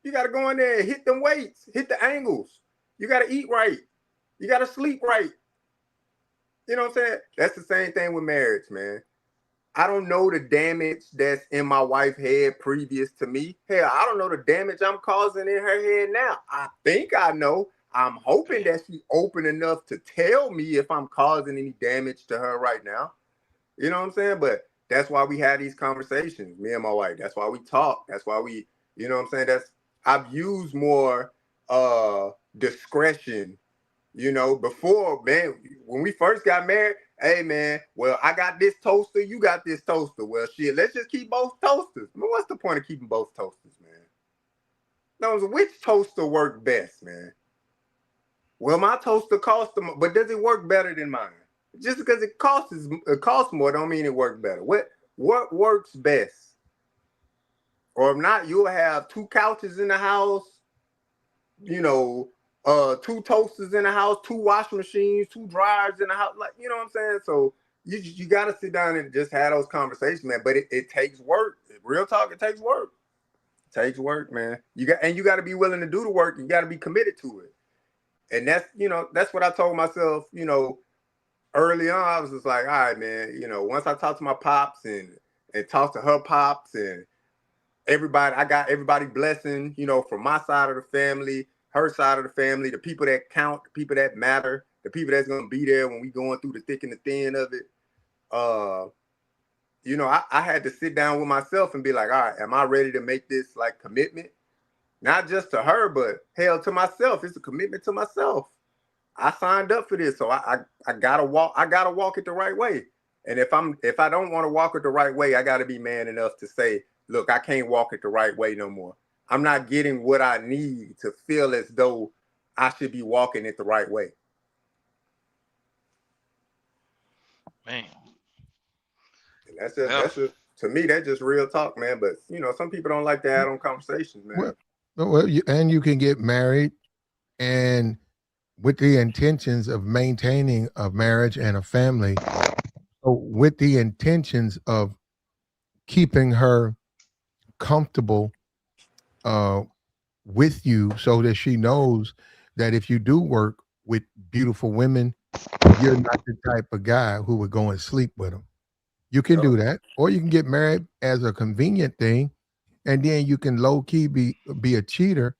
You got to go in there and hit them weights, hit the angles. You got to eat right. You got to sleep right. You know what I'm saying? That's the same thing with marriage, man. I don't know the damage that's in my wife's head previous to me. Hell, I don't know the damage I'm causing in her head now. I think I know. I'm hoping Damn. that she's open enough to tell me if I'm causing any damage to her right now. You know what I'm saying? But that's why we had these conversations, me and my wife. That's why we talk. That's why we, you know what I'm saying? I've used more discretion. Before, man, when we first got married, hey man, well, I got this toaster, you got this toaster. Well, shit, let's just keep both toasters. I mean, what's the point of keeping both toasters, man? No, which toaster worked best, man? Well, my toaster costs them, but does it work better than mine? Just because it costs more, don't mean it works better. What works best? Or if not, you'll have two couches in the house, you know, two toasters in the house, two washing machines, two dryers in the house. Like, you know what I'm saying? So you got to sit down and just have those conversations, man. But it takes work. Real talk, it takes work. It takes work, man. You got to be willing to do the work. You got to be committed to it. And that's what I told myself, early on. I was just like, all right, man, once I talked to my pops and talked to her pops and everybody, I got everybody blessing, from my side of the family, her side of the family, the people that count, the people that matter, the people that's gonna be there when we going through the thick and the thin of it. I had to sit down with myself and be like, all right, am I ready to make this like commitment? Not just to her, but hell, to myself. It's a commitment to myself. I signed up for this, so I gotta walk. I gotta walk it the right way. And if I don't want to walk it the right way, I gotta be man enough to say, look, I can't walk it the right way no more. I'm not getting what I need to feel as though I should be walking it the right way. Man. And that's Yeah. to me, that's just real talk, man. But some people don't like to have on conversations, man. And you can get married and with the intentions of maintaining a marriage and a family, with the intentions of keeping her comfortable with you so that she knows that if you do work with beautiful women, you're not the type of guy who would go and sleep with them. You can do that, or you can get married as a convenient thing, and then you can low key be a cheater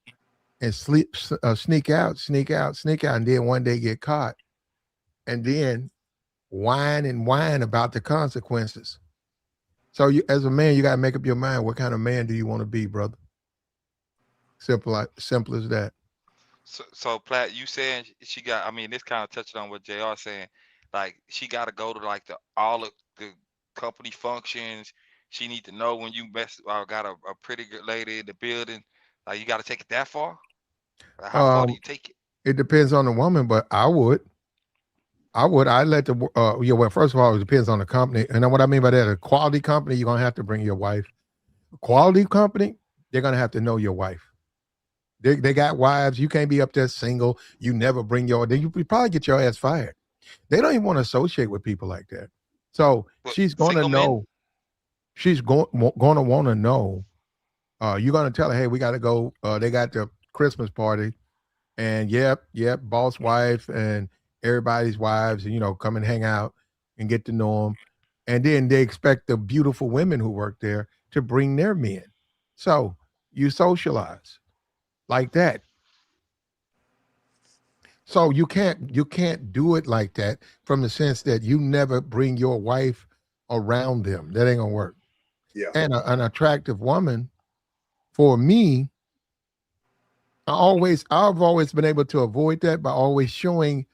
and sneak out, and then one day get caught, and then whine and whine about the consequences. So you, as a man, you got to make up your mind. What kind of man do you want to be, brother? Simple as that. So Platt, you saying she got? I mean, this kind of touched on what Jr. saying. Like she got to go to like all of the company functions. She need to know when you got a pretty good lady in the building. Like you got to take it that far. Like, how far do Um, you take it? it depends on the woman, but I would. I let the well, first of all, it depends on the company. And then what I mean by that, a quality company, you're gonna have to bring your wife. A quality company, they're gonna have to know your wife. They got wives. You can't be up there single. You never bring then you probably get your ass fired. They don't even want to associate with people like that. So But she's gonna single men? know, she's gonna want to know. You're gonna tell her, hey, we gotta go. They got the Christmas party. And yep, boss wife and everybody's wives, and come and hang out and get to know them. And then they expect the beautiful women who work there to bring their men. So you socialize like that. So you can't do it like that from the sense that you never bring your wife around them. That ain't gonna work. Yeah. And an attractive woman, for me, I've always been able to avoid that by always showing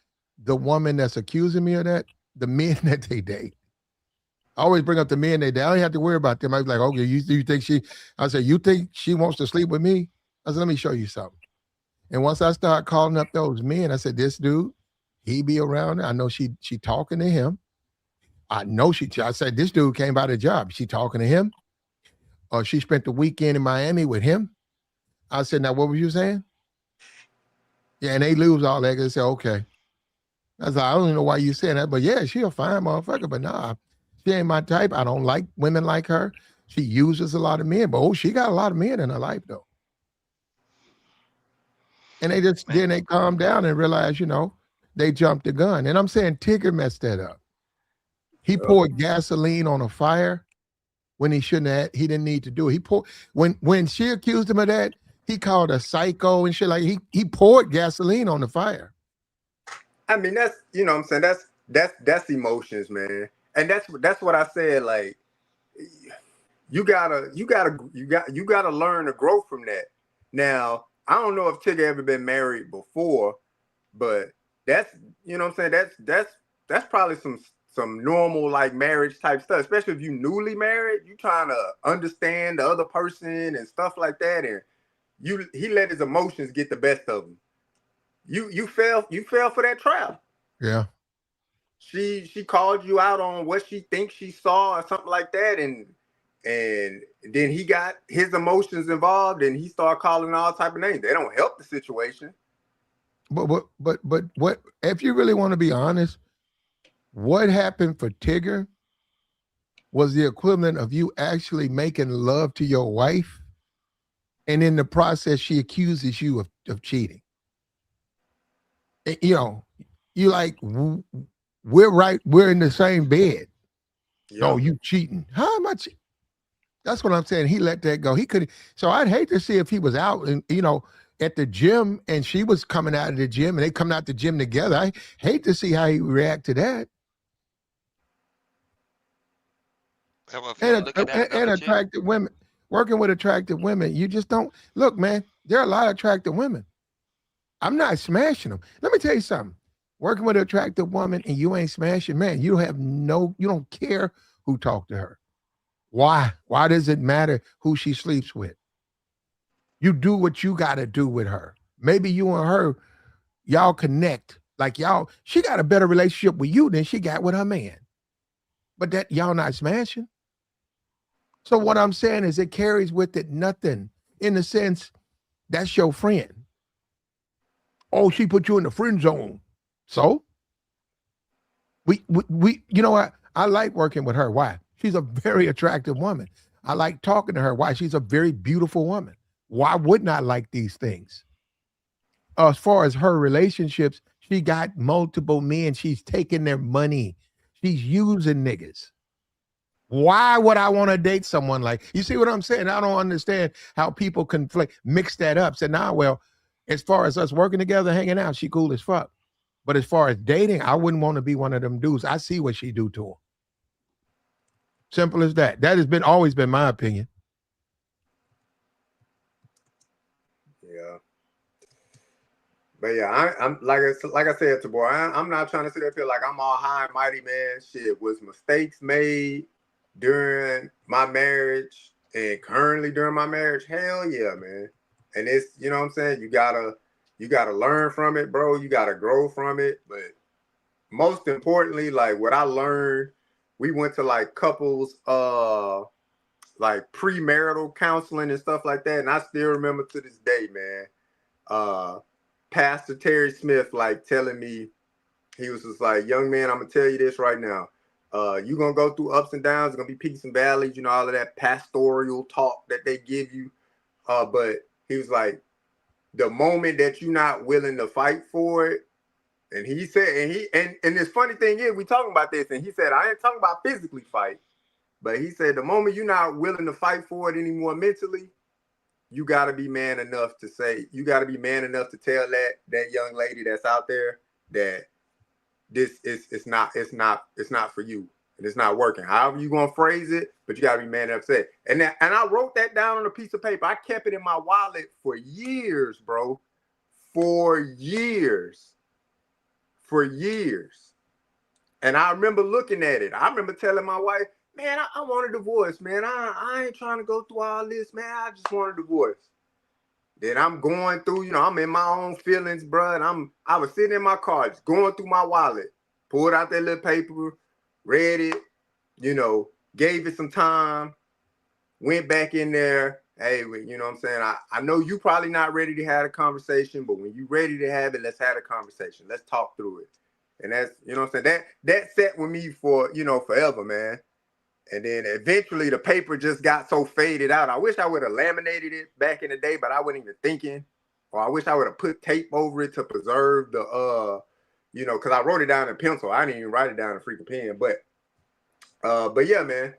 the woman that's accusing me of that, the men that they date. I always bring up the men they date. I don't have to worry about them. I was like, okay, you think she, I said, you think she wants to sleep with me? I said, let me show you something. And once I start calling up those men, I said, this dude, he be around. I know she talking to him. I know I said, this dude came by the job. She talking to him. Or she spent the weekend in Miami with him. I said, now what were you saying? Yeah, and they lose all that. They say, okay. I said, I don't even know why you saying that, but yeah, she a fine motherfucker, but nah, she ain't my type. I don't like women like her. She uses a lot of men, but she got a lot of men in her life though. And then they calm down and realize, they jumped the gun. And I'm saying Tigger messed that up. He poured gasoline on a fire when he shouldn't have. He didn't need to do it. When she accused him of that, he called her psycho and shit. Like he poured gasoline on the fire. I mean, that's what I'm saying. That's emotions, man. And that's what I said. Like, you gotta learn to grow from that. Now, I don't know if Tigger ever been married before, but that's what I'm saying. That's probably some normal like marriage type stuff, especially if you newly married. You trying to understand the other person and stuff like that, and he let his emotions get the best of him. You fell for that trap. Yeah. She called you out on what she thinks she saw or something like that, and then he got his emotions involved and he started calling all type of names. They don't help the situation. But what if you really want to be honest, what happened for Tigger was the equivalent of you actually making love to your wife, and in the process she accuses you of cheating. You like, we're in the same bed. Yep. Oh, you cheating. How much? That's what I'm saying. He let that go. He could. So I'd hate to see if he was out and, at the gym and she was coming out of the gym and they coming out the gym together. I hate to see how he react to that. And attractive women, working with attractive women, you just don't look, man. There are a lot of attractive women. I'm not smashing them. Let me tell you something. Working with an attractive woman and you ain't smashing, man, you don't care who talk to her. Why? Why does it matter who she sleeps with? You do what you got to do with her. Maybe you and her, y'all connect. Like she got a better relationship with you than she got with her man. But that y'all not smashing. So what I'm saying is it carries with it nothing in the sense that's your friend. Oh, she put you in the friend zone. So we you know what? I like working with her. Why? She's a very attractive woman. I like talking to her. Why? She's a very beautiful woman. Why wouldn't I like these things? As far as her relationships, she got multiple men. She's taking their money. She's using niggas. Why would I want to date someone like, you see what I'm saying? I don't understand how people mix that up. Say, well, as far as us working together, hanging out, she cool as fuck. But as far as dating, I wouldn't want to be one of them dudes. I see what she do to him. Simple as that. That has always been my opinion. Yeah. But yeah, I'm like I said to boy, I'm not trying to sit up here like I'm all high and mighty, man. Shit, was mistakes made during my marriage and currently during my marriage? Hell yeah, man. And it's, what I'm saying? You gotta learn from it, bro. You gotta grow from it. But most importantly, like what I learned, we went to like couples like premarital counseling and stuff like that. And I still remember to this day, man, Pastor Terry Smith like telling me, he was just like, young man, I'm gonna tell you this right now. You're gonna go through ups and downs, it's gonna be peaks and valleys, all of that pastoral talk that they give you. But he was like, the moment that you're not willing to fight for it, and he said, and this funny thing is, we talking about this, and he said, I ain't talking about physically fight, but he said, the moment you're not willing to fight for it anymore mentally, you got to be man enough to say, you got to be man enough to tell that young lady that's out there that this is it's not for you and it's not working. However you gonna phrase it, but you gotta be man enough to say it. And I wrote that down on a piece of paper. I kept it in my wallet for years, bro. For years. for years. And I remember looking at it. I remember telling my wife, man, I want a divorce, man. I ain't trying to go through all this, man. I just want a divorce. Then I'm going through, I'm in my own feelings, bro. And I was sitting in my car, just going through my wallet, pulled out that little paper, read it, gave it some time, went back in there. Hey, you know what I'm saying? I know you probably not ready to have a conversation, but when you ready to have it, let's have a conversation. Let's talk through it. And that's, you know what I'm saying? That sat with me for, forever, man. And then eventually the paper just got so faded out. I wish I would have laminated it back in the day, but I wasn't even thinking. Or I wish I would have put tape over it to preserve the, because I wrote it down in pencil. I didn't even write it down in freaking pen. But yeah, man.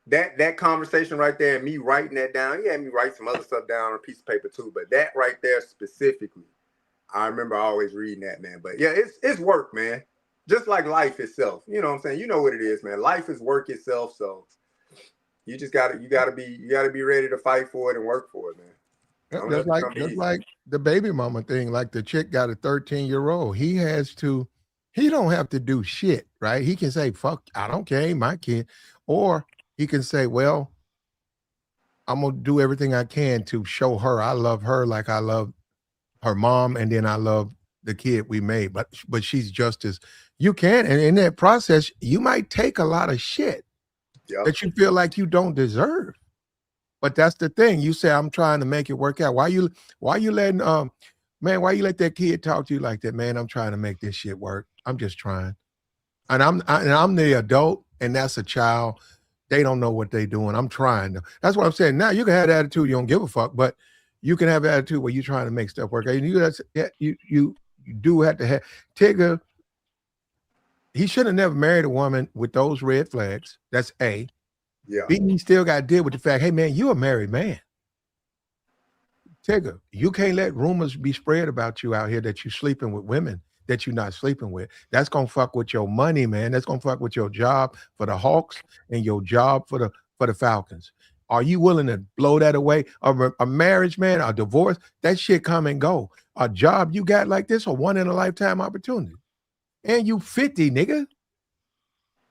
That conversation right there and me writing that down, he had me write some other stuff down on a piece of paper too. But that right there specifically, I remember always reading that, man. But yeah, it's work, man. Just like life itself. You know what I'm saying? You know what it is, man. Life is work itself. So you just gotta be ready to fight for it and work for it, man. Just like the baby mama thing, like the chick got a 13-year-old. He don't have to do shit, right? He can say, fuck, I don't care, ain't my kid. Or he can say, well, I'm gonna do everything I can to show her I love her like I love her mom, and then I love the kid we made, but she's just as you can. And in that process, you might take a lot of shit that you feel like you don't deserve. But that's the thing. You say, I'm trying to make it work out. Why you letting why you let that kid talk to you like that, man? I'm trying to make this shit work. I'm just trying. And I'm the adult, and that's a child. They don't know what they're doing. I'm trying to. That's what I'm saying. Now you can have the attitude you don't give a fuck, but you can have an attitude where you're trying to make stuff work. And you do have to have Tigger. He should have never married a woman with those red flags. That's A. Yeah. B, he still got to deal with the fact, hey man, you a married man. Tigger, you can't let rumors be spread about you out here that you're sleeping with women that you're not sleeping with. That's gonna fuck with your money, man. That's gonna fuck with your job for the Hawks and your job for the Falcons. Are you willing to blow that away? A marriage, man, a divorce, that shit come and go. A job you got like this, a one-in-a-lifetime opportunity. And you 50, nigga.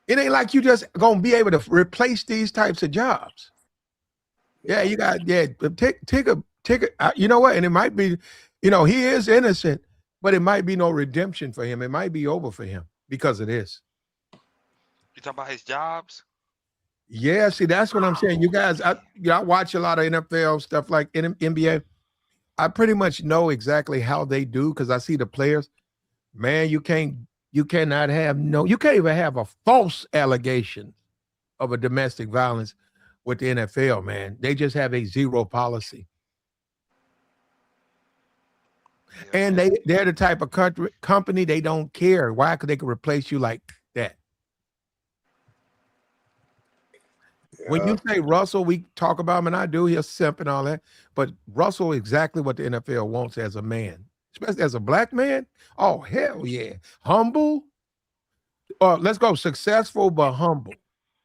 It ain't like you just gonna be able to replace these types of jobs. Yeah, you got, Tigger, you know what? And it might be, he is innocent, but it might be no redemption for him. It might be over for him because of this. You talking about his jobs? Yeah, see, that's what I'm saying. You guys, I watch a lot of NFL stuff like in NBA. I pretty much know exactly how they do because I see the players. Man, you can't even have a false allegation of a domestic violence with the NFL, man. They just have a zero policy. Yeah, and they're the type of company, they don't care. Why? Because they can replace you like that. Yeah. When you say Russell, we talk about him, and I do, he'll simp and all that. But Russell, exactly what the NFL wants as a man, especially as a black man. Oh, hell yeah. Humble. Let's go successful but humble.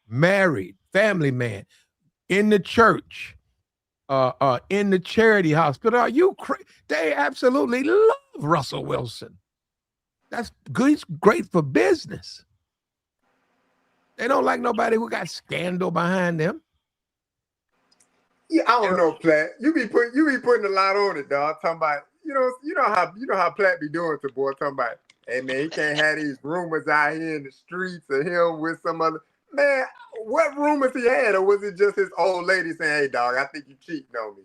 Married, family man, in the church, in the charity hospital. Are you crazy? They absolutely love Russell Wilson. That's good. He's great for business. They don't like nobody who got scandal behind them. Yeah, I don't know, Platt. You be putting a lot on it, dog. Talking about, you know how Platt be doing to boy. Talking about, hey man, he can't have these rumors out here in the streets of him with some other man. What rumors he had, or was it just his old lady saying, "Hey, dog, I think you cheating on me,"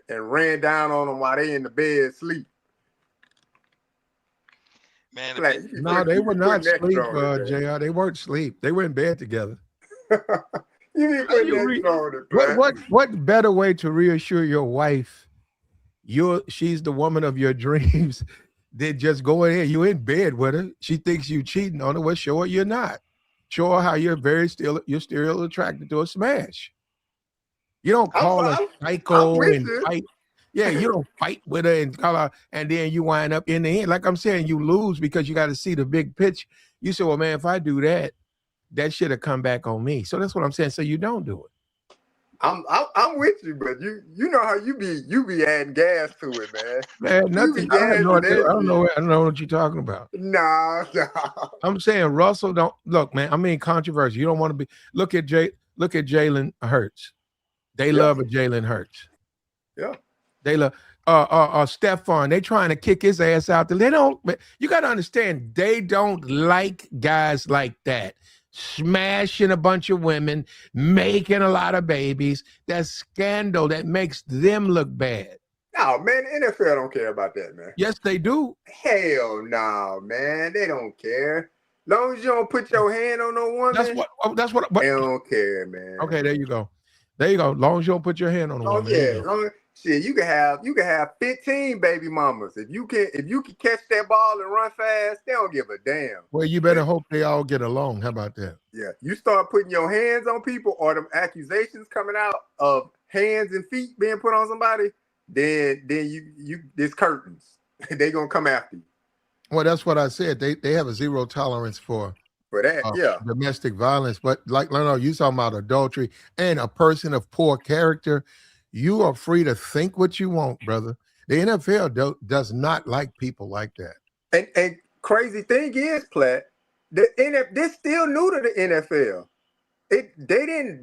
and ran down on them while they in the bed sleep? Man, no, they were not asleep, JR. They weren't asleep. They were in bed together. What better way to reassure your wife she's the woman of your dreams than just go ahead? You in bed with her. She thinks you cheating on her. Well, show her you're not. Show her how you're still attracted to a smash. You don't call her psycho and fight. Yeah, you don't fight with her and call her, and then you wind up in the end. Like I'm saying, you lose because you got to see the big pitch. You say, well, man, if I do that, that should have come back on me. So that's what I'm saying. So you don't do it. I'm with you, but you know how you be adding gas to it, man. Man, You be nothing. I have no gassing idea. that I don't know. shit. I don't know what you're talking about. No. I'm saying Russell don't look, man. I mean, controversy. You don't want to be. Look at Jalen Hurts. They Yeah. love a Jalen Hurts. Yeah. They love Stephon. They trying to kick his ass out there. They don't. You got to understand. They don't like guys like that. Smashing a bunch of women, making a lot of babies. That scandal that makes them look bad. No, man, the NFL don't care about that, man. Yes, they do. Hell no, man. They don't care. Long as you don't put your hand on no woman, That's what. they don't care, man. Okay, there you go. There you go. Long as you don't put your hand on a woman. Yeah. Shit, you can have 15 baby mamas. If you can catch that ball and run fast, they don't give a damn. Well, you better hope they all get along. How about that? Yeah. You start putting your hands on people or them accusations coming out of hands and feet being put on somebody, then you there's curtains. They gonna come after you. Well, that's what I said. They have a zero tolerance for that, domestic violence. But like, no, you talking about adultery and a person of poor character. You are free to think what you want, brother. The NFL does not like people like that. And crazy thing is, Platt, they're still new to the NFL. They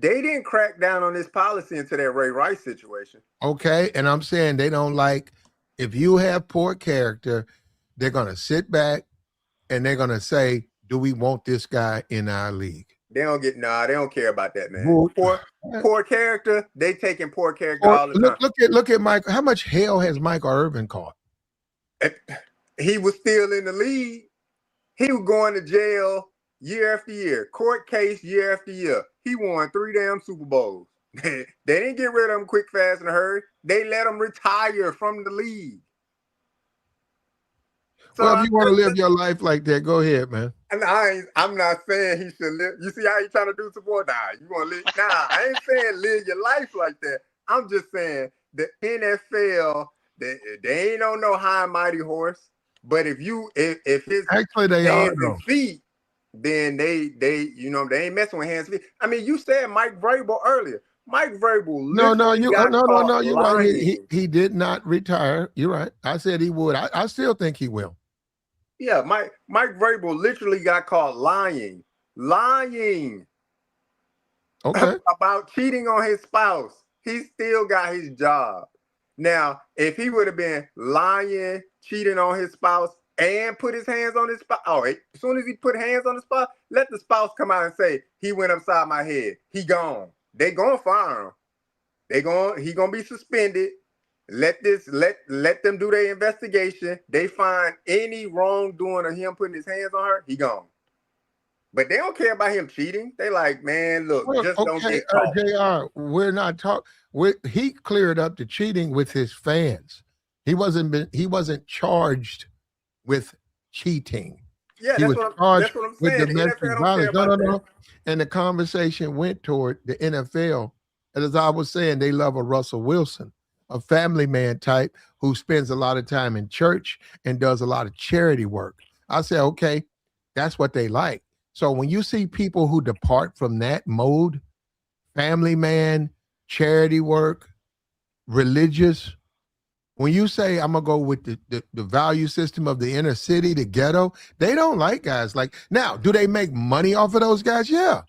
didn't crack down on this policy until that Ray Rice situation. Okay, and I'm saying they don't like if you have poor character, they're gonna sit back and they're gonna say, "Do we want this guy in our league?" They don't care about that, man. Poor character, they taking poor character all the time. Look at Mike. How much hell has Michael Irvin caught? He was still in the league. He was going to jail year after year, court case year after year. He won 3 damn Super Bowls. They didn't get rid of him quick, fast, and hurry. They let him retire from the league. So well, if you want to live your life like that, go ahead, man. And I'm not saying he should live. You see how he trying to do support? Nah, you want to live? Nah, I ain't saying live your life like that. I'm just saying the NFL, they ain't on no high and mighty horse. But if his actually they hands are and feet, then they ain't messing with hands and feet. I mean, you said Mike Vrabel earlier. Mike Vrabel. No, you're right. He did not retire. You're right. I said he would. I still think he will. Yeah, Mike Vrabel literally got caught lying Okay. about cheating on his spouse. He still got his job. Now, if he would have been lying, cheating on his spouse, and put his hands on his spouse, as soon as he put hands on the spouse, let the spouse come out and say, he went upside my head. He gone. They gonna fire him. He gonna be suspended. Let them do their investigation. They find any wrongdoing of him putting his hands on her, he gone. But they don't care about him cheating. They like, man, look, don't get caught. JR, we're not talking. He cleared up the cheating with his fans. He wasn't charged with cheating. Yeah, he was charged what I'm with saying. domestic violence. No. And the conversation went toward the NFL. And as I was saying, they love a Russell Wilson, a family man type who spends a lot of time in church and does a lot of charity work. I say, okay, that's what they like. So when you see people who depart from that mode, family man, charity work, religious, when you say I'm gonna go with the value system of the inner city, the ghetto, they don't like guys like. Now, do they make money off of those guys? Yeah,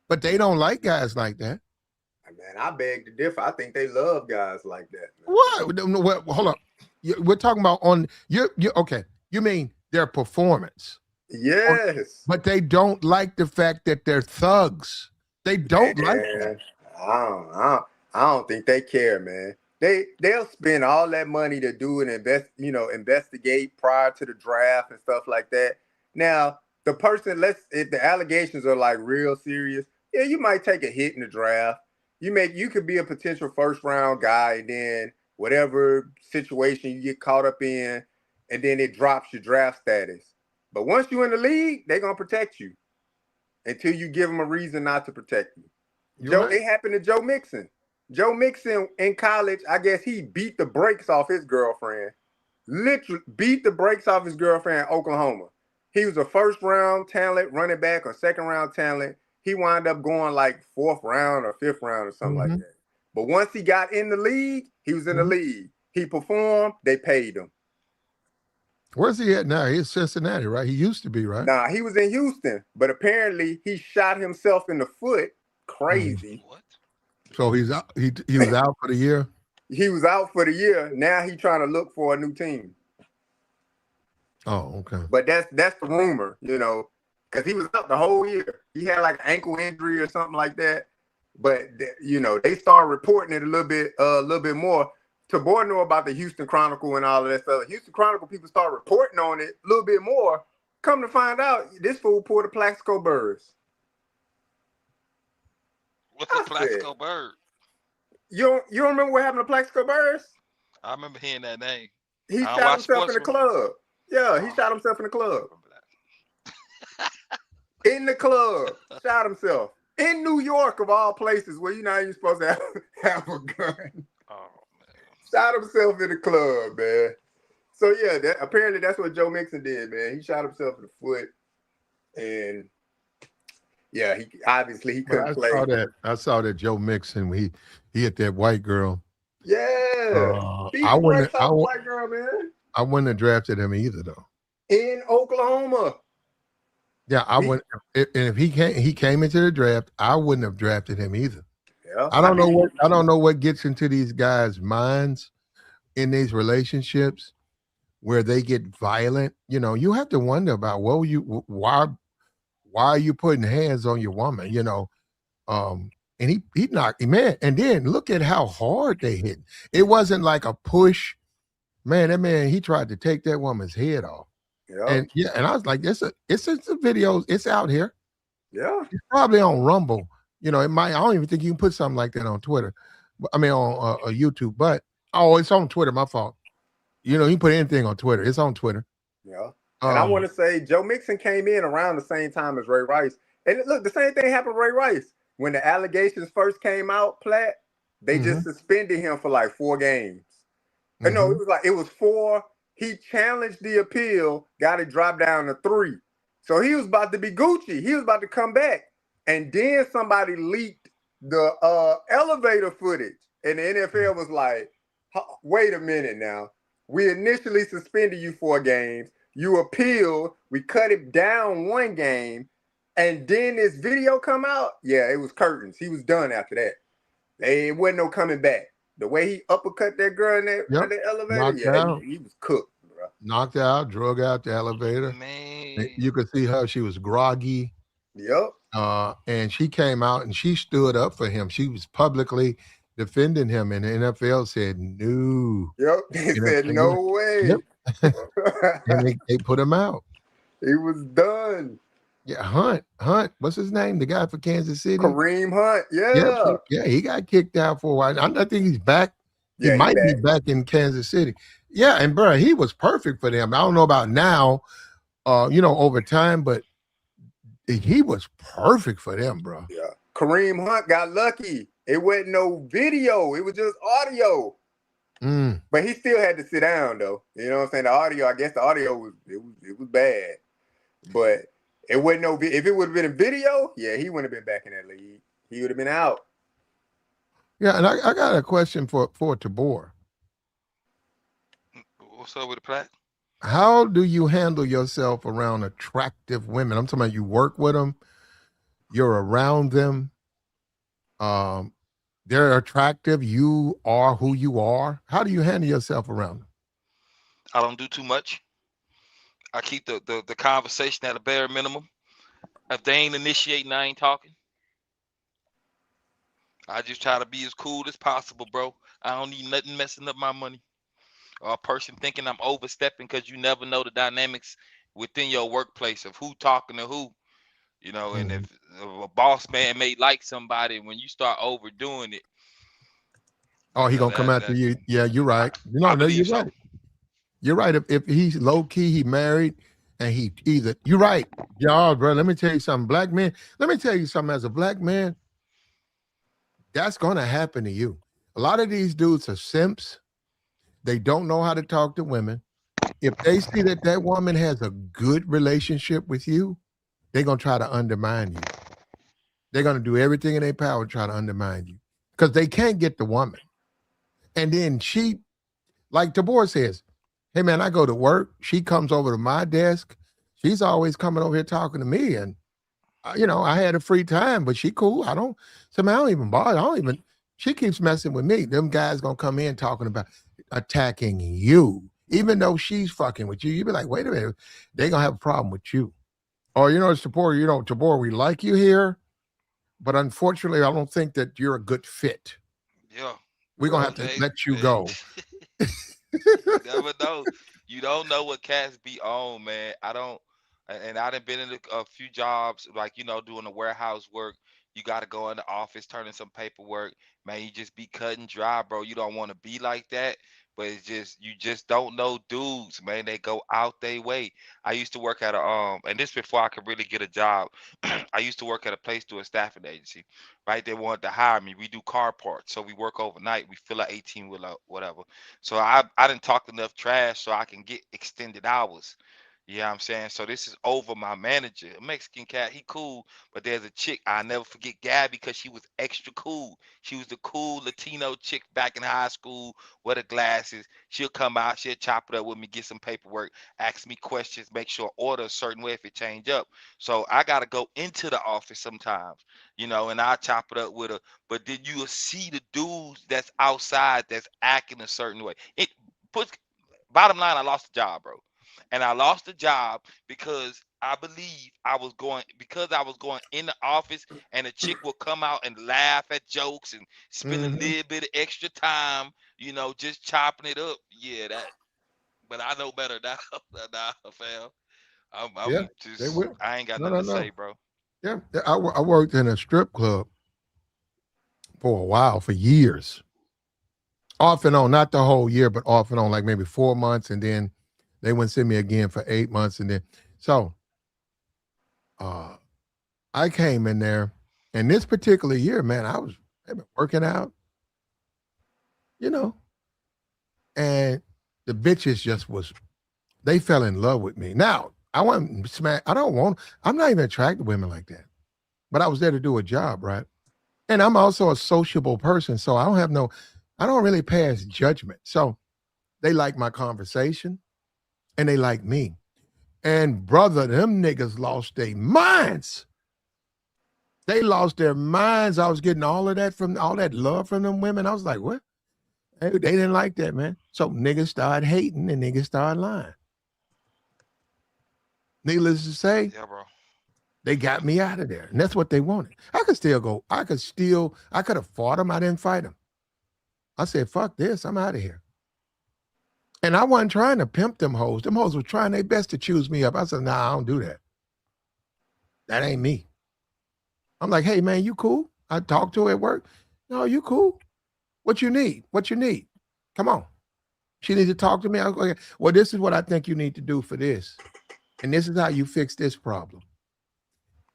but they don't like guys like that. Man, I beg to differ. I think they love guys like that. Man. What? Hold up. We're talking about on you. Okay. You mean their performance? Yes. But they don't like the fact that they're thugs. They don't like that. I don't think they care, man. They'll spend all that money to do an investigate prior to the draft and stuff like that. Now, the person, if the allegations are like real serious, yeah, you might take a hit in the draft. You could be a potential first round guy, and then whatever situation you get caught up in, and then it drops your draft status. But once you're in the league, they're gonna protect you until you give them a reason not to protect you. It happened to Joe Mixon. Joe Mixon in college, I guess he beat the brakes off his girlfriend. Literally beat the brakes off his girlfriend in Oklahoma. He was a first round talent running back or second round talent. He wound up going like 4th round or 5th round or something like that. But once he got in the league, he was in the league. He performed, they paid him. Where's he at now? He's Cincinnati, right? He used to be, right? Nah, he was in Houston, but apparently he shot himself in the foot. Crazy. What? So he's out. He was out for the year. He was out for the year. Now he's trying to look for a new team. Oh, okay. But that's the rumor, you know, because he was out the whole year. He had like ankle injury or something like that. But you know, they started reporting it a little bit more. Tabor knew about the Houston Chronicle and all of that stuff. Houston Chronicle people start reporting on it a little bit more. Come to find out, this fool pulled a Plaxico Burrs. What's a Plaxico bird? You don't remember what happened to Plaxico Burrs? I remember hearing that name. He shot himself in the club. Yeah, he shot himself in the club. In the club, shot himself in New York of all places, where you're not even supposed to have a gun. Oh man! Shot himself in the club, man. So yeah, apparently that's what Joe Mixon did, man. He shot himself in the foot, and yeah, he obviously couldn't play. I saw that Joe Mixon. He hit that white girl. Yeah, I wouldn't. White girl, man. I wouldn't have drafted him either, though. In Oklahoma. Yeah, I wouldn't. And if he came into the draft, I wouldn't have drafted him either. Yeah, I don't know what gets into these guys' minds in these relationships where they get violent. You know, you have to wonder about why are you putting hands on your woman? You know, and he knocked him, man. And then look at how hard they hit. It wasn't like a push. Man, that man, he tried to take that woman's head off. Yeah. And I was like, it's a video. It's out here. Yeah. It's probably on Rumble. You know, I don't even think you can put something like that on Twitter. I mean, on YouTube. But, it's on Twitter. My fault. You know, you can put anything on Twitter. It's on Twitter. Yeah. And I want to say Joe Mixon came in around the same time as Ray Rice. And look, the same thing happened to Ray Rice. When the allegations first came out, Platt, they just suspended him for like 4 games. No, it was 4. He challenged the appeal, got it dropped down to 3. So he was about to be Gucci. He was about to come back. And then somebody leaked the elevator footage. And the NFL was like, wait a minute now. We initially suspended you 4 games. You appealed. We cut it down 1 game. And then this video come out. Yeah, it was curtains. He was done after that. There wasn't no coming back. The way he uppercut that girl in that elevator, he was cooked, bro. Knocked out, drug out the elevator. Man. You could see her. She was groggy. Yep. And she came out and she stood up for him. She was publicly defending him, and the NFL said no. Yep. They said no way. Yep. And they put him out. He was done. Yeah, Hunt. What's his name? The guy for Kansas City? Kareem Hunt. Yeah. Yeah, he got kicked out for a while. I think he's back. He might be back in Kansas City. Yeah, and bro, he was perfect for them. I don't know about now, over time, but he was perfect for them, bro. Yeah. Kareem Hunt got lucky. It wasn't no video. It was just audio. But he still had to sit down, though. You know what I'm saying? The audio, I guess the audio was bad. But it wasn't no. If it would have been a video, yeah, he wouldn't have been back in that league. He would have been out. Yeah, and I got a question for Tabor. What's up with the Platt? How do you handle yourself around attractive women? I'm talking about you work with them, you're around them, they're attractive, you are who you are. How do you handle yourself around them? I don't do too much. I keep the conversation at a bare minimum. If they ain't initiating, I ain't talking. I just try to be as cool as possible, bro. I don't need nothing messing up my money. Or a person thinking I'm overstepping, because you never know the dynamics within your workplace of who talking to who. You know, and if a boss man may like somebody, when you start overdoing it. Oh, he gonna come after you. Yeah, you're right. You're right. You're right. If he's low key, he married, and he either you're right. Y'all, bro. Let me tell you something. Black man. Let me tell you something. As a black man, that's gonna happen to you. A lot of these dudes are simps. They don't know how to talk to women. If they see that woman has a good relationship with you, they're gonna try to undermine you. They're gonna do everything in their power to try to undermine you. because they can't get the woman. And then she, like Tabor says, hey man, I go to work. She comes over to my desk. She's always coming over here talking to me. And, I had a free time, but she cool. I don't, so man, I don't even bother. I don't even, she keeps messing with me. Them guys going to come in talking about attacking you. Even though she's fucking with you, you be like, wait a minute, they going to have a problem with you. Or, Tabor, Tabor, we like you here, but unfortunately, I don't think that you're a good fit. Yeah. We're going to have to let you go. You never know. You don't know what cats be on, man. I don't, and I done been in a few jobs, like, doing the warehouse work. You got to go in the office, turning some paperwork. Man, you just be cut and dry, bro. You don't want to be like that, but it's just, you just don't know dudes, man. They go out their way. I used to work at and this before I could really get a job. I used to work at a place through a staffing agency, right? They wanted to hire me. We do car parts, so we work overnight. We fill a 18 wheeler, whatever. So I didn't talk enough trash so I can get extended hours. You know what I'm saying? So this is over my manager, a Mexican cat. He cool, but there's a chick. I never forget Gabby because she was extra cool. She was the cool Latino chick back in high school with her glasses. She'll come out, she'll chop it up with me, get some paperwork, ask me questions, make sure order a certain way if it change up. So I gotta go into the office sometimes, and I chop it up with her. But then you'll see the dudes that's outside that's acting a certain way. It puts bottom line, I lost the job, bro. And I lost the job because I believe I was going in the office and a chick will come out and laugh at jokes and spend a Mm-hmm. little bit of extra time, just chopping it up. Yeah, that. But I know better now, now, fam. Yeah, I'm they just, will. I ain't got No, nothing no, to say, no. bro. Yeah, I worked in a strip club for a while, for years, off and on, not the whole year, but off and on, like maybe 4 months, and then they wouldn't see me again for 8 months, and then so uh, I came in there, and this particular year, man, I've been working out, you know, and the bitches just was they fell in love with me. Now I want smack. I don't want. I'm not even attracted to women like that, but I was there to do a job, right? And I'm also a sociable person, so I don't really pass judgment. So they like my conversation and they like me. And brother, them niggas lost their minds. They lost their minds. I was getting all that love from them women. I was like, what? They didn't like that, man. So niggas started hating and niggas started lying. Needless to say, Yeah, bro. they got me out of there. And that's what they wanted. I could still go. I could have fought them. I didn't fight them. I said, fuck this. I'm out of here. And I wasn't trying to pimp them hoes. Them hoes were trying their best to choose me up. I said, nah, I don't do that. That ain't me. I'm like, hey, man, you cool? I talk to her at work. No, you cool? What you need? What you need? Come on. She needs to talk to me. I go, okay, well, this is what I think you need to do for this. And this is how you fix this problem.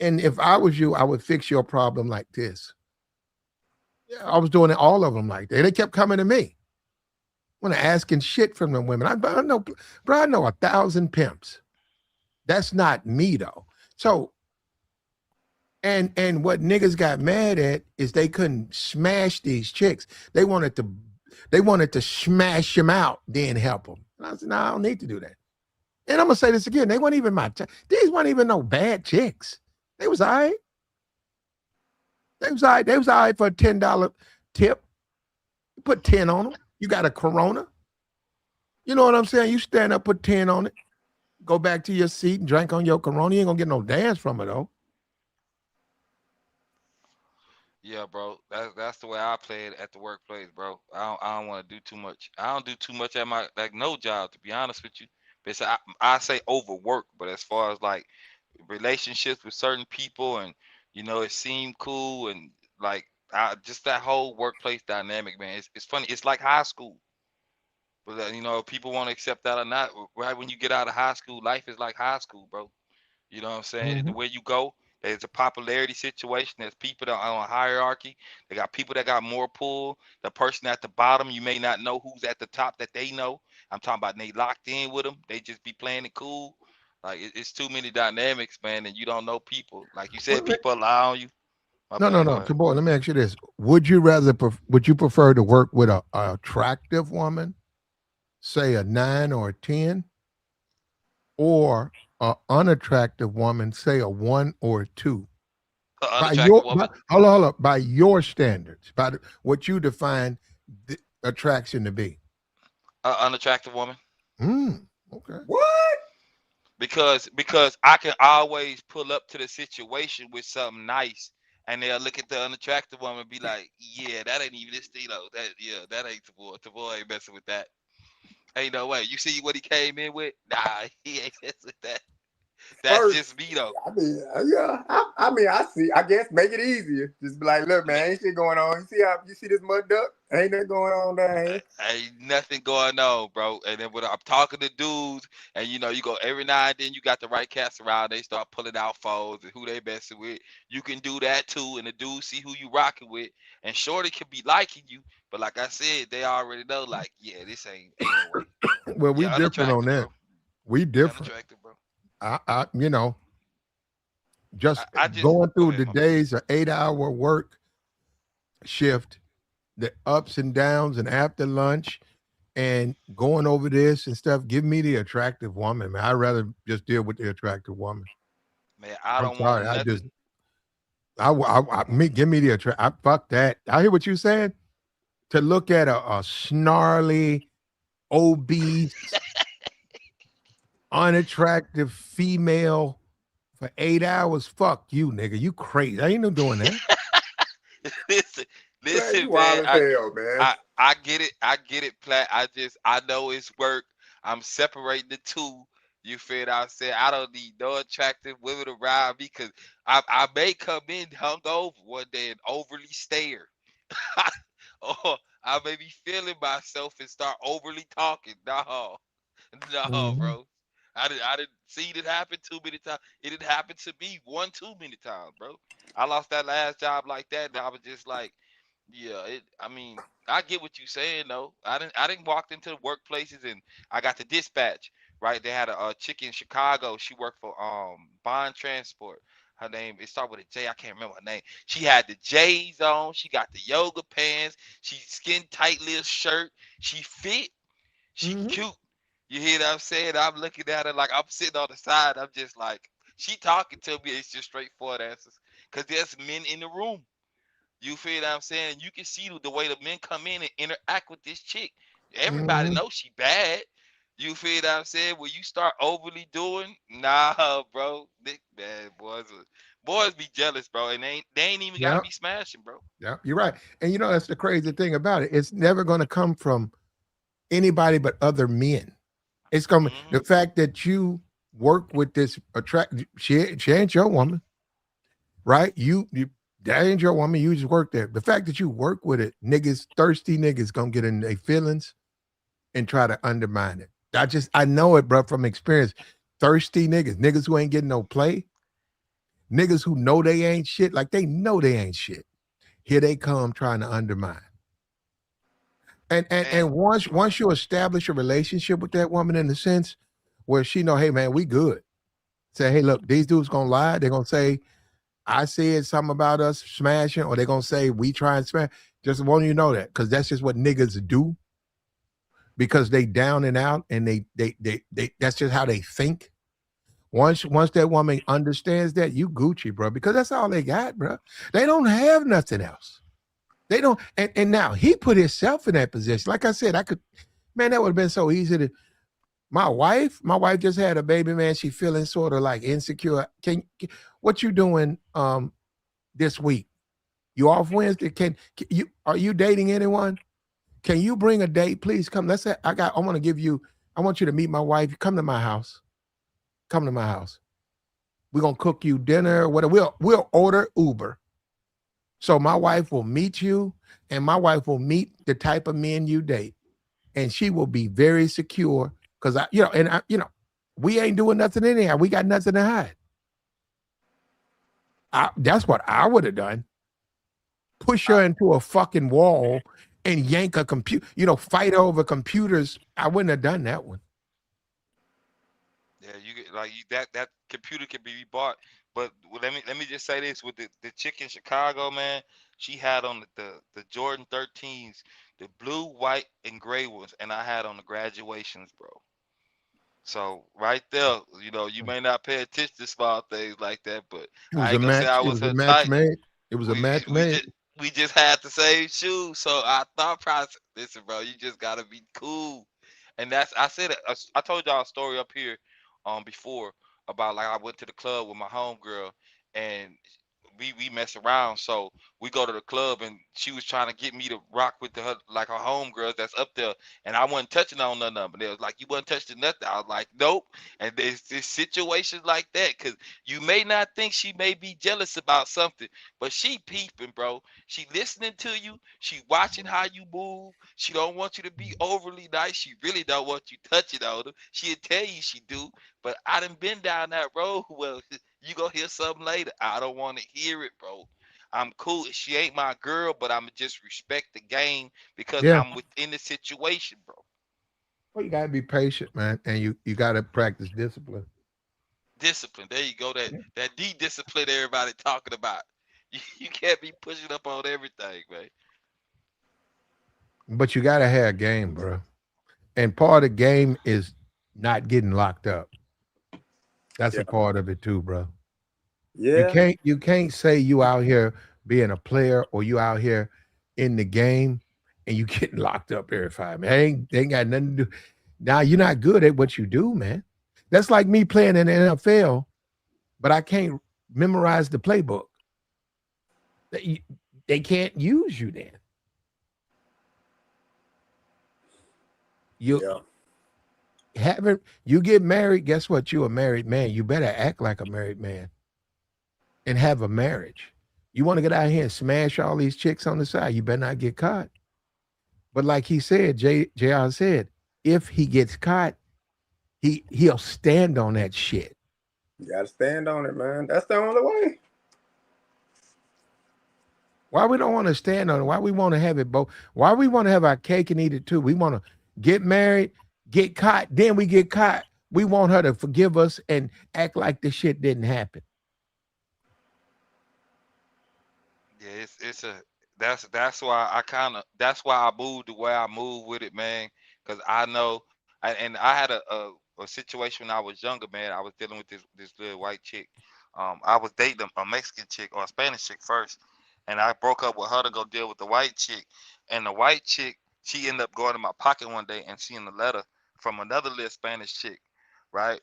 And if I was you, I would fix your problem like this. Yeah, I was doing it all of them like that. They kept coming to me. When asking shit from them women. I know, bro, I know 1,000 pimps. That's not me though. So, and what niggas got mad at is they couldn't smash these chicks. They wanted to smash them out, then help them. And I said, no, I don't need to do that. And I'm gonna say this again. They weren't even these weren't even no bad chicks. They was all right. They was all right. They was all right for a $10 tip. You put 10 on them. You got a Corona. You know what I'm saying? You stand up, put 10 on it, go back to your seat and drink on your Corona. You ain't gonna get no dance from it though. Yeah, bro. That's the way I play it at the workplace, bro. I don't want to do too much. I don't do too much at my like no job, to be honest with you. But I say overwork, but as far as like relationships with certain people and it seemed cool and like just that whole workplace dynamic, man. It's funny. It's like high school. But people want to accept that or not. Right when you get out of high school, life is like high school, bro. You know what I'm saying? The Mm-hmm. way you go, there's a popularity situation. There's people that are on a hierarchy. They got people that got more pull. The person at the bottom, you may not know who's at the top that they know. I'm talking about they locked in with them. They just be playing it cool. Like it's too many dynamics, man, and you don't know people. Like you said, Well, people lie on you. My No, no, bad. Go no. ahead. Tabor, let me ask you this: would you prefer to work with a attractive woman, say a 9 or a 10, or a unattractive woman, say a 1 or a 2? Unattractive woman. Hold on, by your standards, what you define attraction to be. Unattractive woman. Okay. What? Because I can always pull up to the situation with something nice, and they'll look at the unattractive woman and be like, "Yeah, that ain't even this, that ain't the boy. The boy ain't messing with that. Ain't no way. You see what he came in with? Nah, he ain't messing with that. That's First, just me though. I mean, yeah. I mean, I see. I guess make it easier. Just be like, look, man, ain't shit going on. You see this mud duck? Ain't nothing going on down here. Ain't nothing going on, bro. And then when I'm talking to dudes, and you go every now and then, you got the right cast around, they start pulling out foes and who they messing with. You can do that too, and the dudes see who you rocking with, and shorty could be liking you, but like I said, they already know, like, yeah, this ain't no way. Well, we Yeah, different on unattractive, that. bro. We different. Unattractive, bro. I just I just going go through ahead, the my bad. days of 8-hour work shift, the ups and downs, and after lunch, and going over this and stuff. Give me the attractive woman, man. I'd rather just deal with the attractive woman. Man, I I'm don't want sorry. nothing. Give me the attract. Fuck that. I hear what you're saying. To look at a snarly, obese, unattractive female for 8 hours. Fuck you, nigga. You crazy. I ain't no doing that. listen, Man, listen, you man. wild as hell, man. I get it. I get it, Plat. I know it's work. I'm separating the two. You feel what I'm saying? I don't need no attractive women around me because I may come in hungover one day and overly stare. Or I may be feeling myself and start overly talking. No, no, Mhm. bro. I didn't see it happen too many times. It didn't happen to me one too many times, bro. I lost that last job like that, and I was just like, yeah. I mean, I get what you're saying though. I didn't walk into the workplaces and I got the dispatch. Right, they had a chick in Chicago. She worked for Bond Transport. Her name, it started with a J. I can't remember her name. She had the J's on. She got the yoga pants. She skin tight little shirt. She fit. She Mhm. cute. You hear what I'm saying? I'm looking at her like I'm sitting on the side. I'm just like, she talking to me. It's just straightforward answers. Cause there's men in the room. You feel what I'm saying? You can see the way the men come in and interact with this chick. Everybody Mhm. knows she bad. You feel what I'm saying? When you start overly doing, nah, bro. Man, boys be jealous, bro, and they ain't even gotta Yeah. be smashing, bro. Yeah. You're right. And that's the crazy thing about it. It's never going to come from anybody but other men. It's coming. Hmm. The fact that you work with this she ain't your woman, right? You that ain't your woman. You just work there. The fact that you work with it, thirsty niggas gonna get in their feelings and try to undermine it. I know it, bro, from experience. Thirsty niggas who ain't getting no play, niggas who know they ain't shit, like they know they ain't shit. Here they come trying to undermine. And and And and once go ahead. once you establish a relationship with that woman in the sense where she know, hey man, we good. Say, hey, look, these dudes gonna lie. They're gonna say, I said something about us smashing, or they're gonna say we try and smash. Just want you to know that, because that's just what niggas do, because they down and out, and they that's just how they think. Once that woman understands that, you Gucci, bro, because that's all they got, bro. They don't have nothing else. They don't, and now he put himself in that position. Like I said, I could, man, that would have been so easy to. My wife just had a baby, man. She feeling sort of like insecure. What you doing this week? You off Wednesday? Can you, are you dating anyone? Can you bring a date? Please come. Let's say I want to give you, I want you to meet my wife. Come to my house. Come to my house. We're gonna cook you dinner, whatever. We'll order Uber. So my wife will meet you, and my wife will meet the type of men you date, and she will be very secure because we ain't doing nothing anyhow. We got nothing to hide. That's what I would have done. Push I, her into a fucking wall and yank a computer, fight over computers. I wouldn't have done that one. yeah, you get like that computer can be bought, But let me just say this with the chick in Chicago, man. She had on the Jordan 13s, the blue, white, and gray ones, and I had on the graduations, bro. So right there, you may not pay attention to small things like that, but It was I a ain't gonna say match. I It was was a her match type. made. It was a We match we made. just we just had the same shoes, so I thought process. Listen, bro, you just gotta be cool, and that's I said it. I told y'all a story up here, before about like I went to the club with my homegirl, and we mess around. So we go to the club, and she was trying to get me to rock with her like her homegirls that's up there, and I wasn't touching on none of them. They was like, "You wasn't touching nothing." I was like, "Nope." And there's situations like that, because you may not think she may be jealous about something, but she peeping, bro. She listening to you. She watching how you move. She don't want you to be overly nice. She really don't want you touching on her. She'll tell you she do, but I done been down that road. Well, you gonna hear something later. I don't want to hear it, bro. I'm cool. She ain't my girl, but I'ma just respect the game because Yeah. I'm within the situation, bro. Well, you gotta be patient, man, and you gotta practice discipline. Discipline. There you go. That Yeah. that discipline everybody talking about. You can't be pushing up on everything, man. But you gotta have game, bro. And part of the game is not getting locked up. That's Yeah. a part of it too, bro. Yeah. You can't say you out here being a player or you out here in the game and you getting locked up every 5 minutes. They ain't got nothing to do. Now you're not good at what you do, man. That's like me playing in the NFL, but I can't memorize the playbook. They, they can't use you then. You Yeah. haven't you get married, guess what? You're a married man. You better act like a married man and have a marriage. You want to get out here and smash all these chicks on the side, you better not get caught. But like he said, JR said, if he gets caught, he'll stand on that shit. You gotta stand on it, man. That's the only way. Why we don't want to stand on it? Why we want to have it both? Why we want to have our cake and eat it too? We want to get married, get caught, then we get caught. We want her to forgive us and act like the shit didn't happen. Yeah, it's a that's why that's why I moved the way I move with it, man. Because I know, and I had a situation when I was younger, man. I was dealing with this little white chick. I was dating a Mexican chick or a Spanish chick first, and I broke up with her to go deal with the white chick. And the white chick, she ended up going in my pocket one day and seeing a letter from another little Spanish chick, right?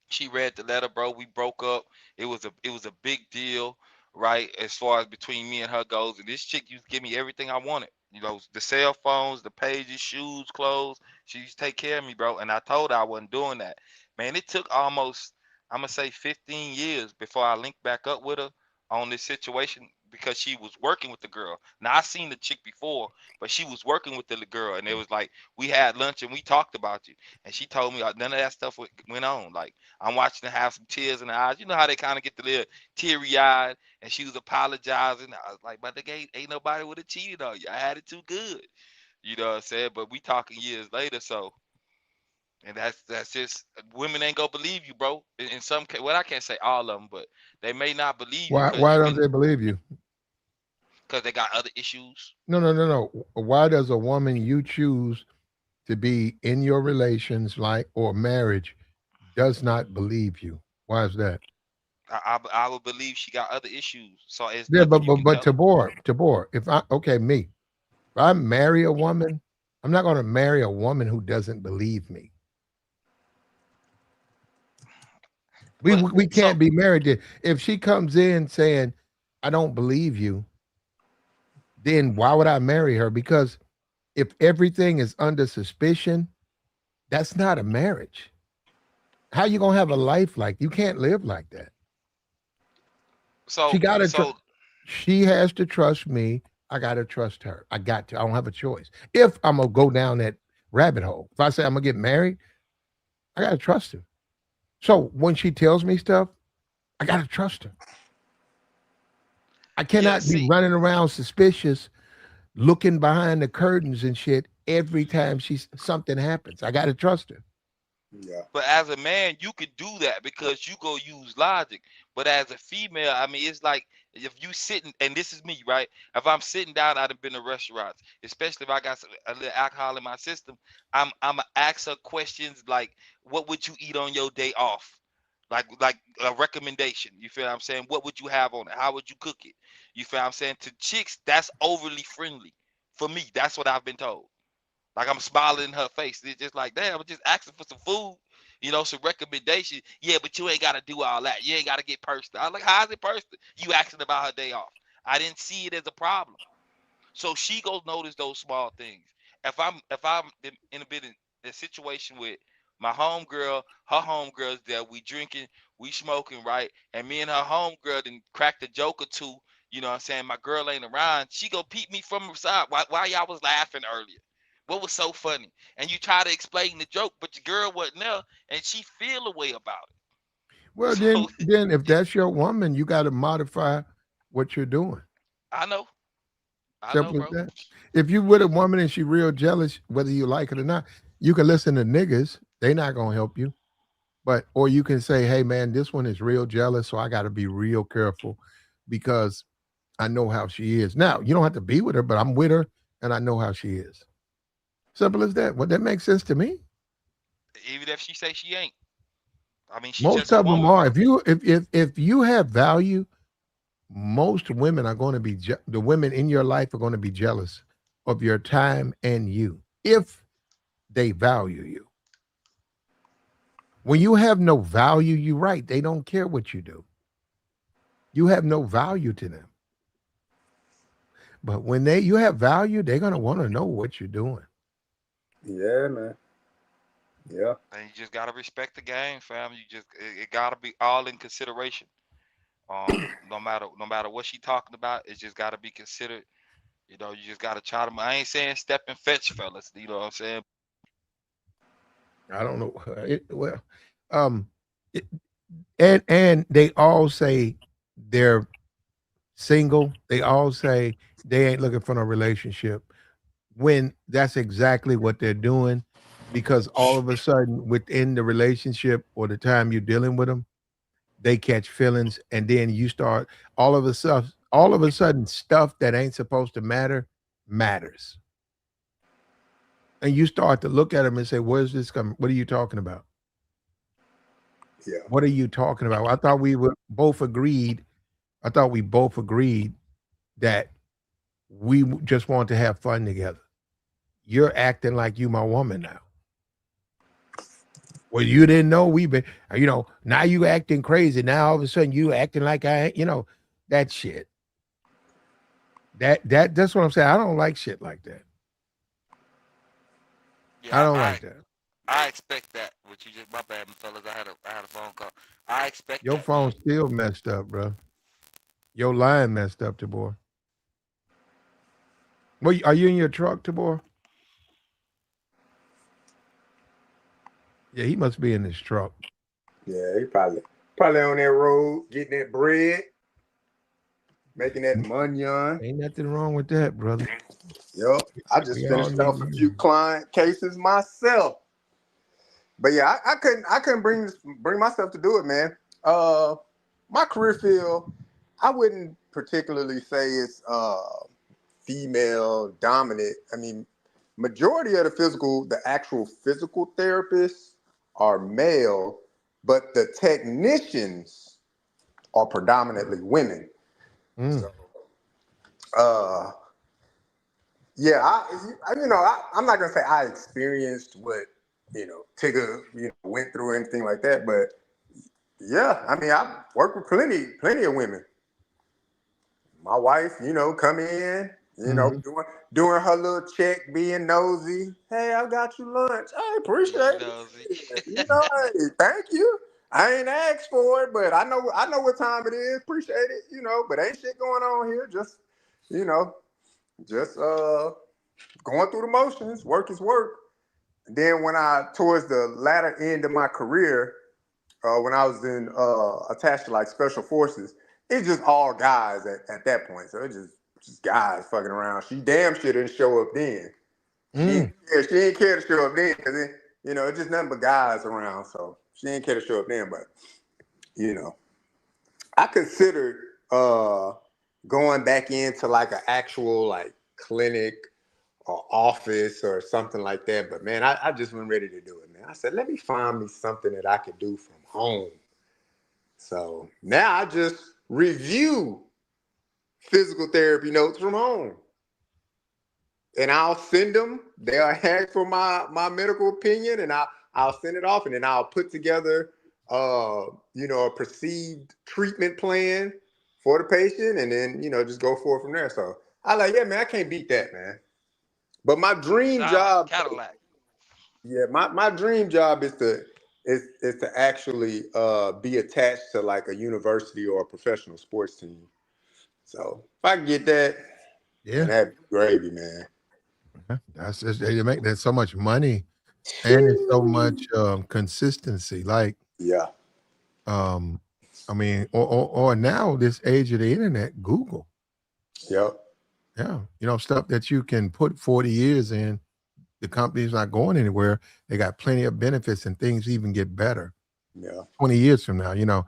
She read the letter, bro. We broke up. It was a big deal, right? As far as between me and her goes. And this chick used to give me everything I wanted. The cell phones, the pages, shoes, clothes. She used to take care of me, bro. And I told her I wasn't doing that. Man, it took almost, I'm gonna say 15 years before I linked back up with her on this situation because she was working with the girl. Now I seen the chick before, but she was working with the girl, and it was like we had lunch and we talked about you. And she told me none of that stuff went on. Like I'm watching her have some tears in her eyes. You know how they kind of get the little teary eyed, and she was apologizing. I was like, but the ain't nobody would have cheated on you. I had it too good. You know what I'm saying? But we talking years later, so and that's just women ain't gonna believe you, bro. In some case, well, I can't say all of them, but they may not believe you because Why you don't been they believe you? because they got other issues. No. Why does a woman you choose to be in your relations like or marriage does not believe you? Why is that? I would believe she got other issues, so it's Yeah, nothing you can but tell her. Tabor, if I okay, me, if I marry a woman, I'm not gonna marry a woman who doesn't believe me. But We so can't be married to if she comes in saying, I don't believe you, then why would I marry her? Because if everything is under suspicion, that's not a marriage. How you gonna have a life like you can't live like that? She so gotta so she has to trust me. I gotta trust her. I got to. I don't have a choice. If I'm gonna go down that rabbit hole, if I say I'm gonna get married, I gotta trust her. So when she tells me stuff, I gotta trust her. I yeah, cannot be see, running around suspicious, looking behind the curtains and shit every time she's something happens. I gotta trust her. Yeah. But as a man, you could do that because you go use logic. But as a female, I mean, it's like if you sitting, and this is me, right? If I'm sitting down, I've been to restaurants, especially if I got a little alcohol in my system. I'm ask her questions like, "What would you eat on your day off?" Like a recommendation. You feel what I'm saying? What would you have on it? How would you cook it? You feel what I'm saying? To chicks, that's overly friendly. For me, that's what I've been told. Like I'm smiling in her face. It's just like, damn, I'm just asking for some food, some recommendation. Yeah, but you ain't gotta do all that. You ain't gotta get personal. I was like, how is it personal? You asking about her day off. I didn't see it as a problem. So she goes notice those small things. If I'm in a bit in a situation with my homegirl, her homegirl's there, we drinking, we smoking, right? And me and her homegirl then cracked a joke or two, you know what I'm saying? My girl ain't around. She go peep me from the side. Why y'all was laughing earlier? What was so funny? And you try to explain the joke, but your girl wasn't there and she feel a way about it. Well, So then if yeah, that's your woman, you got to modify what you're doing. I know. I know, Simple as bro. that. If you with Yeah. a woman and she real jealous, whether you like it or not, you can listen to niggas. They not gonna help you. But or you can say, hey man, this one is real jealous, so I got to be real careful because I know how she is. Now you don't have to be with her, but I'm with her and I know how she is. Simple as that. Well, that makes sense to me. Even if she say she ain't. I mean, she's Most just a of them woman, are. bro. If you have value, most women are going to be the women in your life are going to be jealous of your time and you if they value you. When you have no value, you're right. They don't care what you do. You have no value to them. But when you have value, they're gonna want to know what you're doing. Yeah, man. Yeah. And you just gotta respect the game, fam. It gotta be all in consideration. No matter what she talking about, it just gotta be considered. You just gotta try to. I ain't saying step and fetch, fellas. You know what I'm saying? I don't know. Well, um, it- and they all say they're single. They all say they ain't looking for no relationship. When that's exactly what they're doing, because all of a sudden within the relationship or the time you're dealing with them, they catch feelings, and then you start all of a sudden stuff that ain't supposed to matter matters, and you start to look at them and say, "Where's this coming? What are you talking about? Yeah. What are you talking about?" I thought we were both agreed. I thought we both agreed that just want to have fun together. You're acting like you my woman now. Well, you didn't know we've been, now you acting crazy. Now all of a sudden you acting like that shit. That's what I'm saying. I don't like shit like that. I Yeah, don't I like that. I expect that. Which you just my bad, fellas. I had a phone call. I expect Your that, man. phone still messed up, bro. Your line messed up, Tabor. Well, are you in your truck, Tabor? Yeah, he must be in his truck. Yeah, he probably on that road getting that bread, making that money on. Ain't nothing wrong with that, brother. Yup. I just We all finished need off a money. few client cases myself. But yeah, I couldn't bring myself to do it, man. My career field, I wouldn't particularly say it's female dominant. I mean, majority of the actual physical therapists are male, but the technicians are predominantly women. Mm. So, uh, yeah, I'm not gonna say I experienced what Tigger went through or anything like that, but yeah, I mean, I worked with plenty of women. My wife, come in, Hmm. doing her little check, being nosy. Hey, I got you lunch. I Being appreciate nosy. it. Hey, thank you. I ain't asked for it, but I know what time it is. Appreciate it, but ain't shit going on here. Just, you know, just going through the motions. Work is work. And then towards the latter end of my career, when I was in attached to like special forces, it's just all guys at that point. So it's just guys fucking around. She damn sure didn't show up then. She Mm. didn't care. She didn't care to show up then because You know, it's just nothing but guys around, so she ain't care to show up then. But you know, I considered going back into like an actual like clinic or office or something like that. But man, I just wasn't ready to do it, man. I said, let me find me something that I could do from home. So now I just review physical therapy notes from home. And I'll send them. They'll ask for my medical opinion, and I'll send it off, and then I'll put together you know, a perceived treatment plan for the patient, and then, you know, just go forward from there. So I like, yeah, man, I can't beat that, man. But my dream job, Cadillac. yeah, my dream job is to actually be attached to like a university or a professional sports team. So if I can get that, Yeah, man, that'd be gravy, man. that's just, they make that so much money, and it's so much consistency. Like, Yeah. I mean, or now this age of the internet, Google. Yep. Yeah, you know, stuff that you can put 40 years in. The company's not going anywhere. They got plenty of benefits, and things even get better Yeah. 20 years from now. You know,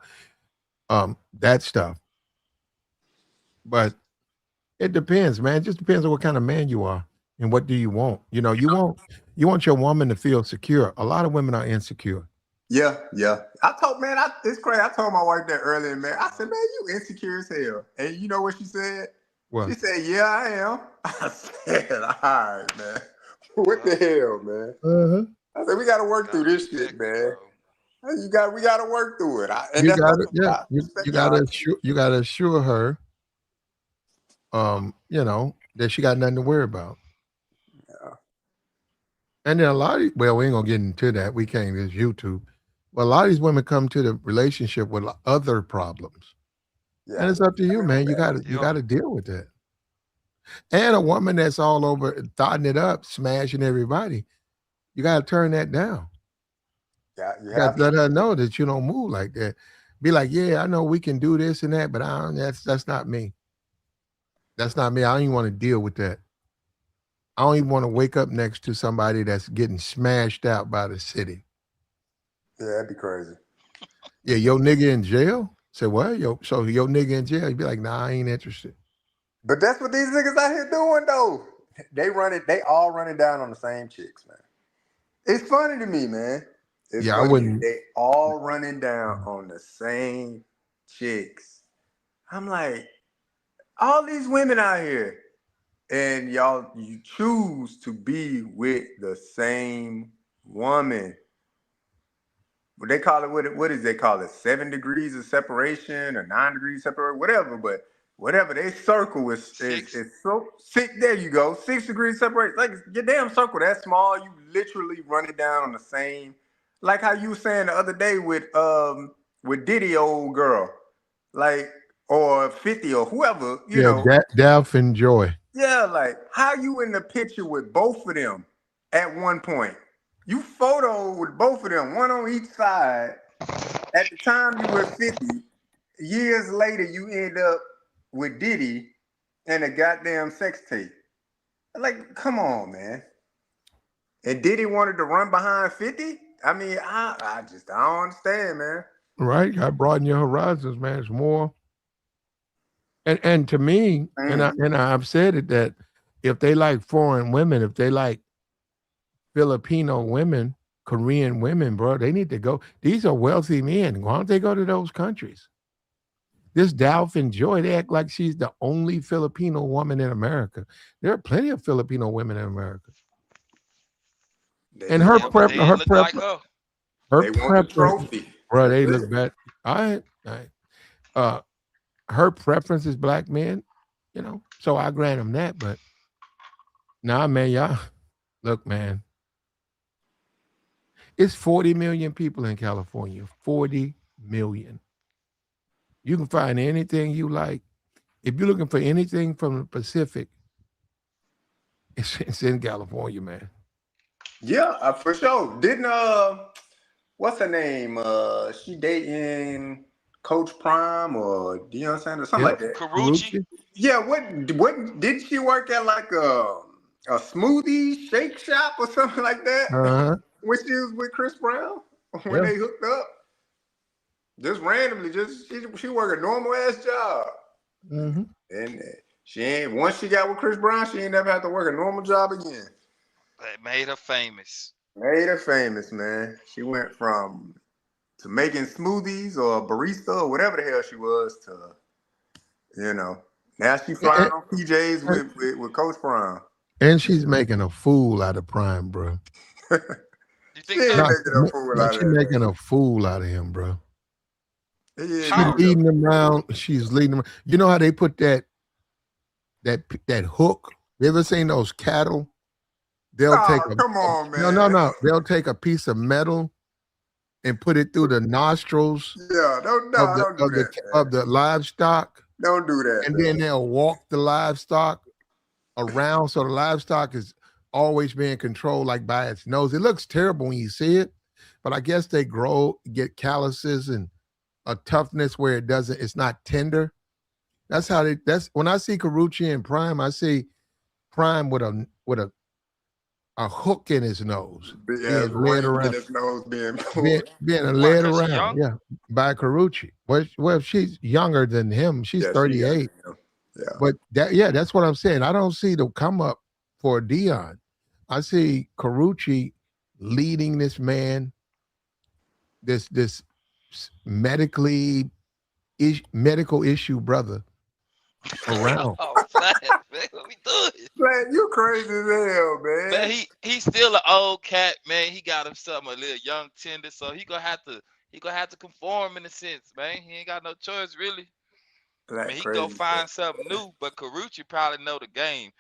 that stuff. But it depends, man. It just depends on what kind of man you are and what do you want. You know, you want your woman to feel secure. A lot of women are insecure. Yeah, yeah. It's crazy. I told my wife that earlier, man. I said, man, you insecure as hell. And you know what she said? Well, She said, yeah, I am. I said, all right, man. What the hell, man? I said, we got to work through this shit, man. We got to work through it. And you that's got what to, yeah, you got to assure her, you know, that she got nothing to worry about. Yeah. And then a lot of, well, we ain't gonna get into that. We can't, it's YouTube. But a lot of these women come to the relationship with other problems. Yeah. And it's up to you, man. You gotta deal with that. And a woman that's all over thotting it up, smashing everybody, you gotta turn that down. Yeah, You gotta let her know that you don't move like that. Be like, yeah, I know we can do this and that, but that's not me. That's not me. I don't even want to deal with that. I don't even want to wake up next to somebody that's getting smashed out by the city. Yeah, that'd be crazy. Yeah, your nigga in jail? Say what? So your nigga in jail? You'd be like, nah, I ain't interested. But that's what these niggas out here doing, though. They all running down on the same chicks, man. It's funny to me, man. It's Yeah, I funny. wouldn't. They all running down on the same chicks. I'm like, all these women out here, and you choose to be with the same woman. What they call it, what is they call it? 7 degrees of separation or 9 degrees separation, whatever. But whatever they circle is so 6. There you go, 6 degrees separation. Like your damn circle that small, you literally run it down on the same. Like how you were saying the other day with Diddy, old girl, like, or 50 or whoever, you know. Dalf and Joy. Yeah, like how you in the picture with both of them at one point. You photo with both of them, one on each side. At the time you were 50, years later you end up with Diddy and a goddamn sex tape. Like, come on, man. And Diddy wanted to run behind 50? I mean, I don't understand, man. Right? I broaden your horizons, man. It's more. And to me, and I've said it, that if they like foreign women, if they like Filipino women, Korean women, bro, they need to go. These are wealthy men. Why don't they go to those countries? This Dalf and Joy, they act like she's the only Filipino woman in America. There are plenty of Filipino women in America. And her preference, bro, they look bad. All right. Her preference is black men, you know, so I grant them that. But nah, man, y'all, look, man, it's 40 million people in California. 40 million. You can find anything you like. If you're looking for anything from the Pacific, it's in California, man. Yeah, for sure. Didn't what's her name? She dating Coach Prime or Deion Sanders, something like that. Karuchi. Yeah, what did she work at, like a smoothie shake shop or something like that? when she was with Chris Brown, when they hooked up, just randomly, she worked a normal ass job, and she ain't. Once she got with Chris Brown, she ain't never had to work a normal job again. It made her famous. Made her famous, man. She went from to making smoothies or barista or whatever the hell she was to, now she flying on PJs with Coach Brown. And she's making a fool out of Prime, bro. You think so? She's making a fool out of him, bro. Yeah, she's leading them around. She's leading them. You know how they put that hook? You ever seen those cattle? They'll take come on, man. No. They'll take a piece of metal and put it through the nostrils. Yeah, don't do that. Of the livestock. Don't do that. And then they'll walk the livestock around, so the livestock is always being controlled like by its nose. It looks terrible when you see it, but I guess they get calluses and a toughness where it's not tender. That's when I see Carucci and Prime, I see Prime with a hook in his nose. Yeah, led around. His nose being led around, by Carucci. Well, she's younger than him. She's 38. But that's what I'm saying. I don't see the come up for Dion. I see Carucci leading this man, this medical issue brother around. Oh, Flat, man, what we doing? Flat, you crazy as hell, man. Man, he's still an old cat, man. He got himself a little young tender, so he gonna have to conform in a sense, man. He ain't got no choice really. He go find something new, but Carucci probably know the game,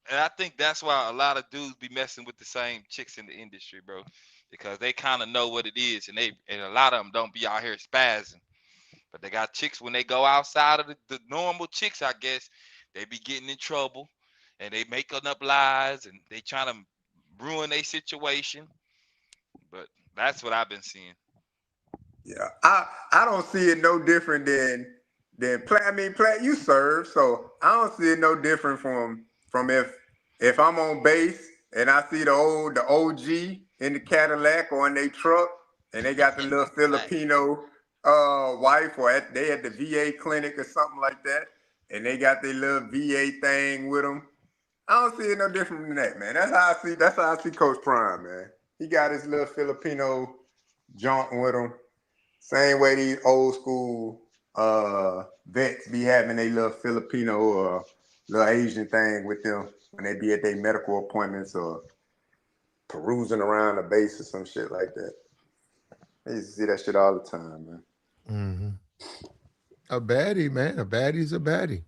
and I think that's why a lot of dudes be messing with the same chicks in the industry, bro, because they kind of know what it is, and a lot of them don't be out here spazzing, but they got chicks when they go outside of the normal chicks, I guess they be getting in trouble, and they making up lies, and they trying to ruin their situation, but that's what I've been seeing. Yeah, I don't see it no different than Platt. I mean, Platt, you serve, so I don't see it no different from if I'm on base and I see the OG in the Cadillac or in their truck, and they got the little Filipino wife, or they at the VA clinic or something like that, and they got their little VA thing with them. I don't see it no different than that, man. That's how I see Coach Prime, man. He got his little Filipino jaunt with him. Same way these old school vets be having a little Filipino or little Asian thing with them when they be at their medical appointments or perusing around the base or some shit like that. I used to see that shit all the time, man. A baddie, man. A baddie's a baddie.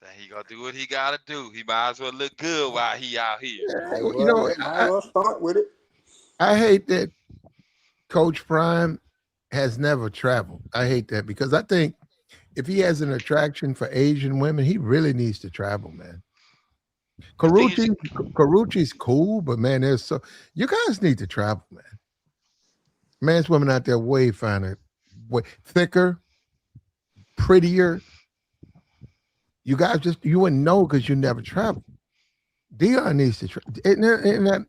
Then he gonna do what he gotta do. He might as well look good while he out here. Yeah, start with it. I hate that Coach Prime has never traveled. I hate that because I think if he has an attraction for Asian women, he really needs to travel, man. Carucci's cool, but man, you guys need to travel, man. Man's women out there way finer, way thicker, prettier. You guys you wouldn't know because you never traveled. Dion needs to travel.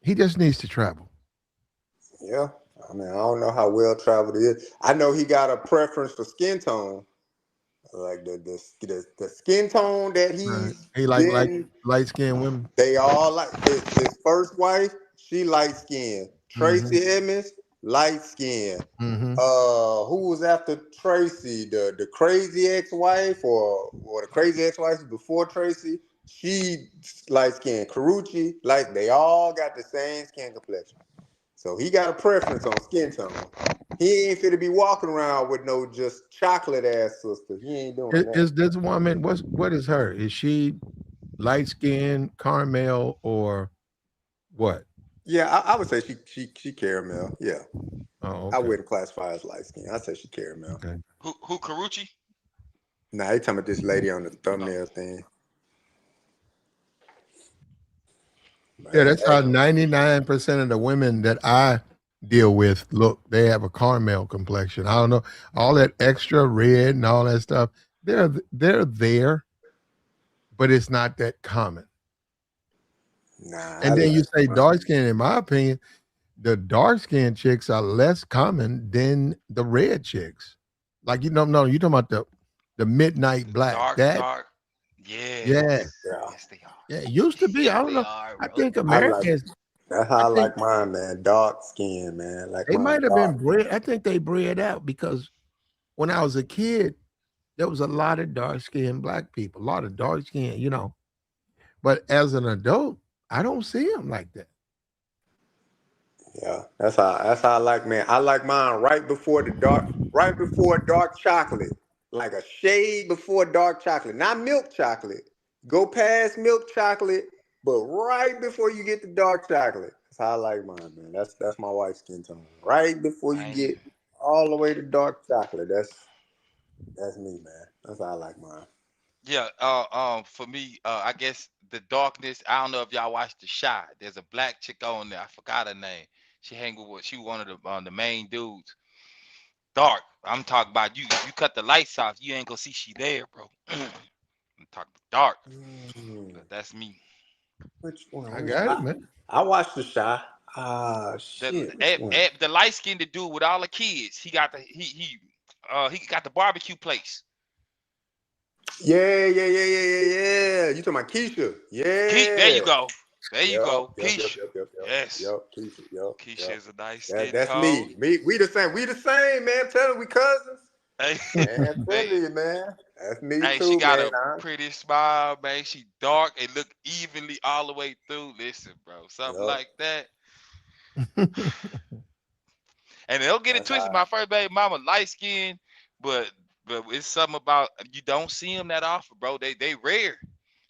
He just needs to travel. Yeah. I mean, I don't know how well traveled he is. I know he got a preference for skin tone. Like the skin tone that he like light-skinned women. They all like his first wife, she light-skinned. Tracy Edmonds, light-skinned. Who was after Tracy? The crazy ex-wife or the crazy ex-wife before Tracy? She light-skinned. Carucci, they all got the same skin complexion. So he got a preference on skin tone. He ain't fit to be walking around with no just chocolate ass sister. He ain't doing that. Is this woman, what is her? Is she light skinned, caramel, or what? Yeah, I would say she caramel. Yeah. Oh, okay. I wouldn't classify as light skin. I'd say she caramel. Okay. Who Carucci? Nah, they talking about this lady on the thumbnail thing. Yeah, that's how 99% of the women that I deal with look. They have a caramel complexion. I don't know, all that extra red and all that stuff. They're there, but it's not that common. Nah, I And then you like say mine. dark skin. In my opinion, the dark skinned chicks are less common than the red chicks. Like you don't know, you talking about the midnight The black. That dark. yeah, Yes. Yeah, Yes, they are. yeah. It used to be. I Yes, don't they know. are, I bro. think I like. Americans. That's how I I think like mine, man. Dark skin, man. Like they mine might have been dark. bred. I think they bred out because when I was a kid, there was a lot of dark skinned black people, a lot of dark skin, you know. But as an adult, I don't see them like that. Yeah, that's how I like, man. I like mine right before dark chocolate, like a shade before dark chocolate, not milk chocolate. Go past milk chocolate, but right before you get to dark chocolate. That's how I like mine, man. That's my wife's skin tone. Right before you I ain't, get all the way to dark chocolate. That's me, man. That's how I like mine. yeah. For me, I guess the darkness. I don't know if y'all watched The Shy. There's a black chick on there. I forgot her name. She hang with. She one of the main dudes. Dark. I'm talking about you. You cut the lights off, you ain't gonna see she there, bro. I'm talking dark. Mm, That's me. which one? I Which got it, I man. I watched the Shy. The Shit. Which one? the light skinned dude with all the kids. He got the barbecue place. Yeah. You talking about Keisha? There you Yeah. go. There you Yep. go. Yep. Yep. Keisha. Yep. Yep. Yep. Yes. Yep. Keisha. Yep. Keisha Yep. is a nice That skin that's tone. me. We the same. We the same, man. Tell we cousins. Hey, Man, tell hey, you, man. That's me hey, she too, got man. a pretty smile, man. She dark and look evenly all the way through. Listen, bro, something Yep. like that. And don't get it That's twisted. how. My first baby mama light skinned, but it's something about you don't see them that often, bro. They rare.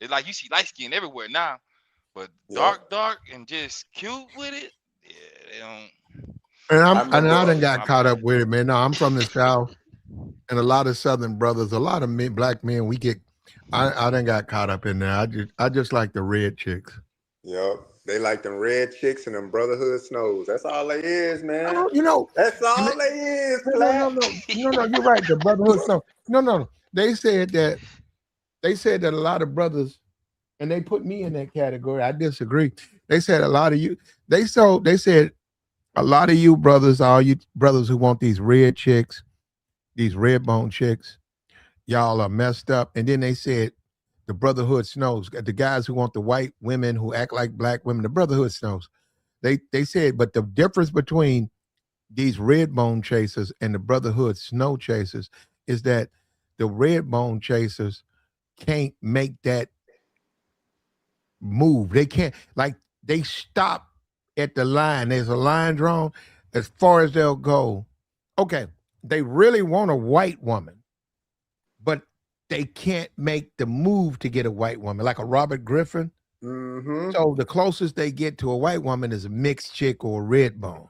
It's like you see light skin everywhere now, but Yep. dark and just cute with it. Yeah, they don't. And I I remember. done Excuse got my caught bad. up with it, man. No, I'm from the South, and a lot of Southern brothers, a lot of men, black men, we get. I done got caught up in there. I just like the red chicks. Yep. They like them red chicks and them brotherhood snows. That's all they is, I man. don't, you know, That's and all they is, no, clap. no. You're right. The brotherhood. No. They said that a lot of brothers, and they put me in that category. I disagree. They said a lot of you. They said a lot of you brothers, all you brothers who want these red chicks, these red bone chicks, y'all are messed up. And then they said the brotherhood snows. The guys who want the white women who act like black women, the brotherhood snows. They said, but the difference between these red bone chasers and the brotherhood snow chasers is that the red bone chasers can't make that move. They can't, like, they stop at the line. There's a line drawn as far as they'll go. Okay, they really want a white woman, but they can't make the move to get a white woman, like a Robert Griffin. Mm-hmm. So the closest they get to a white woman is a mixed chick or a red bone.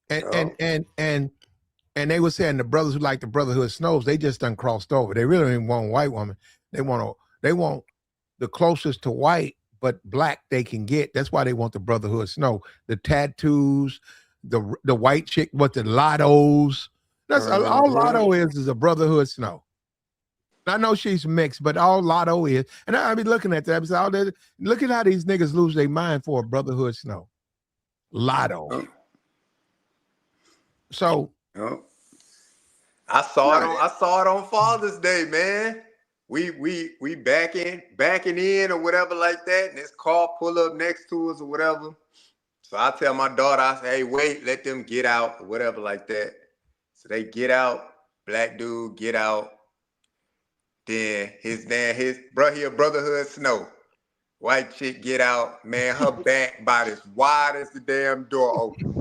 And and Yep. and and and they were saying the brothers who like the Brotherhood Snows, they just done crossed over. They really don't want a white woman. They want the closest to white, but black they can get. That's why they want the Brotherhood Snow. The tattoos, the white chick, what the lottos. That's all Mm-hmm. Lotto is a Brotherhood Snow. I know she's mixed, but all Lotto is, and I be looking at that. Look at how these niggas lose their mind for a Brotherhood Snow. Lotto. Yep. So Yep. no, I saw it on Father's Day, man. We backing in or whatever like that, and this car pull up next to us or whatever. So I tell my daughter, I say, hey, wait, let them get out or whatever like that. So they get out, black dude get out. Then his bro, he a Brotherhood Snow. White chick get out, man, her back about as wide as the damn door open.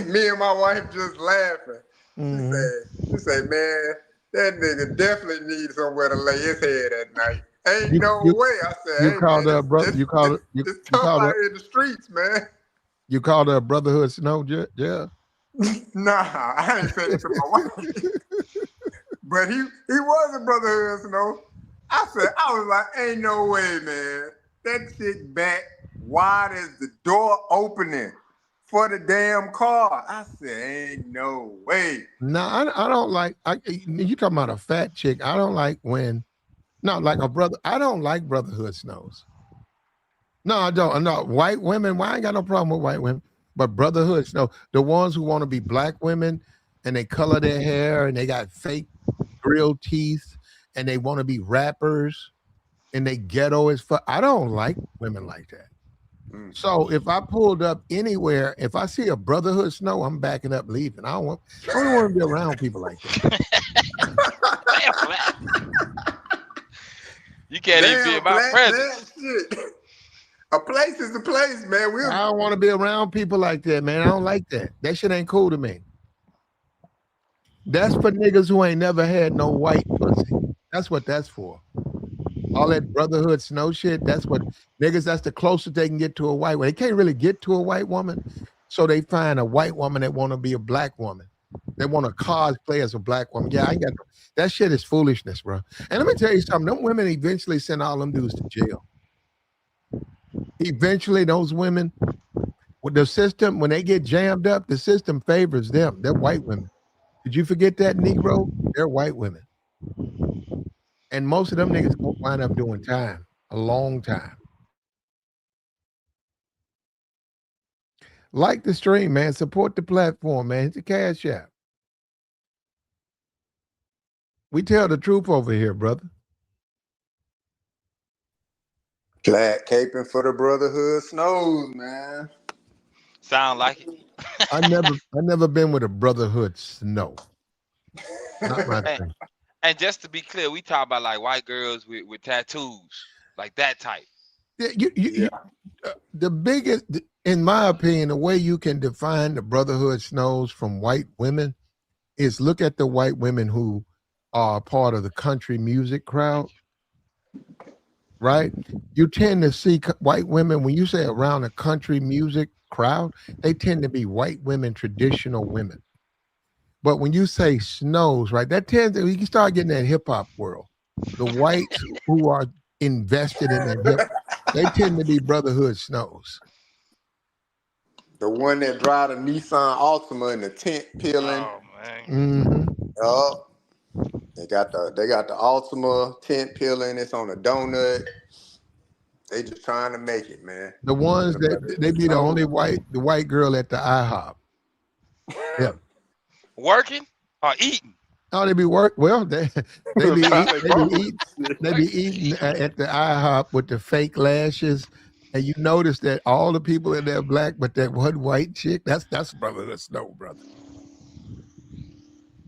Me and my wife just laughing. mhm. She said, man, that nigga definitely needs somewhere to lay his head at night. Ain't you no you way. I you said, hey called man, her brother. it's tough out here in the streets, man. You called her Brotherhood Snow, yeah. Nah, I ain't saying it to my wife. But he was a Brotherhood Snow. I was like, ain't no way, man. That chick back wide as the door opening for the damn car. I said, ain't no way. No, I don't like. You talking about a fat chick? I don't like when. No, like a brother. I don't like Brotherhood Snows. No, I don't. No, white women. Well, I ain't got no problem with white women, but brotherhoods. No, the ones who want to be black women and they color their hair and they got fake grilled teeth and they want to be rappers and they ghetto as fuck. I don't like women like that. Mm. So if I pulled up anywhere, if I see a brotherhood snow, I'm backing up, leaving. I don't want to be around people like that. You can't even be in Damn, my black man, presence. shit. A place is a place, man. I don't want to be around people like that, man. I don't like that. That shit ain't cool to me. That's for niggas who ain't never had no white pussy. That's what that's for. All that brotherhood snow shit, that's what niggas, that's the closest they can get to a white woman. They can't really get to a white woman, so they find a white woman that want to be a black woman. They want to cosplay as a black woman. Yeah, I ain't got that shit is foolishness, bro. And let me tell you something, them women eventually send all them dudes to jail. Eventually, those women, with the system, when they get jammed up, the system favors them. They're white women. Did you forget that, Negro? They're white women. And most of them niggas gonna wind up doing time, a long time. Like the stream, man. Support the platform, man. Hit the cash app. We tell the truth over here, brother. Black caping for the brotherhood snows, man. Sound like it. I never been with a brotherhood snow. Not my and, thing. and just to be clear, we talk about like white girls with tattoos, like that type. Yeah, the biggest, in my opinion, the way you can define the brotherhood snows from white women is look at the white women who are part of the country music crowd, right? You tend to see white women, when you say around the country music crowd, they tend to be white women, traditional women. But when you say snows, right, that tends to, you can start getting that hip hop world. The whites who are invested in that hip, they tend to be brotherhood snows. The one that drive the Nissan Altima in the tent peeling. Oh man. Mm-hmm. Oh, they got the Altima tent peeling. It's on a donut. They just trying to make it, man. The ones that they be the only white girl at the IHOP. Yeah. Working or eating? Oh, they be work. Well, they be eating at the IHOP with the fake lashes, and you notice that all the people in there black, but that one white chick, that's brotherhood snow, brother.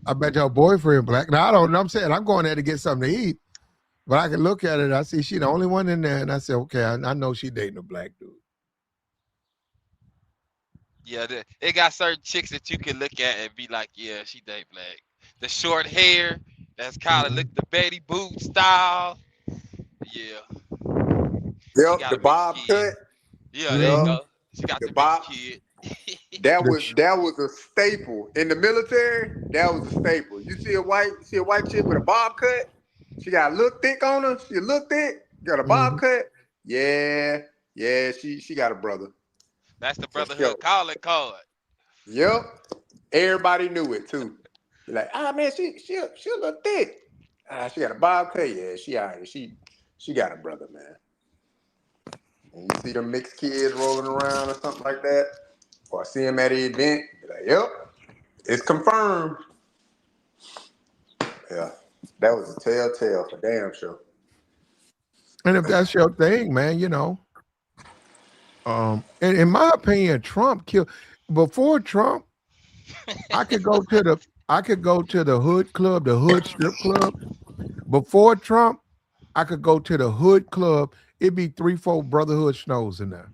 I bet your boyfriend black. Now I don't know. I'm saying I'm going there to get something to eat, but I can look at it. I see she the only one in there, and I say, okay, I know she dating a black dude. Yeah, it got certain chicks that you can look at and be like, yeah, she date black. The short hair, that's kind of look the Betty Boot style. Yeah. Yep, the bob cut. Yeah, there you go. She got the bob kid. That was a staple in the military. That was a staple. You see a white chick with a bob cut. She got a little thick on her. She a little thick. Got a bob cut. Yeah. She got a brother. That's the brotherhood calling card. Yep. Everybody knew it too. You're like, man, she a little thick. She got a bob cut. Yeah, she all right. She got a brother, man. And you see them mixed kids rolling around or something like that, or see them at an event, be like, yep, it's confirmed. Yeah, that was a telltale for damn sure. And if that's your thing, man, you know. And in my opinion, Trump killed. Before Trump, I could go to the hood club, the hood strip club. Before Trump, I could go to the hood club. It'd be 3-4 brotherhood snows in there,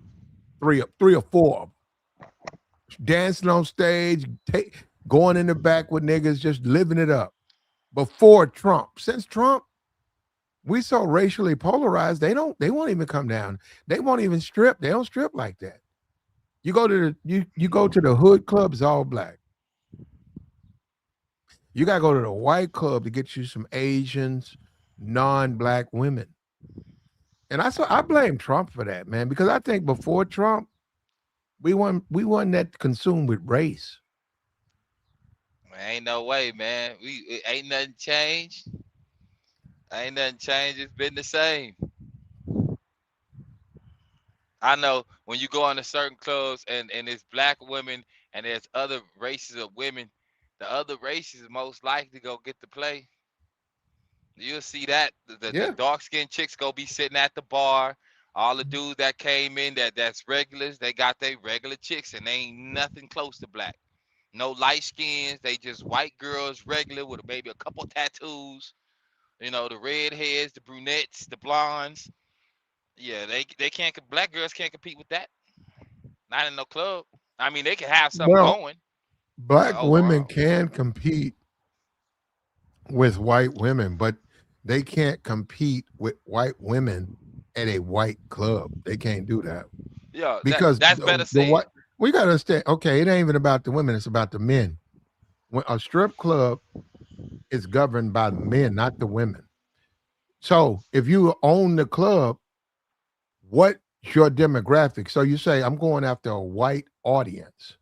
three or four of them, dancing on stage, going in the back with niggas, just living it up. Before Trump, since Trump, we so racially polarized. They won't even come down. They won't even strip. They don't strip like that. You go to the hood clubs, all black. You gotta go to the white club to get you some Asians, non-black women. And I blame Trump for that, man, because I think before Trump, we weren't that consumed with race. Ain't no way, man. Ain't nothing changed. Ain't nothing changed. It's been the same. I know when you go into certain clubs and it's black women and there's other races of women, the other races most likely go get to play. You'll see that the Yeah. dark skinned chicks go be sitting at the bar. All the dudes that came in that's regulars, they got their regular chicks and they ain't nothing close to black. No light skins, they just white girls, regular with maybe a couple tattoos. You know, the redheads, the brunettes, the blondes. Yeah, they can't. Black girls can't compete with that. Not in no club. I mean, they can have something Well, going, but black women overall, can compete with white women, but they can't compete with white women at a white club. They can't do that yeah, because that's better the said. white. We gotta understand. Okay, it ain't even about the women; it's about the men. When a strip club is governed by the men, not the women. So if you own the club, what's your demographic? So you say, I'm going after a white audience.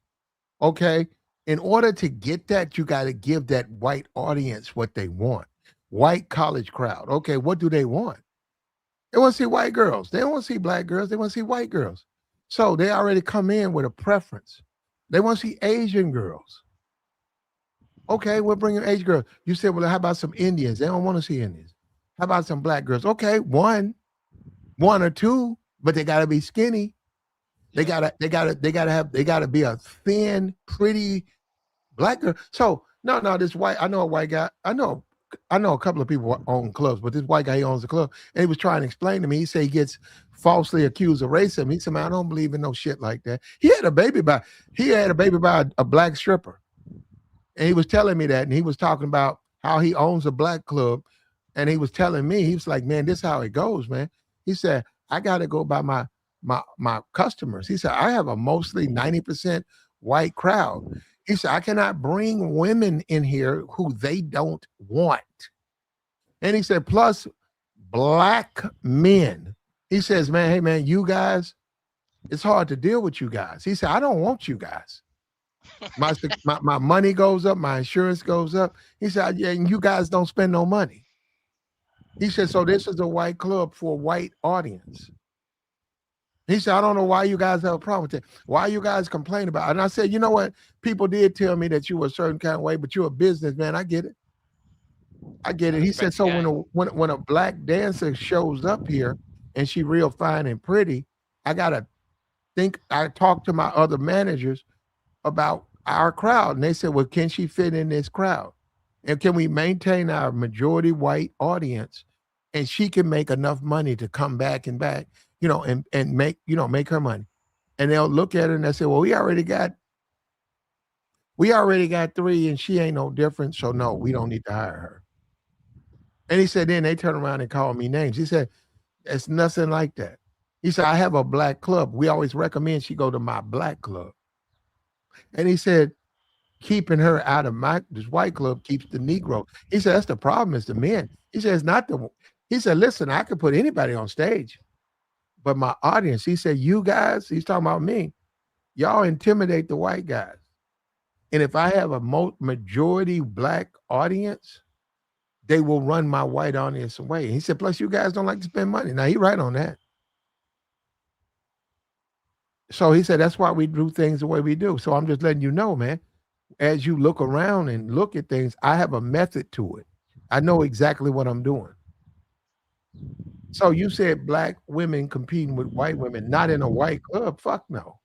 Okay. In order to get that, you got to give that white audience what they want. White college crowd. Okay. What do they want? They want to see white girls. They don't want to see black girls. They want to see white girls. So they already come in with a preference. They want to see Asian girls. Okay, we're bringing Asian girls. You said, well, how about some Indians? They don't want to see Indians. How about some black girls? Okay, one or two, but they gotta be skinny. They Yeah, gotta, they gotta, they gotta be a thin, pretty black girl. So no, this white, I know a white guy. I know a couple of people who own clubs, but this white guy he owns a club, and he was trying to explain to me. He said he gets falsely accused of racism. He said, "Man, I don't believe in no shit like that." He had a baby by a black stripper, and he was telling me that, and he was talking about how he owns a black club, and he was telling me, he was like, "Man, this is how it goes, man." He said, "I got to go by my customers." He said, "I have a mostly 90% white crowd." He said, "I cannot bring women in here who they don't want." And he said, "Plus black men." He says, "Man, hey man, you guys, it's hard to deal with you guys." He said, "I don't want you guys. My money goes up, my insurance goes up." He said, "Yeah, and you guys don't spend no money." He said, "So this is a white club for a white audience." He said, "I don't know why you guys have a problem with it. Why you guys complain about it?" And I said, "You know what? People did tell me that you were a certain kind of way, but you're a businessman. I get it. I get I it." He said, respect the "So when game. when a black dancer shows up here and she real fine and pretty, I gotta think." I talked to my other managers about our crowd, and they said, "Well, can she fit in this crowd? And can we maintain our majority white audience? And she can make enough money to come back and back, and make make her money." And they'll look at her and they say, "Well, we already got three, and she ain't no different. So no, we don't need to hire her." And he said, then they turn around and call me names. He said, "It's nothing like that." He said, "I have a black club. We always recommend she go to my black club." And he said, keeping her out of my this white club keeps the Negro. He said, "That's the problem, is the men." He said, "It's not the." He said, "Listen, I could put anybody on stage, but my audience," he said, "you guys," he's talking about me, "y'all intimidate the white guys. And if I have a majority black audience, they will run my white audience away." He said, "Plus, you guys don't like to spend money." Now, he right on that. So he said, "That's why we do things the way we do." So I'm just letting you know, man, as you look around and look at things, I have a method to it. I know exactly what I'm doing. So you said black women competing with white women, not in a white club. Fuck no.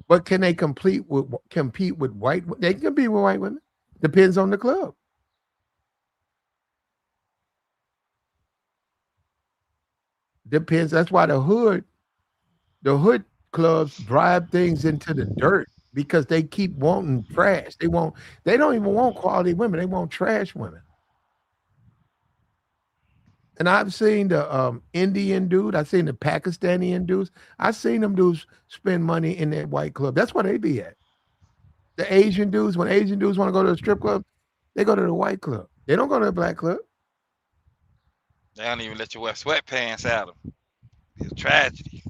But can they compete with white? They can compete with white women. Depends on the club. Depends. That's why the hood clubs drive things into the dirt because they keep wanting trash. They don't even want quality women. They want trash women. And I've seen the Indian dude. I've seen the Pakistani dudes. I've seen them dudes spend money in that white club. That's where they be at. The Asian dudes, when Asian dudes want to go to a strip club, they go to the white club. They don't go to the black club. They don't even let you wear sweatpants at them. It's a tragedy.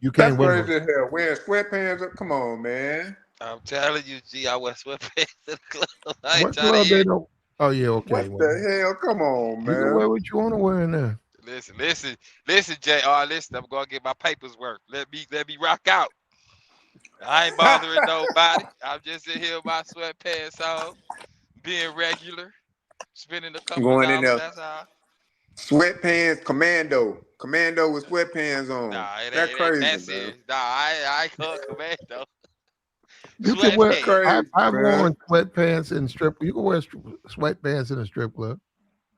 You That's can't wear no. crazy as hell. Wearing sweatpants. Come on, man. I'm telling you, G, I wear sweatpants to the club. I ain't What trying to club they hear. don't? Oh yeah, What okay. Well, the hell? Come on, you can man. wear what you want to wear in there. Listen, JR. Listen, I'm gonna get my papers work. Let me rock out. I ain't bothering nobody. I'm just in here with my sweatpants on, being regular, spending a couple of Going in dollars. there, That's all. sweatpants, commando with sweatpants on. Nah, That it ain't crazy, that man. serious. Nah, I ain't called commando. You can wear. That's Sweatpants. crazy, I've man. worn sweatpants in strip. You can wear sweatpants in a strip club.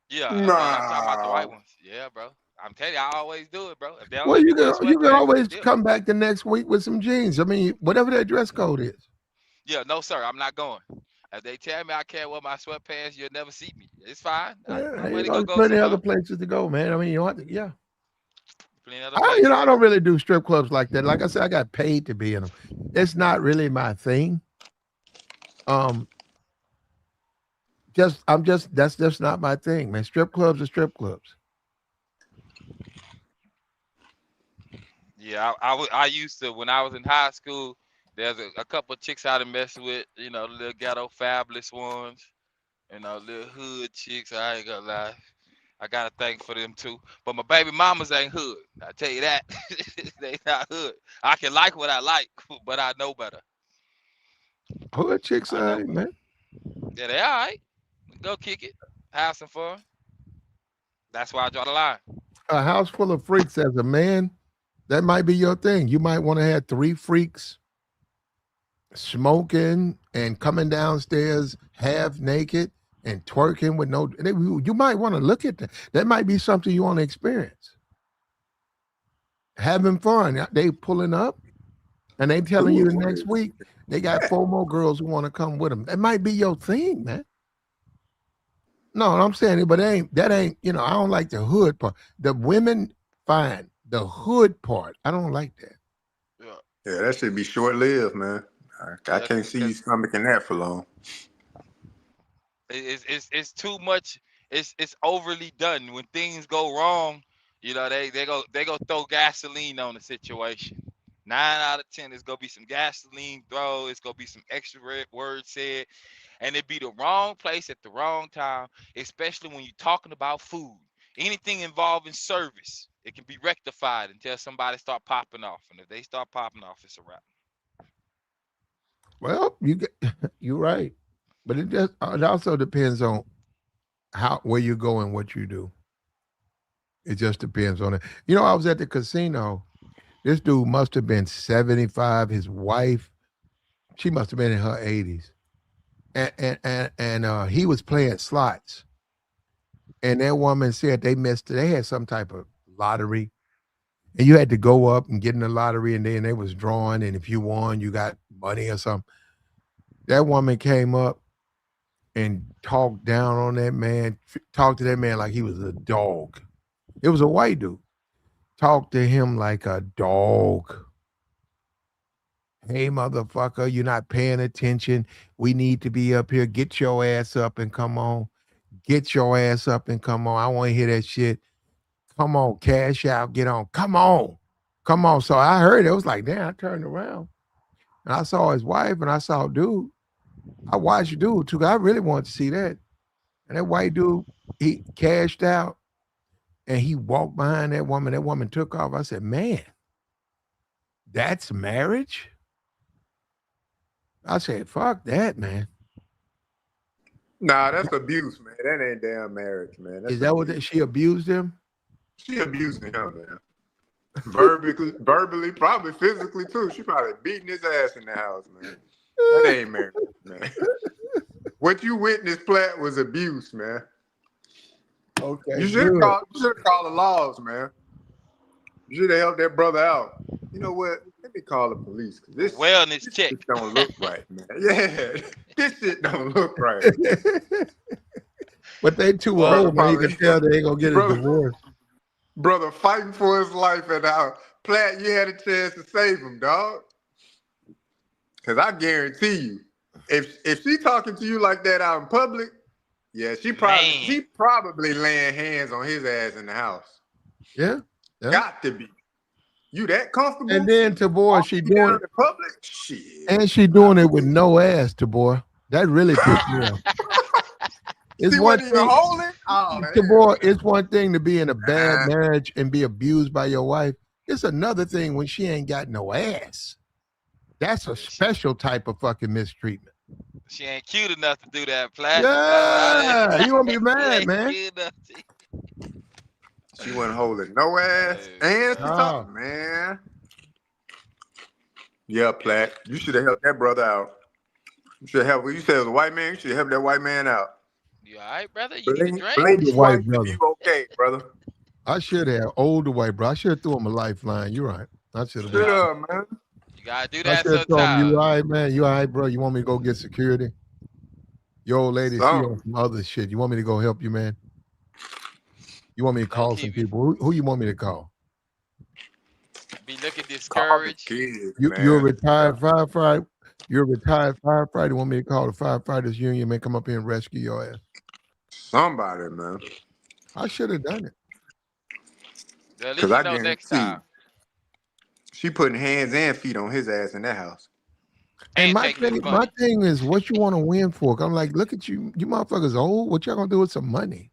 Yeah, I'm talking about the Nah. white ones. Yeah, bro. I'm telling you, I always do it, bro. If they don't Well, let me wear you can sweatpants, I'm always still. come back the next week with some jeans. I mean, whatever that dress code is. Yeah, no, sir, I'm not going. If they tell me I can't wear my sweatpants, you'll never see me. It's fine. Yeah, I'm you ready to know, there's go plenty of other somewhere. places to go, man. I mean, you don't have to. Yeah, Plenty other places. I don't really do strip clubs like that. Like I said, I got paid to be in them. It's not really my thing. Um, that's just not my thing, man. Strip clubs are strip clubs. Yeah, I used to when I was in high school. There's a couple of chicks I done messed with. You know, little ghetto fabulous ones. You know, little hood chicks. I ain't gonna lie. I got to thank for them too. But my baby mamas ain't hood. I tell you that. They not hood. I can like what I like, but I know better. Hood chicks, I know better. man. Yeah, they all right. Go kick it. Have some fun. That's why I draw the line. A house full of freaks as a man, that might be your thing. You might want to have 3 freaks smoking and coming downstairs half naked and twerking with no. You might want to look at that. That might be something you want to experience. Having fun. They pulling up and they telling you the next week they got 4 more girls who want to come with them. That might be your thing, man. No, I'm saying it, but that ain't, I don't like the hood part. The women, fine. The hood part, I don't like that. Yeah, Yeah, that should be short lived, man. I yeah, can't see you stomaching that for long. it's too much. It's overly done. When things go wrong, they go throw gasoline on the situation. 9 out of 10 is gonna be some gasoline throw. It's gonna be some extra words said, and it be the wrong place at the wrong time. Especially when you're talking about food. Anything involving service, it can be rectified until somebody start popping off, and if they start popping off, it's a wrap. Well, you're right, but it also depends on where you go and what you do. It just depends on it. I was at the casino. This dude must have been 75. His wife, she must have been in her 80s, and he was playing slots. And that woman said they missed. They had some type of lottery, and you had to go up and get in the lottery, and then they was drawing, and if you won, you got money or something. That woman came up and talked down on that man, talked to that man like he was a dog. It was a white dude. Talked to him like a dog. Hey, motherfucker, you're not paying attention. We need to be up here. Get your ass up and come on. Get your ass up and come on. I want to hear that shit. Come on, cash out, get on. Come on. Come on. So I heard it. It was like, damn, I turned around. And I saw his wife and I saw dude. I watched dude too. I really wanted to see that. And that white dude, he cashed out and he walked behind that woman. That woman took off. I said, man, that's marriage? I said, fuck that, man. Nah, that's abuse, man. That ain't damn marriage, man. That's Is that abuse. she abused him? She abusing him, man. Verbally, probably physically too. She probably beating his ass in the house, man. That ain't marriage, man. What you witnessed, Platt, was abuse, man. Okay. You should have called the laws, man. You should have helped that brother out. You know what? Let me call the police because this check. shit don't look right, man. Yeah, this shit don't look right. But they too old, man. You can tell they ain't gonna get a divorce. Brother fighting for his life, and Platt, you had a chance to save him, dog. Because I guarantee you, if she talking to you like that out in public, yeah, she probably laying hands on his ass in the house. Yeah. Got to be. You that comfortable? And then Tabor, she doing it in public. Shit. And she doing it with no ass, Tabor. That really pissed me off. It's She one wasn't even thing, holding. Oh, boy, yeah. it's one thing to be in a bad Uh, marriage and be abused by your wife. It's another thing when she ain't got no ass. That's a Yeah, special type of fucking mistreatment. she ain't cute enough to do that, Plat. Yeah, you gonna be She mad, ain't man. cute enough. she wasn't holding no ass, and she No. talking, man. Yeah, Platt. You should have helped that brother out. You should help. You said it was a white man. You should help that white man out. You all right, brother? You need a Blink, drink? blink Older white twice if brother. you okay, brother. I should have. Older white brother. I should have threw him a lifeline. You're right. I should have Should been. have, man. You gotta do I that should have told him, you sometimes. all right, man? You all right, bro? You want me to go get security? Your old lady, she on Some. some other shit. You want me to go help you, man? You want me to Don't call some keep you people? Who you want me to call? be looking Call the discouraged. kids, You're a man. retired firefighter. You're a retired firefighter. You want me to call the firefighters union, man? Come up here and rescue your ass. Somebody, man. I should have done it. At Because least you I know next guarantee time. you, she putting hands and feet on his ass in that house. And And taking his my money. thing is, what you want to win for? 'Cause I'm like, look at you, you motherfuckers old. What y'all gonna do with some money?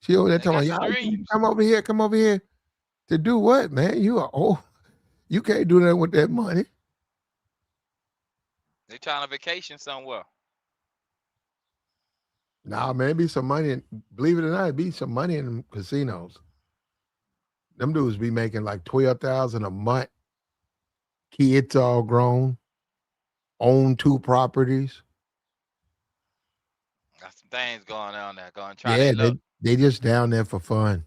She over there They got telling some y'all, dreams. come over here to do what, man? You are old. You can't do that with that money. They trying to vacation somewhere. Nah, man, be some money. Believe it or not, it be some money in them casinos. Them dudes be making like 12,000 a month. Kids all grown, own 2 properties. Got some things going on there. Going to try Yeah, their luck. they just down there for fun.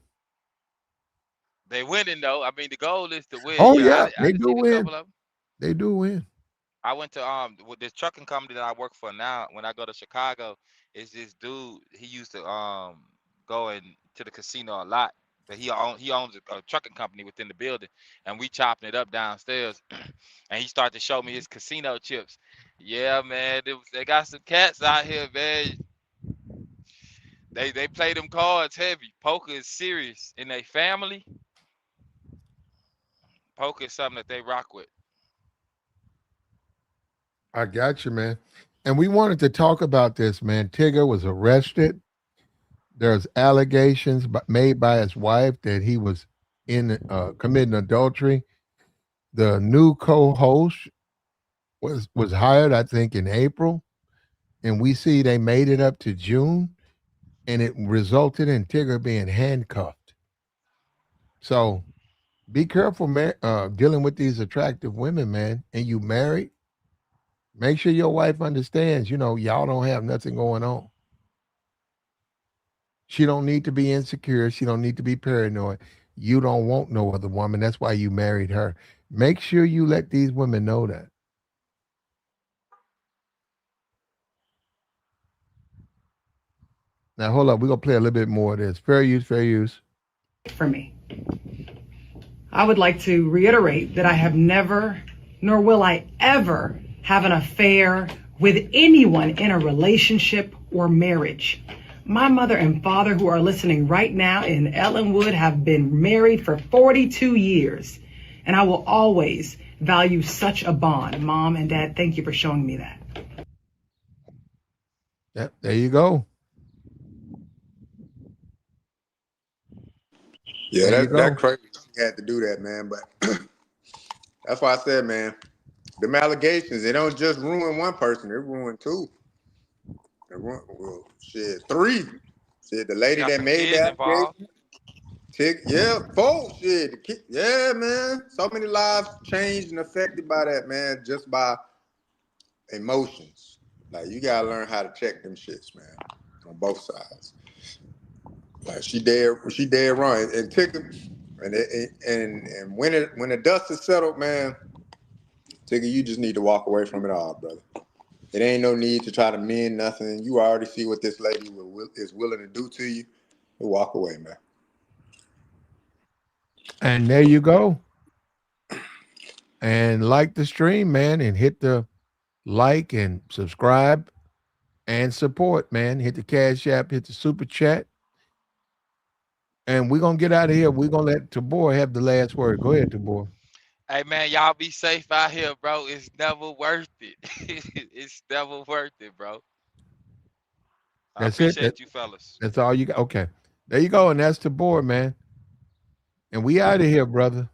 They winning though. I mean, the goal is to win. Oh Yeah, yeah, I they done do seen a win. couple of them. They do win. I went to with this trucking company that I work for now. When I go to Chicago, it's this dude. He used to go to the casino a lot. But he owns a trucking company within the building, and we chopping it up downstairs. And he started to show me his casino chips. Yeah, man, they got some cats out here, man. They play them cards heavy. Poker is serious in their family. Poker is something that they rock with. I got you, man. And we wanted to talk about this, man. Tigger was arrested. There's allegations made by his wife that he was in committing adultery. The new co-host was hired, I think, in April, and we see they made it up to June, and it resulted in Tigger being handcuffed. So be careful, man, dealing with these attractive women, man. And you married, make sure your wife understands. Y'all don't have nothing going on. She don't need to be insecure. She don't need to be paranoid. You don't want no other woman. That's why you married her. Make sure you let these women know that. Now hold up. We're gonna play a little bit more of this. Fair use, fair use. For me, I would like to reiterate that I have never, nor will I ever, have an affair with anyone in a relationship or marriage. My mother and father, who are listening right now in Ellenwood, have been married for 42 years, and I will always value such a bond. Mom and Dad, thank you for showing me that. Yep, there you go. Yeah, There you that go. crazy. She had to do that, man. But that's why I said, man, them allegations, they don't just ruin one person, they ruin two. They ruin, well, shit, three. Shit, the They lady got that some made kids the involved. allegation, yeah, four, shit. Yeah, man. So many lives changed and affected by that, man, just by emotions. Like, you gotta learn how to check them shits, man, on both sides. Like, she dead wrong. And Tigger, and when the dust is settled, man, Tigger, you just need to walk away from it all, brother. It ain't no need to try to mend nothing. You already see what this lady is willing to do to you. You walk away, man. And there you go. And like the stream, man, and hit the like and subscribe and support, man. Hit the Cash App, hit the Super Chat. And we're gonna get out of here. We're gonna let Tabor have the last word. Go ahead, Tabor. Hey man, y'all be safe out here, bro. It's never worth it. It's never worth it, bro. I That's it. appreciate you, fellas. That's all you got. Okay. There you go. And that's the board, man. And we out of here, brother.